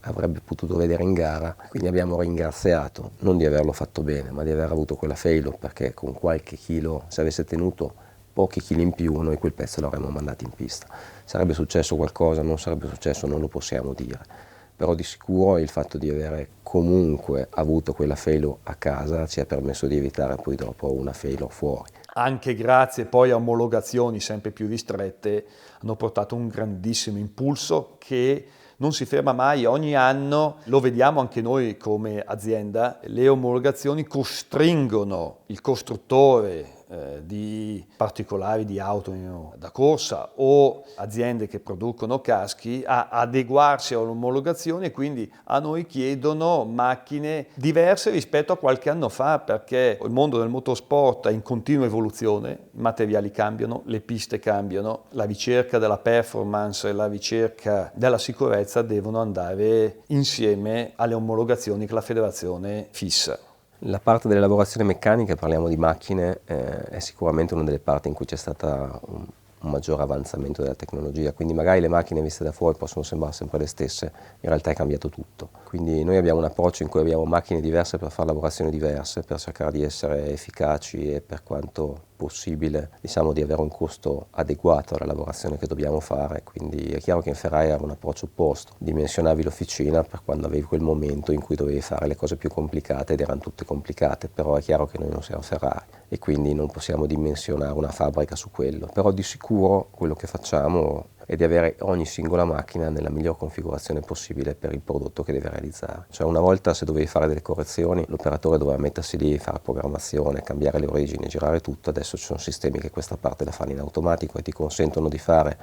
avrebbe potuto vedere in gara, quindi abbiamo ringraziato non di averlo fatto bene ma di aver avuto quella failure perché con qualche chilo, se avesse tenuto pochi chili in più, noi quel pezzo l'avremmo mandato in pista. Sarebbe successo qualcosa, non sarebbe successo, non lo possiamo dire. Però di sicuro il fatto di avere comunque avuto quella failure a casa ci ha permesso di evitare poi dopo una failure fuori. Anche grazie poi a omologazioni sempre più ristrette hanno portato un grandissimo impulso che non si ferma mai, ogni anno lo vediamo anche noi come azienda, le omologazioni costringono il costruttore di particolari di auto da corsa o aziende che producono caschi a adeguarsi all'omologazione, e quindi a noi chiedono macchine diverse rispetto a qualche anno fa, perché il mondo del motorsport è in continua evoluzione, i materiali cambiano, le piste cambiano, la ricerca della performance e la ricerca della sicurezza devono andare insieme alle omologazioni che la federazione fissa. La parte delle lavorazioni meccaniche, parliamo di macchine, è sicuramente una delle parti in cui c'è stata un maggior avanzamento della tecnologia, quindi magari le macchine viste da fuori possono sembrare sempre le stesse, in realtà è cambiato tutto. Quindi noi abbiamo un approccio in cui abbiamo macchine diverse per fare lavorazioni diverse, per cercare di essere efficaci e per quanto possibile di avere un costo adeguato alla lavorazione che dobbiamo fare. Quindi è chiaro che in Ferrari era un approccio opposto, dimensionavi l'officina per quando avevi quel momento in cui dovevi fare le cose più complicate ed erano tutte complicate, però è chiaro che noi non siamo Ferrari e quindi non possiamo dimensionare una fabbrica su quello, però di sicuro quello che facciamo è di avere ogni singola macchina nella miglior configurazione possibile per il prodotto che deve realizzare. Cioè una volta, se dovevi fare delle correzioni, l'operatore doveva mettersi lì, fare programmazione, cambiare le origini, girare tutto. Adesso ci sono sistemi che questa parte la fanno in automatico e ti consentono di fare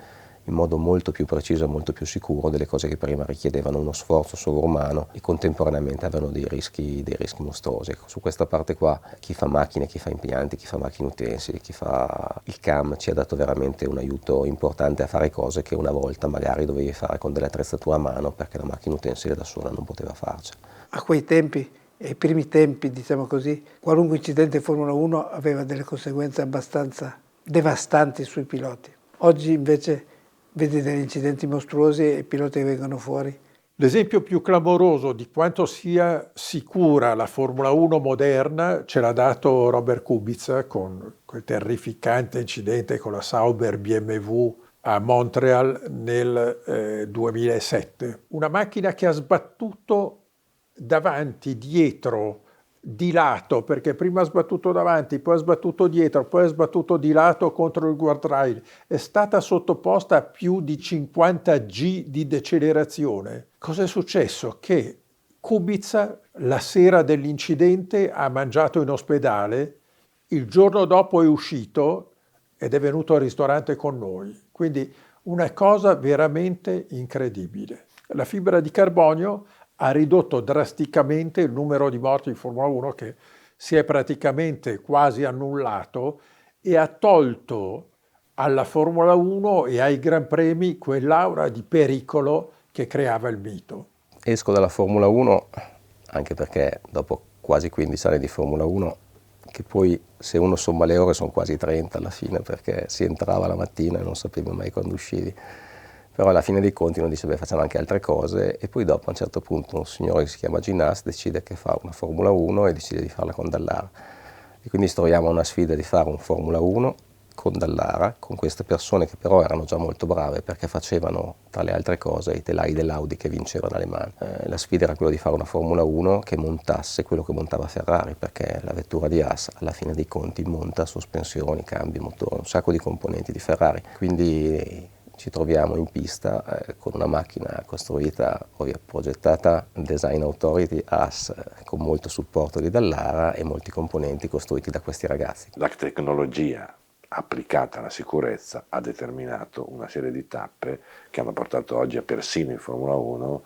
in modo molto più preciso e molto più sicuro delle cose che prima richiedevano uno sforzo sovrumano e contemporaneamente avevano dei rischi mostruosi. Ecco, su questa parte qua chi fa macchine, chi fa impianti, chi fa macchine utensili, chi fa il CAM ci ha dato veramente un aiuto importante a fare cose che una volta magari dovevi fare con delle attrezzature a mano perché la macchina utensile da sola non poteva farci. A quei tempi, ai primi tempi diciamo così, qualunque incidente in Formula 1 aveva delle conseguenze abbastanza devastanti sui piloti. Oggi invece vedi degli incidenti mostruosi e i piloti che vengono fuori. L'esempio più clamoroso di quanto sia sicura la Formula 1 moderna ce l'ha dato Robert Kubica con quel terrificante incidente con la Sauber BMW a Montreal nel 2007. Una macchina che ha sbattuto davanti, dietro, di lato, perché prima ha sbattuto davanti, poi ha sbattuto dietro, poi ha sbattuto di lato contro il guardrail. È stata sottoposta a più di 50 G di decelerazione. Cosa è successo? Che Kubica la sera dell'incidente ha mangiato in ospedale, il giorno dopo è uscito ed è venuto al ristorante con noi. Quindi una cosa veramente incredibile. La fibra di carbonio ha ridotto drasticamente il numero di morti in Formula 1, che si è praticamente quasi annullato, e ha tolto alla Formula 1 e ai Gran Premi quell'aura di pericolo che creava il mito. Esco dalla Formula 1 anche perché dopo quasi 15 anni di Formula 1, che poi se uno somma le ore sono quasi 30 alla fine, perché si entrava la mattina e non sapevi mai quando uscivi. Però alla fine dei conti uno dice, beh, facciamo anche altre cose, e poi dopo a un certo punto un signore che si chiama Ginnas decide che fa una Formula 1 e decide di farla con Dallara. E quindi ci troviamo a una sfida di fare un Formula 1 con Dallara, con queste persone che però erano già molto brave perché facevano, tra le altre cose, i telai dell'Audi che vincevano alle mani. La sfida era quella di fare una Formula 1 che montasse quello che montava Ferrari, perché la vettura di Haas alla fine dei conti monta sospensioni, cambi, motore, un sacco di componenti di Ferrari. Quindi ci troviamo in pista con una macchina costruita, progettata Design Authority Haas, con molto supporto di Dallara e molti componenti costruiti da questi ragazzi. La tecnologia applicata alla sicurezza ha determinato una serie di tappe che hanno portato oggi persino in Formula 1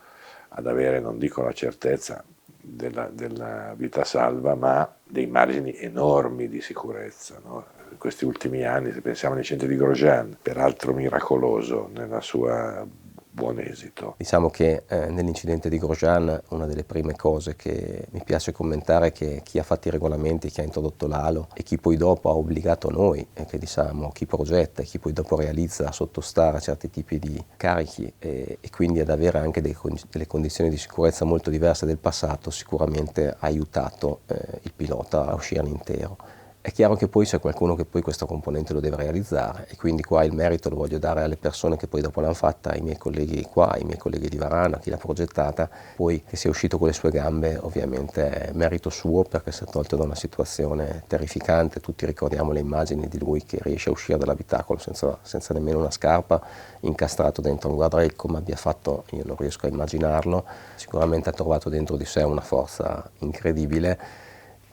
ad avere, non dico la certezza della vita salva, ma dei margini enormi di sicurezza, no? In questi ultimi anni, se pensiamo all'incidente di Grosjean, peraltro miracoloso nella sua buon esito. Diciamo che nell'incidente di Grosjean una delle prime cose che mi piace commentare è che chi ha fatto i regolamenti, chi ha introdotto l'halo e chi poi dopo ha obbligato noi, che diciamo chi progetta e chi poi dopo realizza, a sottostare a certi tipi di carichi e quindi ad avere anche delle condizioni di sicurezza molto diverse del passato, sicuramente ha aiutato il pilota a uscirne intero. È chiaro che poi c'è qualcuno che poi questo componente lo deve realizzare, e quindi qua il merito lo voglio dare alle persone che poi dopo l'hanno fatta, ai miei colleghi qua, ai miei colleghi di Varano, a chi l'ha progettata, poi che sia uscito con le sue gambe ovviamente è merito suo, perché si è tolto da una situazione terrificante. Tutti ricordiamo le immagini di lui che riesce a uscire dall'abitacolo senza nemmeno una scarpa, incastrato dentro un guardrail, come abbia fatto io non riesco a immaginarlo. Sicuramente ha trovato dentro di sé una forza incredibile,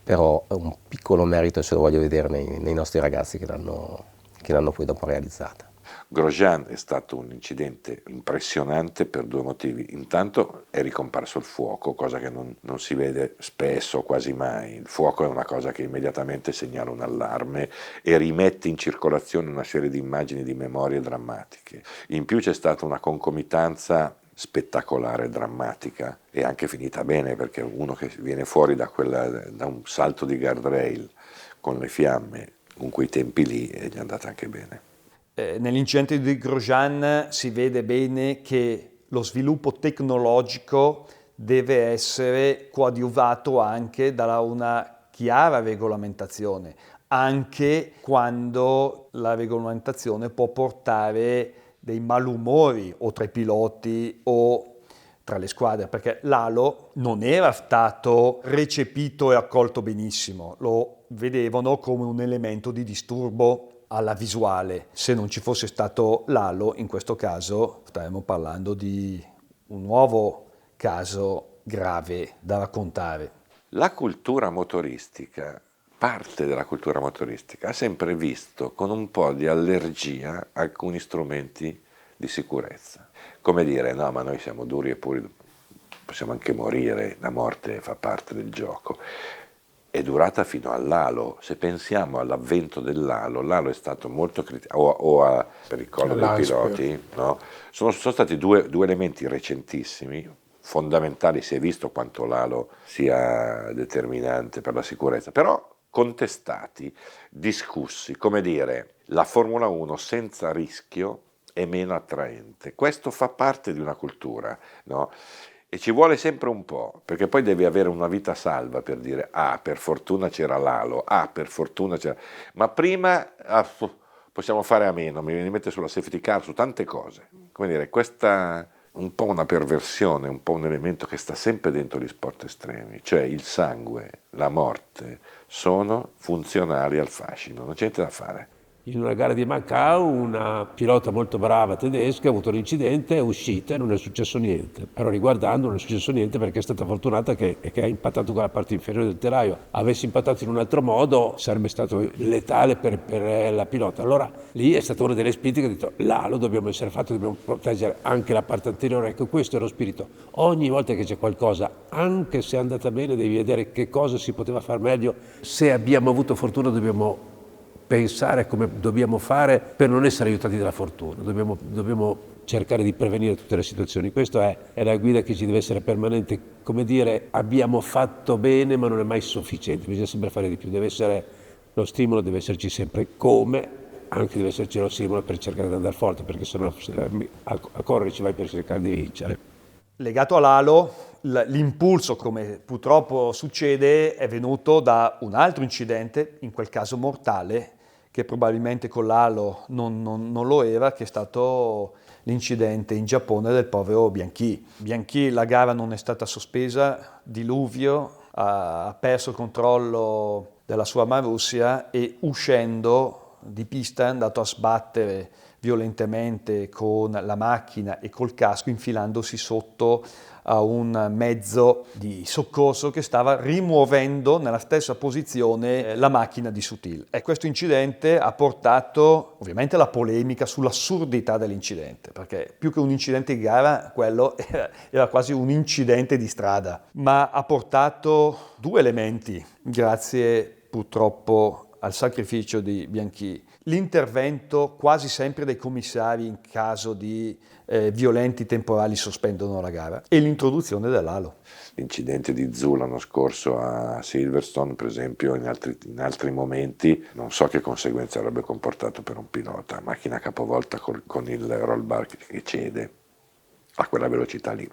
però un piccolo merito ce lo voglio vedere nei nostri ragazzi che l'hanno poi dopo realizzata. Grosjean è stato un incidente impressionante per due motivi. Intanto è ricomparso il fuoco, cosa che non si vede spesso, quasi mai. Il fuoco è una cosa che immediatamente segnala un allarme e rimette in circolazione una serie di immagini, di memorie drammatiche. In più c'è stata una concomitanza spettacolare, drammatica, e anche finita bene, perché uno che viene fuori da un salto di guardrail con le fiamme, con quei tempi lì, gli è andata anche bene. Nell'incidente di Grosjean si vede bene che lo sviluppo tecnologico deve essere coadiuvato anche da una chiara regolamentazione, anche quando la regolamentazione può portare dei malumori o tra i piloti o tra le squadre, perché l'halo non era stato recepito e accolto benissimo, lo vedevano come un elemento di disturbo alla visuale. Se non ci fosse stato l'halo, in questo caso staremmo parlando di un nuovo caso grave da raccontare. La cultura motoristica, parte della cultura motoristica, ha sempre visto con un po' di allergia alcuni strumenti di sicurezza. Come dire, no, ma noi siamo duri e puri, possiamo anche morire, la morte fa parte del gioco. È durata fino all'halo. Se pensiamo all'avvento dell'halo, l'halo è stato molto criticato, per il collo dei piloti, no? Sono stati due elementi recentissimi, fondamentali. Si è visto quanto l'halo sia determinante per la sicurezza, però contestati, discussi, come dire, la Formula 1 senza rischio è meno attraente. Questo fa parte di una cultura, no? E ci vuole sempre un po', perché poi devi avere una vita salva per dire per fortuna c'era l'halo, per fortuna c'era... Ma prima possiamo fare a meno, mi viene in mente sulla safety car, su tante cose. Come dire, questa un po' una perversione, un po' un elemento che sta sempre dentro gli sport estremi, cioè il sangue, la morte, sono funzionali al fascino, non c'è niente da fare. In una gara di Macau una pilota molto brava tedesca ha avuto un incidente, è uscita e non è successo niente. Però riguardando non è successo niente perché è stata fortunata che ha impattato con la parte inferiore del telaio. Avesse impattato in un altro modo sarebbe stato letale per la pilota. Allora lì è stata una delle spinte che ha detto lo dobbiamo essere fatti, dobbiamo proteggere anche la parte anteriore. Ecco, questo è lo spirito. Ogni volta che c'è qualcosa, anche se è andata bene, devi vedere che cosa si poteva fare meglio. Se abbiamo avuto fortuna dobbiamo pensare come dobbiamo fare per non essere aiutati dalla fortuna, dobbiamo cercare di prevenire tutte le situazioni. Questa è la guida che ci deve essere permanente, come dire abbiamo fatto bene ma non è mai sufficiente, bisogna sempre fare di più, deve essere lo stimolo, deve esserci sempre anche deve esserci lo stimolo per cercare di andare forte, perché sennò a correre ci vai per cercare di vincere. Legato all'halo, l'impulso, come purtroppo succede, è venuto da un altro incidente, in quel caso mortale, che probabilmente con l'halo non lo era, che è stato l'incidente in Giappone del povero Bianchi. Bianchi, la gara non è stata sospesa, diluvio, ha perso il controllo della sua Marussia e uscendo di pista è andato a sbattere violentemente con la macchina e col casco, infilandosi sotto a un mezzo di soccorso che stava rimuovendo nella stessa posizione la macchina di Sutil. E questo incidente ha portato ovviamente la polemica sull'assurdità dell'incidente, perché più che un incidente di gara, quello era quasi un incidente di strada, ma ha portato due elementi, grazie purtroppo al sacrificio di Bianchi. L'intervento quasi sempre dei commissari in caso di violenti temporali sospendono la gara e l'introduzione dell'halo. L'incidente di Zhou l'anno scorso a Silverstone, per esempio, in altri momenti, non so che conseguenze avrebbe comportato per un pilota, macchina capovolta con il roll bar che cede a quella velocità lì.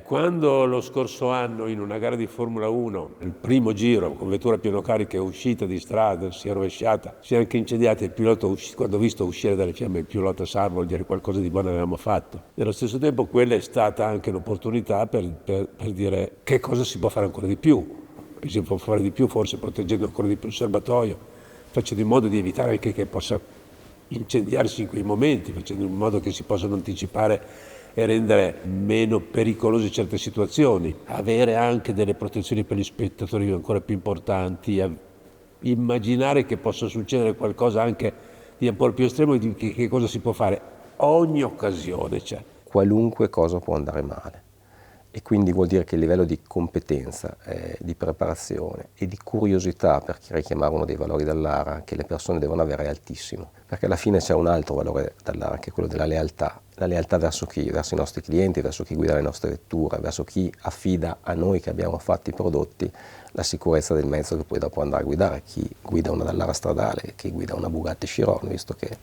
Quando lo scorso anno in una gara di Formula 1, il primo giro con vettura a pieno carico è uscita di strada, si è rovesciata, si è anche incendiata, il pilota quando ha visto uscire dalle fiamme il pilota sa, vuol dire qualcosa di buono avevamo fatto. Nello stesso tempo quella è stata anche un'opportunità per dire che cosa si può fare ancora di più. Si può fare di più forse proteggendo ancora di più il serbatoio, facendo in modo di evitare che possa incendiarsi in quei momenti, facendo in modo che si possano anticipare e rendere meno pericolose certe situazioni, avere anche delle protezioni per gli spettatori ancora più importanti, immaginare che possa succedere qualcosa anche di un po' più estremo, di che cosa si può fare. Ogni occasione c'è. Qualunque cosa può andare male. E quindi vuol dire che il livello di competenza, di preparazione e di curiosità, per richiamare uno dei valori dell'ARA, che le persone devono avere è altissimo. Perché alla fine c'è un altro valore dell'ARA, che è quello della lealtà. La lealtà verso chi? Verso i nostri clienti, verso chi guida le nostre vetture, verso chi affida a noi che abbiamo fatto i prodotti la sicurezza del mezzo che poi dopo andrà a guidare. Chi guida una Dallara stradale, chi guida una Bugatti Chiron, visto che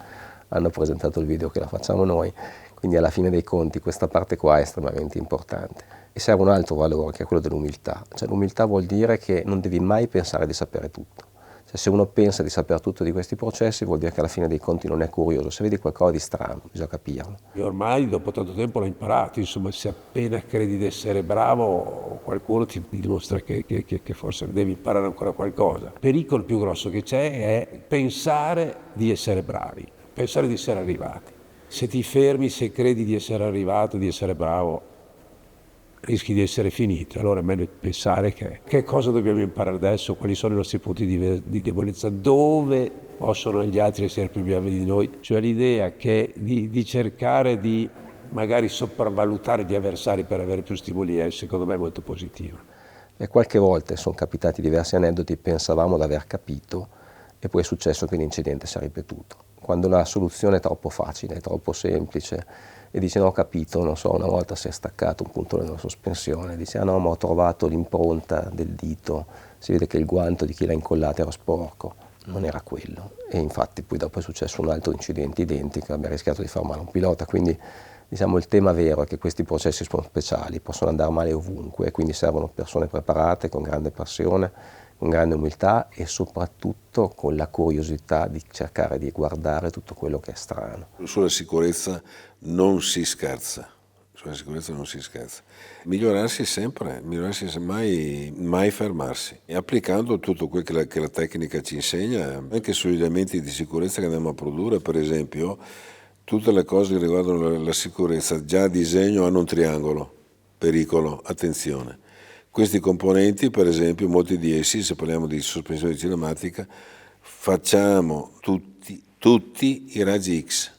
hanno presentato il video che la facciamo noi. Quindi alla fine dei conti questa parte qua è estremamente importante. E serve un altro valore che è quello dell'umiltà. Cioè l'umiltà vuol dire che non devi mai pensare di sapere tutto. Cioè se uno pensa di sapere tutto di questi processi vuol dire che alla fine dei conti non è curioso. Se vedi qualcosa di strano bisogna capirlo. E ormai dopo tanto tempo l'ho imparato, insomma, se appena credi di essere bravo qualcuno ti dimostra che forse devi imparare ancora qualcosa. Il pericolo più grosso che c'è è pensare di essere bravi, pensare di essere arrivati. Se ti fermi, se credi di essere arrivato, di essere bravo, rischi di essere finito. Allora è meglio pensare che cosa dobbiamo imparare adesso, quali sono i nostri punti di debolezza, dove possono gli altri essere più bravi di noi. Cioè l'idea che di cercare di magari sopravvalutare gli avversari per avere più stimoli è secondo me molto positiva. E qualche volta sono capitati diversi aneddoti, pensavamo di aver capito e poi è successo che l'incidente si è ripetuto. Quando la soluzione è troppo facile, è troppo semplice e dice no, ho capito, non so, una volta si è staccato un punto della sospensione, dice ah no, ma ho trovato l'impronta del dito, si vede che il guanto di chi l'ha incollato era sporco, non era quello. E infatti poi dopo è successo un altro incidente identico, abbiamo rischiato di far male a un pilota, quindi diciamo il tema vero è che questi processi sono speciali, possono andare male ovunque, quindi servono persone preparate, con grande passione, con grande umiltà e soprattutto con la curiosità di cercare di guardare tutto quello che è strano. Sulla sicurezza non si scherza, Migliorarsi sempre, mai fermarsi. E applicando tutto quel che la tecnica ci insegna, anche sugli elementi di sicurezza che andiamo a produrre, per esempio, tutte le cose che riguardano la sicurezza, già a disegno hanno un triangolo, pericolo, attenzione. Questi componenti, per esempio, molti di essi, se parliamo di sospensione cinematica, facciamo tutti i raggi X,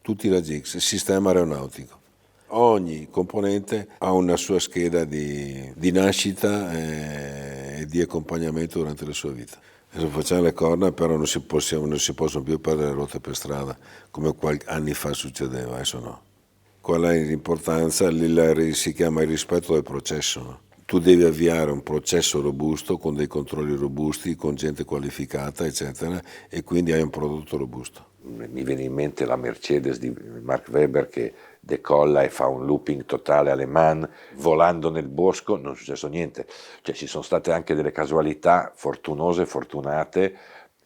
il sistema aeronautico. Ogni componente ha una sua scheda di nascita e di accompagnamento durante la sua vita. Adesso facciamo le corna, però non si possono più perdere rotte per strada, come anni fa succedeva, adesso no. Qual è l'importanza? Si chiama il rispetto del processo, no? Tu devi avviare un processo robusto, con dei controlli robusti, con gente qualificata, eccetera, e quindi hai un prodotto robusto. Mi viene in mente la Mercedes di Mark Webber che decolla e fa un looping totale alle Man, volando nel bosco, non è successo niente. Cioè ci sono state anche delle casualità fortunose, fortunate,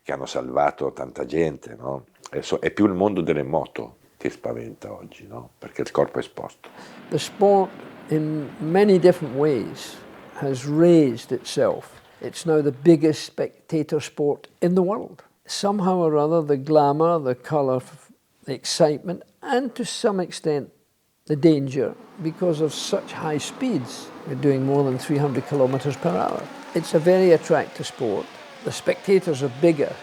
che hanno salvato tanta gente, no? È più il mondo delle moto che spaventa oggi, no? Perché il corpo è esposto. The sport in many different ways has raised itself. It's now the biggest spectator sport in the world. Somehow or other, the glamour, the colour, the excitement, and to some extent the danger, because of such high speeds. We're doing more than 300 kilometers per hour. It's a very attractive sport. The spectators are bigger.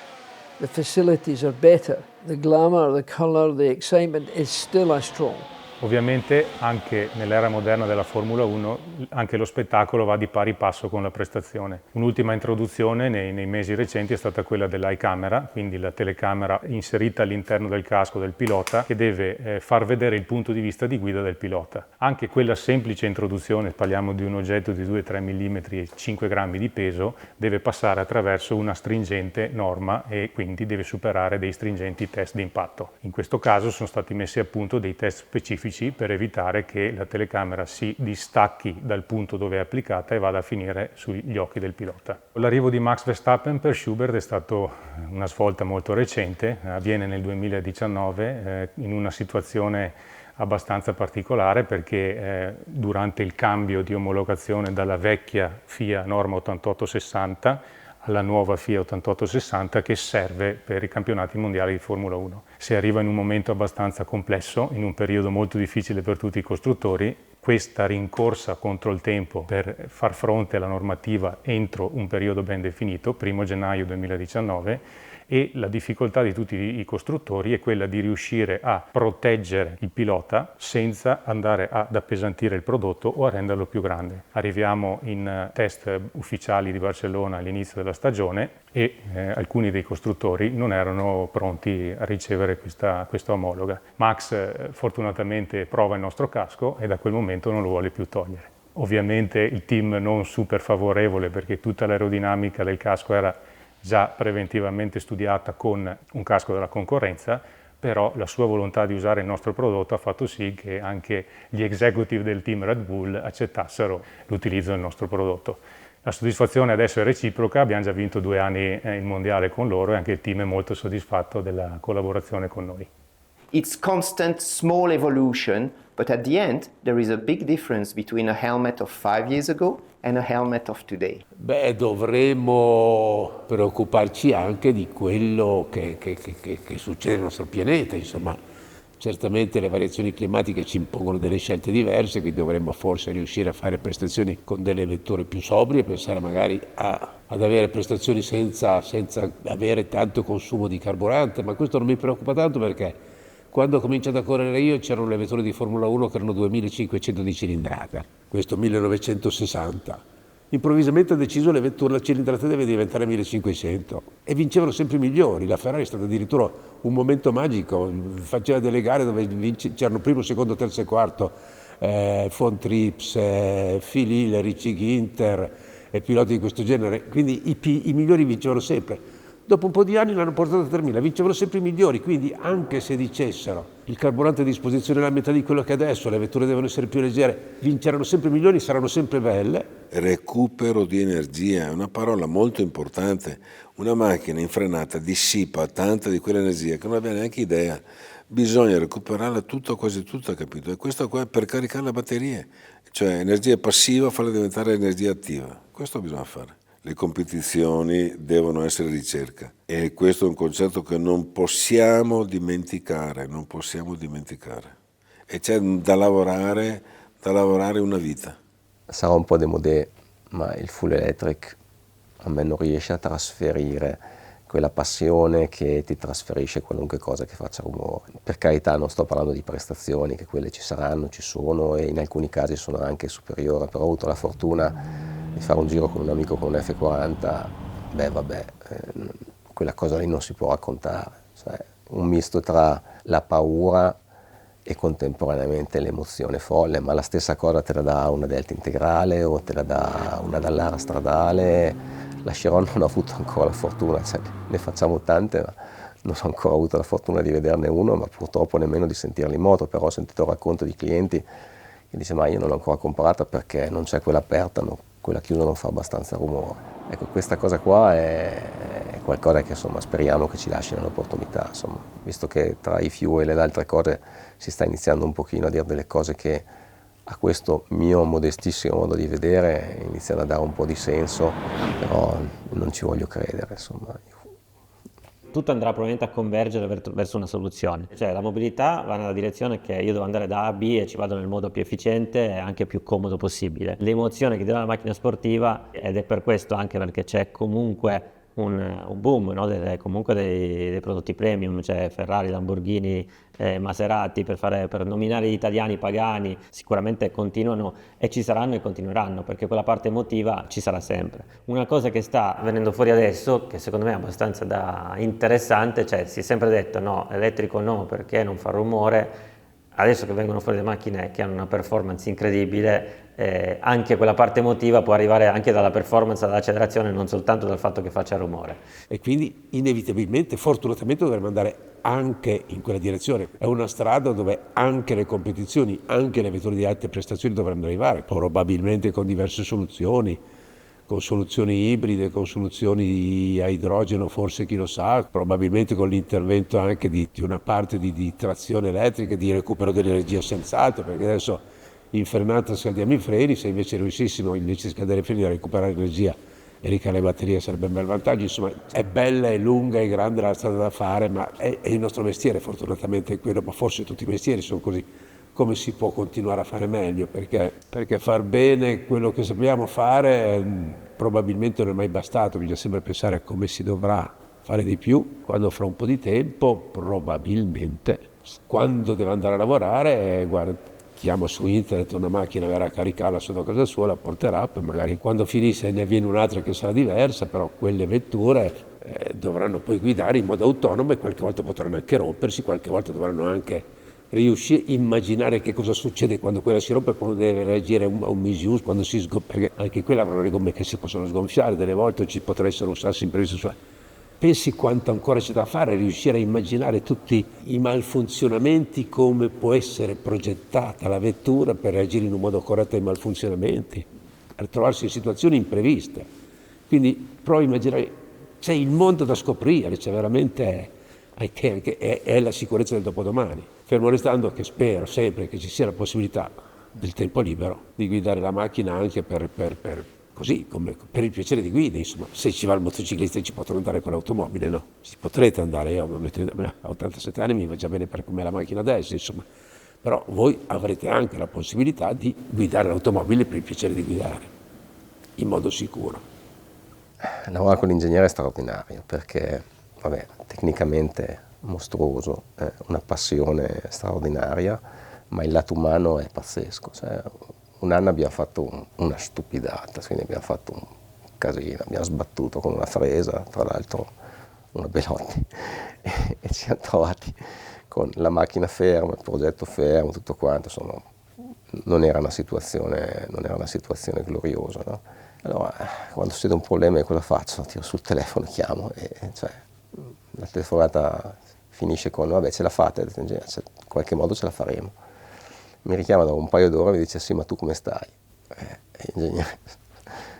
The facilities are better. The glamour, the colour, the excitement is still as strong. Ovviamente anche nell'era moderna della Formula 1 anche lo spettacolo va di pari passo con la prestazione. Un'ultima introduzione nei mesi recenti è stata quella dell'iCamera, quindi la telecamera inserita all'interno del casco del pilota che deve far vedere il punto di vista di guida del pilota. Anche quella semplice introduzione, parliamo di un oggetto di 2-3 mm e 5 grammi di peso, deve passare attraverso una stringente norma e quindi deve superare dei stringenti test di impatto. In questo caso sono stati messi a punto dei test specifici per evitare che la telecamera si distacchi dal punto dove è applicata e vada a finire sugli occhi del pilota. L'arrivo di Max Verstappen per Schubert è stato una svolta molto recente, avviene nel 2019 in una situazione abbastanza particolare perché durante il cambio di omologazione dalla vecchia FIA norma 8860 alla nuova FIA 8860 che serve per i campionati mondiali di Formula 1. Si arriva in un momento abbastanza complesso, in un periodo molto difficile per tutti i costruttori. Questa rincorsa contro il tempo per far fronte alla normativa entro un periodo ben definito, 1 gennaio 2019, e la difficoltà di tutti i costruttori è quella di riuscire a proteggere il pilota senza andare ad appesantire il prodotto o a renderlo più grande. Arriviamo in test ufficiali di Barcellona all'inizio della stagione e alcuni dei costruttori non erano pronti a ricevere questa omologa. Max fortunatamente prova il nostro casco e da quel momento non lo vuole più togliere. Ovviamente il team non super favorevole, perché tutta l'aerodinamica del casco era già preventivamente studiata con un casco della concorrenza, però la sua volontà di usare il nostro prodotto ha fatto sì che anche gli executive del team Red Bull accettassero l'utilizzo del nostro prodotto. La soddisfazione adesso è reciproca, abbiamo già vinto 2 anni il mondiale con loro e anche il team è molto soddisfatto della collaborazione con noi. It's constant small evolution, but at the end there is a big difference between a helmet of 5 years ago and a helmet of today. Beh, dovremmo preoccuparci anche di quello che succede nel nostro pianeta, insomma. Certamente le variazioni climatiche ci impongono delle scelte diverse, quindi dovremmo forse riuscire a fare prestazioni con delle vetture più sobrie, pensare magari ad avere prestazioni senza avere tanto consumo di carburante, ma questo non mi preoccupa tanto perché quando ho cominciato a correre io c'erano le vetture di Formula 1 che erano 2500 di cilindrata, questo 1960. Improvvisamente ha deciso la cilindrata deve diventare 1500 e vincevano sempre i migliori. La Ferrari è stata addirittura un momento magico, faceva delle gare dove c'erano primo, secondo, terzo e quarto, Von Trips, Phil Hill, Richie Ginter e piloti di questo genere, quindi i migliori vincevano sempre. Dopo un po' di anni l'hanno portato a termine, vincevano sempre i migliori, quindi anche se dicessero il carburante a disposizione è la metà di quello che adesso, le vetture devono essere più leggere, vinceranno sempre i migliori, saranno sempre belle. Recupero di energia è una parola molto importante. Una macchina in frenata dissipa tanta di quell'energia che non abbiamo neanche idea. Bisogna recuperarla tutta, quasi tutta, capito? E questo qua è per caricare le batterie, cioè energia passiva farla diventare energia attiva. Questo bisogna fare. Le competizioni devono essere ricerca e questo è un concetto che non possiamo dimenticare, e c'è da lavorare una vita. Sarà un po' démodé, ma il full electric a me non riesce a trasferire quella passione che ti trasferisce qualunque cosa che faccia rumore. Per carità non sto parlando di prestazioni, che quelle ci saranno, ci sono e in alcuni casi sono anche superiori, però ho avuto la fortuna di fare un giro con un amico con un F40, quella cosa lì non si può raccontare, cioè, un misto tra la paura e contemporaneamente l'emozione folle, ma la stessa cosa te la dà una Delta integrale o te la dà una Dallara stradale. La Chiron non ho avuto ancora la fortuna, cioè, ne facciamo tante, ma non ho ancora avuto la fortuna di vederne uno, ma purtroppo nemmeno di sentirli in moto, però ho sentito il racconto di clienti che dice ma io non l'ho ancora comprata perché non c'è quella aperta, quella chiusa non fa abbastanza rumore. Ecco, questa cosa qua è qualcosa che insomma speriamo che ci lasci un'opportunità, insomma, visto che tra i fuel e le altre cose si sta iniziando un pochino a dire delle cose che a questo mio modestissimo modo di vedere iniziano a dare un po' di senso, però non ci voglio credere, insomma. Tutto andrà probabilmente a convergere verso una soluzione, cioè la mobilità va nella direzione che io devo andare da A a B e ci vado nel modo più efficiente e anche più comodo possibile. L'emozione che dà la macchina sportiva, ed è per questo anche perché c'è comunque un boom, no? Comunque dei prodotti premium, cioè Ferrari, Lamborghini, Maserati, per nominare gli italiani pagani, sicuramente continuano e ci saranno e continueranno, perché quella parte emotiva ci sarà sempre. Una cosa che sta venendo fuori adesso, che secondo me è abbastanza interessante, cioè si è sempre detto no, elettrico no perché non fa rumore. Adesso che vengono fuori le macchine che hanno una performance incredibile, anche quella parte emotiva può arrivare anche dalla performance, dall'accelerazione, non soltanto dal fatto che faccia rumore. E quindi inevitabilmente, fortunatamente dovremmo andare anche in quella direzione. È una strada dove anche le competizioni, anche le vetture di alte prestazioni dovranno arrivare, probabilmente con diverse soluzioni, con soluzioni ibride, con soluzioni a idrogeno, forse chi lo sa, probabilmente con l'intervento anche di una parte di trazione elettrica, di recupero dell'energia sensata, perché adesso in frenata scaldiamo i freni, se invece riuscissimo invece di scaldare i freni a recuperare energia e ricaricare le batterie sarebbe un bel vantaggio. Insomma, è bella, è lunga, è grande la strada da fare, ma è il nostro mestiere, fortunatamente è quello, ma forse tutti i mestieri sono così. Come si può continuare a fare meglio? Perché far bene quello che sappiamo fare probabilmente non è mai bastato, bisogna sempre pensare a come si dovrà fare di più, quando fra un po' di tempo, probabilmente, quando deve andare a lavorare, chiama su internet una macchina, verrà a caricarla sotto casa sua, la porterà, poi magari quando finisse ne avviene un'altra che sarà diversa, però quelle vetture dovranno poi guidare in modo autonomo e qualche volta potranno anche rompersi, qualche volta dovranno anche riuscire a immaginare che cosa succede quando quella si rompe, quando deve reagire a un misuse, quando si sgonfia, perché anche quella avranno le gomme che si possono sgonfiare, delle volte ci potrà essere un sasso imprevisto. Pensi quanto ancora c'è da fare, riuscire a immaginare tutti i malfunzionamenti, come può essere progettata la vettura per reagire in un modo corretto ai malfunzionamenti, per trovarsi in situazioni impreviste. Quindi provo a immaginare, c'è il mondo da scoprire, c'è veramente è la sicurezza del dopodomani. Fermo restando che spero sempre che ci sia la possibilità del tempo libero di guidare la macchina anche per così, come per il piacere di guida, insomma. Se ci va il motociclista ci potrà andare con l'automobile, no? Ci potrete andare, io a 87 anni mi va già bene per come è la macchina adesso, insomma. Però voi avrete anche la possibilità di guidare l'automobile per il piacere di guidare, in modo sicuro. Lavorare con l'ingegnere è straordinario perché, vabbè, tecnicamente mostruoso, è una passione straordinaria, ma il lato umano è pazzesco. Cioè, un anno abbiamo fatto una stupidata, quindi abbiamo fatto un casino, abbiamo sbattuto con una fresa, tra l'altro una Belotti, e ci siamo trovati con la macchina ferma, il progetto fermo, tutto quanto, insomma, non era una situazione gloriosa, no? Allora, quando succede un problema, io cosa faccio? Tiro sul telefono, chiamo, e cioè, la telefonata finisce con vabbè, ce la fate, in qualche modo ce la faremo. Mi richiama dopo un paio d'ore e mi dice sì, ma tu come stai? Ingegnere,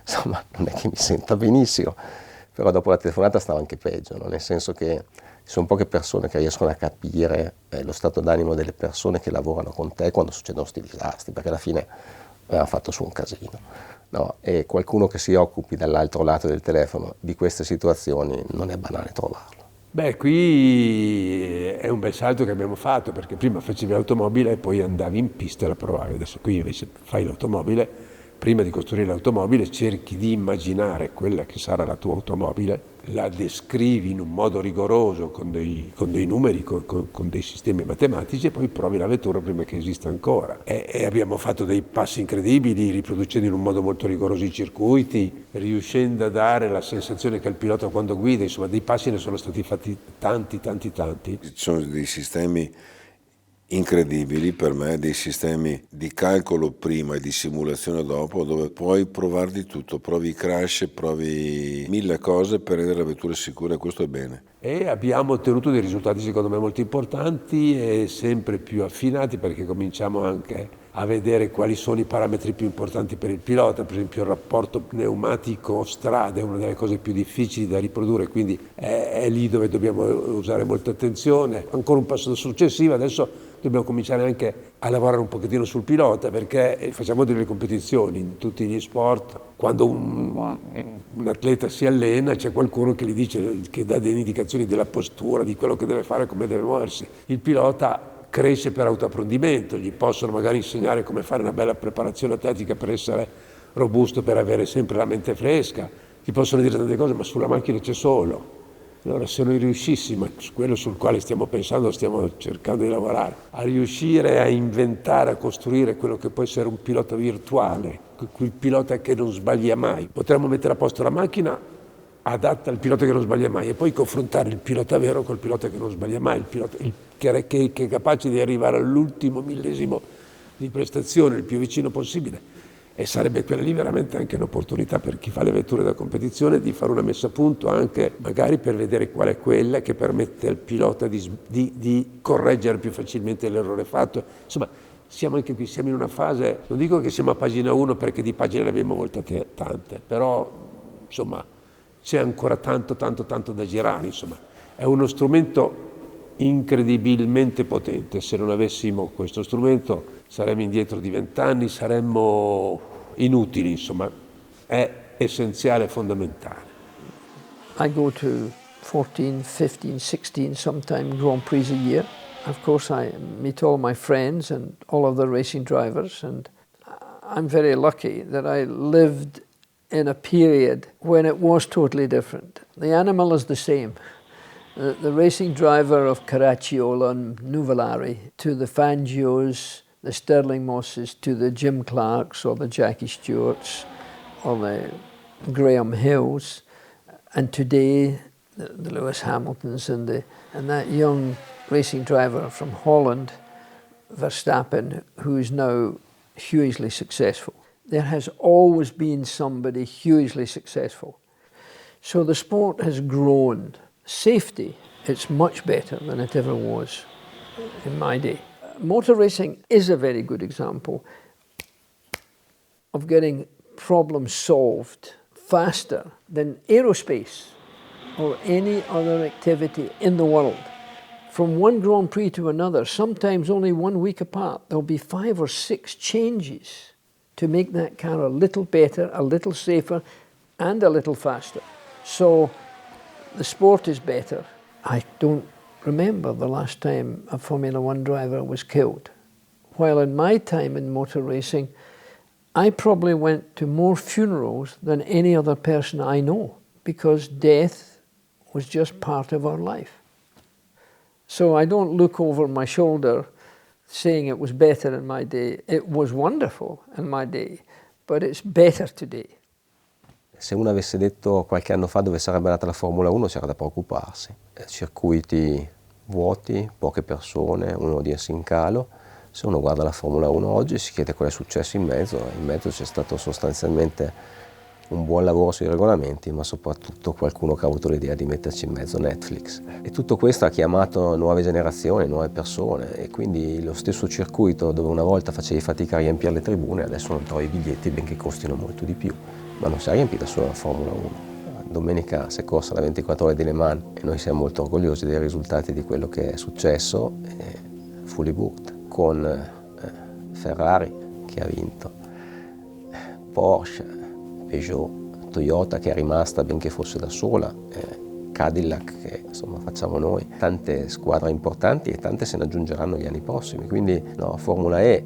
insomma, non è che mi senta benissimo, però dopo la telefonata stava anche peggio, no? Nel senso che ci sono poche persone che riescono a capire lo stato d'animo delle persone che lavorano con te quando succedono questi disastri, perché alla fine avevano fatto su un casino, no? E qualcuno che si occupi dall'altro lato del telefono di queste situazioni non è banale trovarlo. Beh, qui è un bel salto che abbiamo fatto, perché prima facevi l'automobile e poi andavi in pista e la provavi. Adesso qui invece fai l'automobile, prima di costruire l'automobile cerchi di immaginare quella che sarà la tua automobile, la descrivi in un modo rigoroso con dei numeri, con dei sistemi matematici, e poi provi la vettura prima che esista ancora. E abbiamo fatto dei passi incredibili, riproducendo in un modo molto rigoroso i circuiti, riuscendo a dare la sensazione che il pilota quando guida, insomma, dei passi ne sono stati fatti tanti. Ci sono dei sistemi incredibili per me, dei sistemi di calcolo prima e di simulazione dopo, dove puoi provare di tutto, provi crash, provi 1000 cose per rendere la vettura sicura, e questo è bene. E abbiamo ottenuto dei risultati secondo me molto importanti e sempre più affinati, perché cominciamo anche a vedere quali sono i parametri più importanti per il pilota. Per esempio il rapporto pneumatico-strada è una delle cose più difficili da riprodurre, quindi è lì dove dobbiamo usare molta attenzione. Ancora un passo successivo, adesso dobbiamo cominciare anche a lavorare un pochettino sul pilota, perché facciamo delle competizioni in tutti gli sport. Quando un atleta si allena c'è qualcuno che gli dice, che dà delle indicazioni della postura, di quello che deve fare, come deve muoversi. Il pilota cresce per autoapprendimento, gli possono magari insegnare come fare una bella preparazione atletica per essere robusto, per avere sempre la mente fresca, gli possono dire tante cose, ma sulla macchina c'è solo. Allora, se noi riuscissimo, su quello sul quale stiamo pensando, stiamo cercando di lavorare, a riuscire a inventare, a costruire quello che può essere un pilota virtuale, quel pilota che non sbaglia mai, potremmo mettere a posto la macchina adatta al pilota che non sbaglia mai e poi confrontare il pilota vero col pilota che non sbaglia mai, il pilota che è capace di arrivare all'ultimo millesimo di prestazione il più vicino possibile. E sarebbe quella lì veramente anche un'opportunità per chi fa le vetture da competizione di fare una messa a punto, anche magari per vedere qual è quella che permette al pilota di correggere più facilmente l'errore fatto. Insomma, siamo anche qui, siamo in una fase, non dico che siamo a pagina 1 perché di pagine ne abbiamo molte tante, però insomma c'è ancora tanto da girare, insomma. È uno strumento incredibilmente potente. Se non avessimo questo strumento saremmo indietro di 20 anni, saremmo inutili, insomma. È essenziale e fondamentale. I go to 14, 15, 16, sometimes Grand Prix a year. Of course, I meet all my friends and all of the racing drivers, and I'm very lucky that I lived in a period when it was totally different. The animal is the same. The racing driver of Caracciolo and Nuvolari, to the Fangios, the Sterling Mosses, to the Jim Clarks or the Jackie Stewarts or the Graham Hills, and today the Lewis Hamiltons and that young racing driver from Holland, Verstappen, who is now hugely successful. There has always been somebody hugely successful. So the sport has grown. Safety, it's much better than it ever was in my day. Motor racing is a very good example of getting problems solved faster than aerospace or any other activity in the world. From one Grand Prix to another, sometimes only 1 week apart, there'll be 5 or 6 changes to make that car a little better, a little safer, and a little faster. So the sport is better. I don't remember the last time a Formula One driver was killed. While in my time in motor racing, I probably went to more funerals than any other person I know, because death was just part of our life. So I don't look over my shoulder saying it was better in my day. It was wonderful in my day, but it's better today. Se uno avesse detto qualche anno fa dove sarebbe andata la Formula 1 c'era da preoccuparsi. Circuiti vuoti, poche persone, un'audience in calo. Se uno guarda la Formula 1 oggi si chiede cosa è successo in mezzo. In mezzo c'è stato sostanzialmente un buon lavoro sui regolamenti, ma soprattutto qualcuno che ha avuto l'idea di metterci in mezzo Netflix. E tutto questo ha chiamato nuove generazioni, nuove persone, e quindi lo stesso circuito dove una volta facevi fatica a riempire le tribune, adesso non trovi i biglietti, benché costino molto di più. Ma non si è riempita solo la Formula 1. Domenica si è corsa la 24 ore di Le Mans e noi siamo molto orgogliosi dei risultati di quello che è successo, fully booked, con Ferrari che ha vinto, Porsche, Peugeot, Toyota che è rimasta benché fosse da sola, Cadillac che insomma facciamo noi, tante squadre importanti e tante se ne aggiungeranno gli anni prossimi, quindi no, Formula E,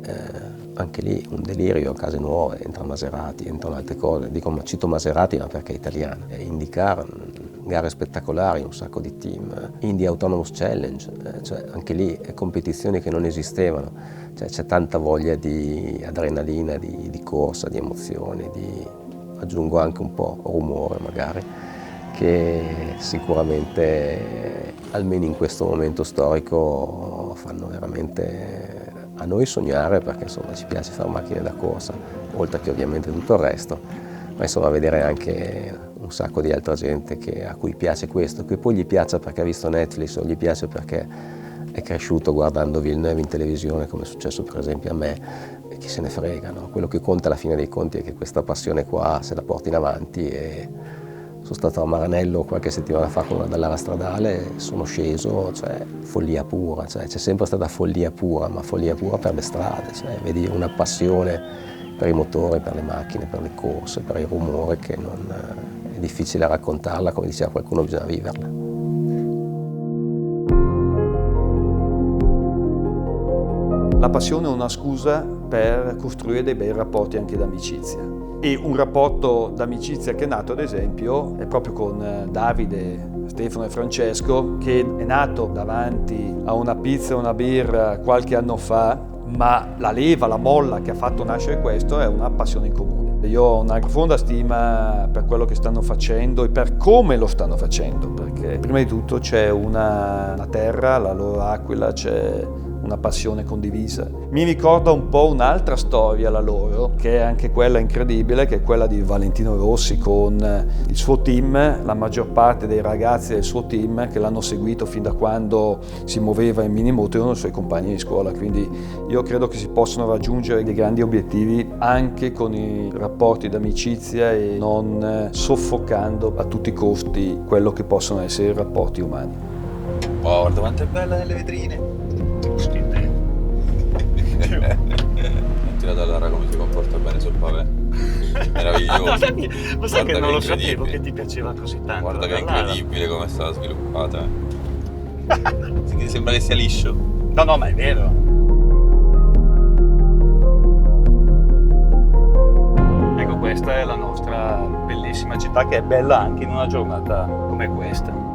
anche lì un delirio, case nuove, entra Maserati, entrano altre cose, dico ma cito Maserati ma perché è italiana, IndyCar, gare spettacolari, un sacco di team, Indy Autonomous Challenge, cioè anche lì competizioni che non esistevano, cioè, c'è tanta voglia di adrenalina, di corsa, di emozioni, aggiungo anche un po' rumore magari, che sicuramente almeno in questo momento storico fanno veramente a noi sognare, perché insomma ci piace fare macchine da corsa, oltre che ovviamente tutto il resto, ma insomma vedere anche un sacco di altra gente a cui piace questo, che poi gli piaccia perché ha visto Netflix o gli piace perché è cresciuto guardando Villeneuve in televisione, come è successo per esempio a me, e chi se ne frega, no? Quello che conta alla fine dei conti è che questa passione qua se la porti in avanti. E sono stato a Maranello qualche settimana fa con una Dallara stradale, sono sceso, cioè follia pura, cioè, c'è sempre stata follia pura, ma follia pura per le strade, cioè, vedi una passione per i motori, per le macchine, per le corse, per il rumore che è difficile raccontarla, come diceva qualcuno bisogna viverla. La passione è una scusa per costruire dei bei rapporti anche d'amicizia. E un rapporto d'amicizia che è nato, ad esempio, è proprio con Davide, Stefano e Francesco, che è nato davanti a una pizza e una birra qualche anno fa, ma la leva, la molla che ha fatto nascere questo è una passione in comune. Io ho una profonda stima per quello che stanno facendo e per come lo stanno facendo, perché prima di tutto c'è una terra, la loro aquila, c'è una passione condivisa. Mi ricorda un po' un'altra storia la loro, che è anche quella incredibile, che è quella di Valentino Rossi con il suo team, la maggior parte dei ragazzi del suo team che l'hanno seguito fin da quando si muoveva in minimoto erano i suoi compagni di scuola, quindi io credo che si possano raggiungere dei grandi obiettivi anche con i rapporti d'amicizia e non soffocando a tutti i costi quello che possono essere i rapporti umani. Oh, guarda quanto è bella nelle vetrine! Non ti la Dallara come si comporta bene sul pavè. Meraviglioso. No, ma sai che non lo sapevo che ti piaceva così tanto. Guarda che è incredibile come è stata sviluppata. Sembra che sia liscio. No, ma è vero. Ecco, questa è la nostra bellissima città, che è bella anche in una giornata come questa.